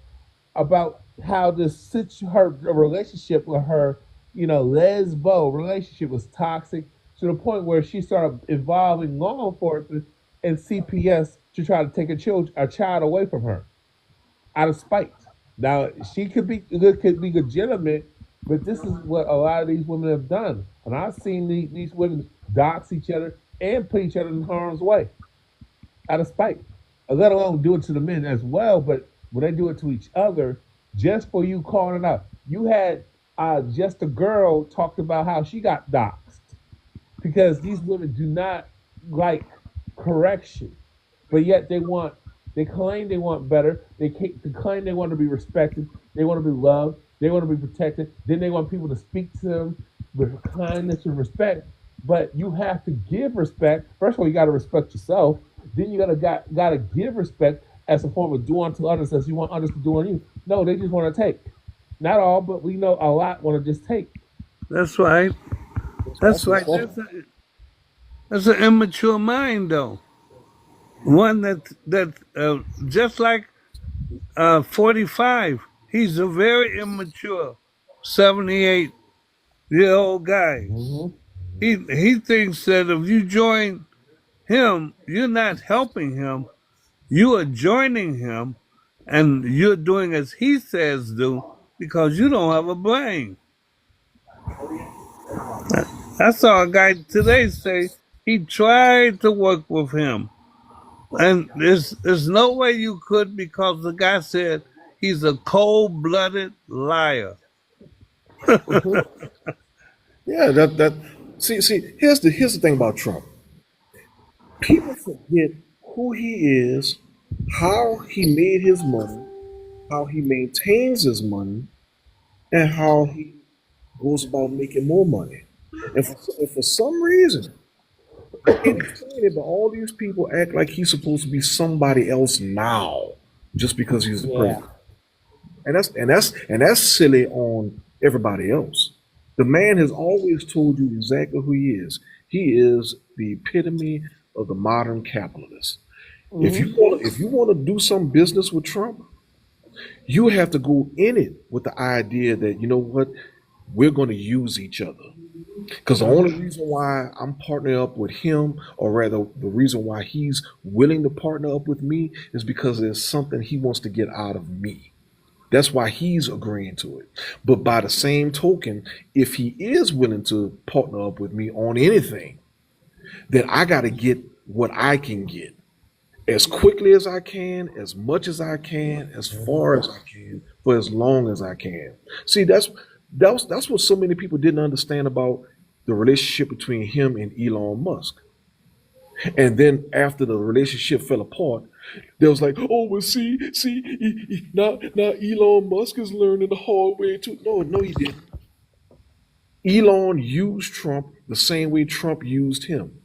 about how her relationship with her, lesbo relationship was toxic to the point where she started involving law enforcement and CPS to try to take a child away from her out of spite. Now she could be legitimate, but this is what a lot of these women have done, and I've seen these women dox each other and put each other in harm's way out of spite. Let alone do it to the men as well, but when they do it to each other, just for you calling it out. You had just a girl talked about how she got doxxed. because these women do not like correction, but yet they claim they want better. They claim they want to be respected. They want to be loved. They want to be protected. Then they want people to speak to them with kindness and respect. But you have to give respect. First of all, you got to respect yourself. Then you gotta give respect as a form of do unto others as you want others to do on you. No, they just want to take. Not all, but we know a lot want to just take. That's right. That's right. That's an immature mind, though. One that just like 45. He's a very immature 78-year-old guy. Mm-hmm. He thinks that if you join him, you're not helping him. You are joining him, and you're doing as he says do because you don't have a brain. I saw a guy today say he tried to work with him, and there's no way you could because the guy said he's a cold-blooded liar. Yeah, that see here's the thing about Trump. People forget who he is, how he made his money, how he maintains his money, and how he goes about making more money. And for some reason, I can't explain it, but all these people act like he's supposed to be somebody else now, just because he's the president. And that's silly on everybody else. The man has always told you exactly who he is. He is the epitome of the modern capitalist. If you want to do some business with Trump, you have to go in it with the idea that you know what, we're going to use each other. Because the only reason why I'm partnering up with him, or rather the reason why he's willing to partner up with me, is because there's something he wants to get out of me. That's why he's agreeing to it. But by the same token, if he is willing to partner up with me on anything, then I got to get what I can get as quickly as I can, as much as I can, as far as I can, for as long as I can. See, that's what so many people didn't understand about the relationship between him and Elon Musk. And then after the relationship fell apart, there was like, oh, well, now Elon Musk is learning the hard way too. No, he didn't. Elon used Trump the same way Trump used him.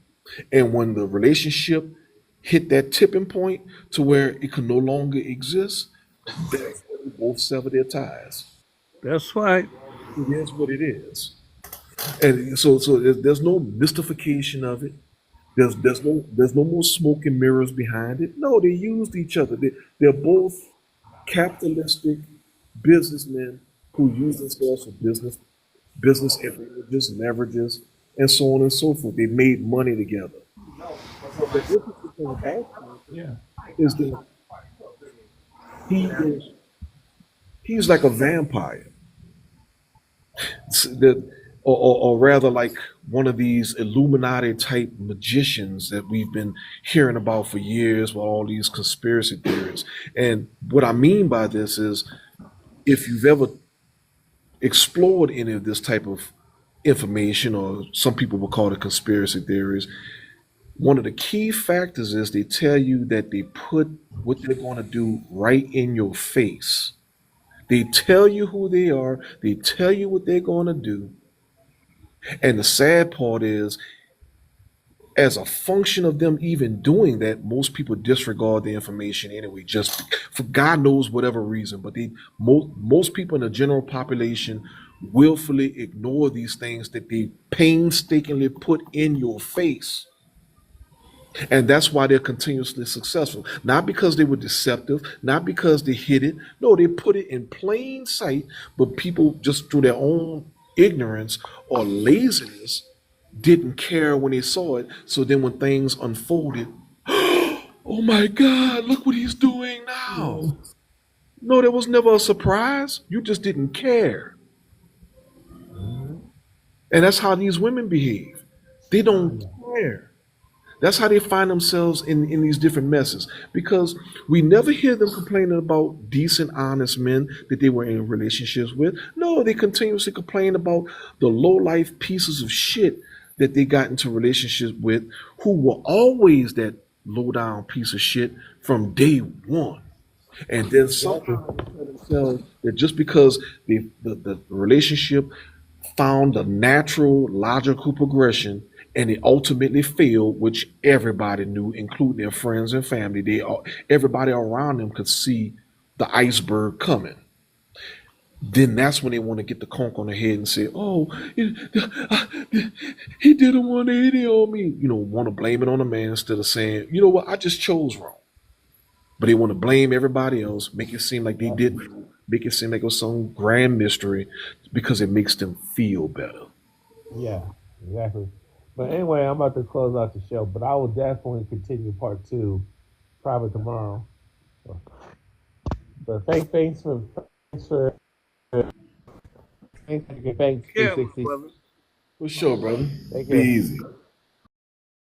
And when the relationship hit that tipping point to where it could no longer exist, that's when they both sever their ties. That's right. It is what it is. And so there's no mystification of it. There's no more smoke and mirrors behind it. No, they used each other. They're both capitalistic businessmen who use themselves for business advantages, leverages, and so on and so forth. They made money together. But the interesting thing about him is that he's like a vampire. Or rather like one of these Illuminati type magicians that we've been hearing about for years with all these conspiracy theories. And what I mean by this is if you've ever explored any of this type of information, or some people will call it conspiracy theories, one of the key factors is they tell you that they put what they're going to do right in your face. They tell you who they are, they tell you what they're going to do. And the sad part is, as a function of them even doing that, most people disregard the information anyway, just for God knows whatever reason. But most people in the general population willfully ignore these things that they painstakingly put in your face. And that's why they're continuously successful. Not because they were deceptive, not because they hid it. No, they put it in plain sight, but people just through their own ignorance or laziness didn't care when they saw it. So then when things unfolded, oh my God, look what he's doing now. No, there was never a surprise. You just didn't care. And that's how these women behave. They don't care. That's how they find themselves in these different messes, because we never hear them complaining about decent, honest men that they were in relationships with. No, they continuously complain about the low-life pieces of shit that they got into relationships with who were always that low down piece of shit from day one. And then somehow they tell themselves that just because the relationship found a natural, logical progression and it ultimately failed, which everybody knew, including their friends and family, everybody around them could see the iceberg coming. Then that's when they want to get the conk on the head and say, "Oh, he didn't want to hit it on me." Want to blame it on the man instead of saying, "You know what? I just chose wrong." But they want to blame everybody else, make it seem like they didn't, make it seem like it was some grand mystery, because it makes them feel better. Yeah, exactly. But anyway, I'm about to close out the show, but I will definitely continue part 2 probably tomorrow. So thanks for thanks Yeah, 360. brother. For sure, brother. Take Be care. easy.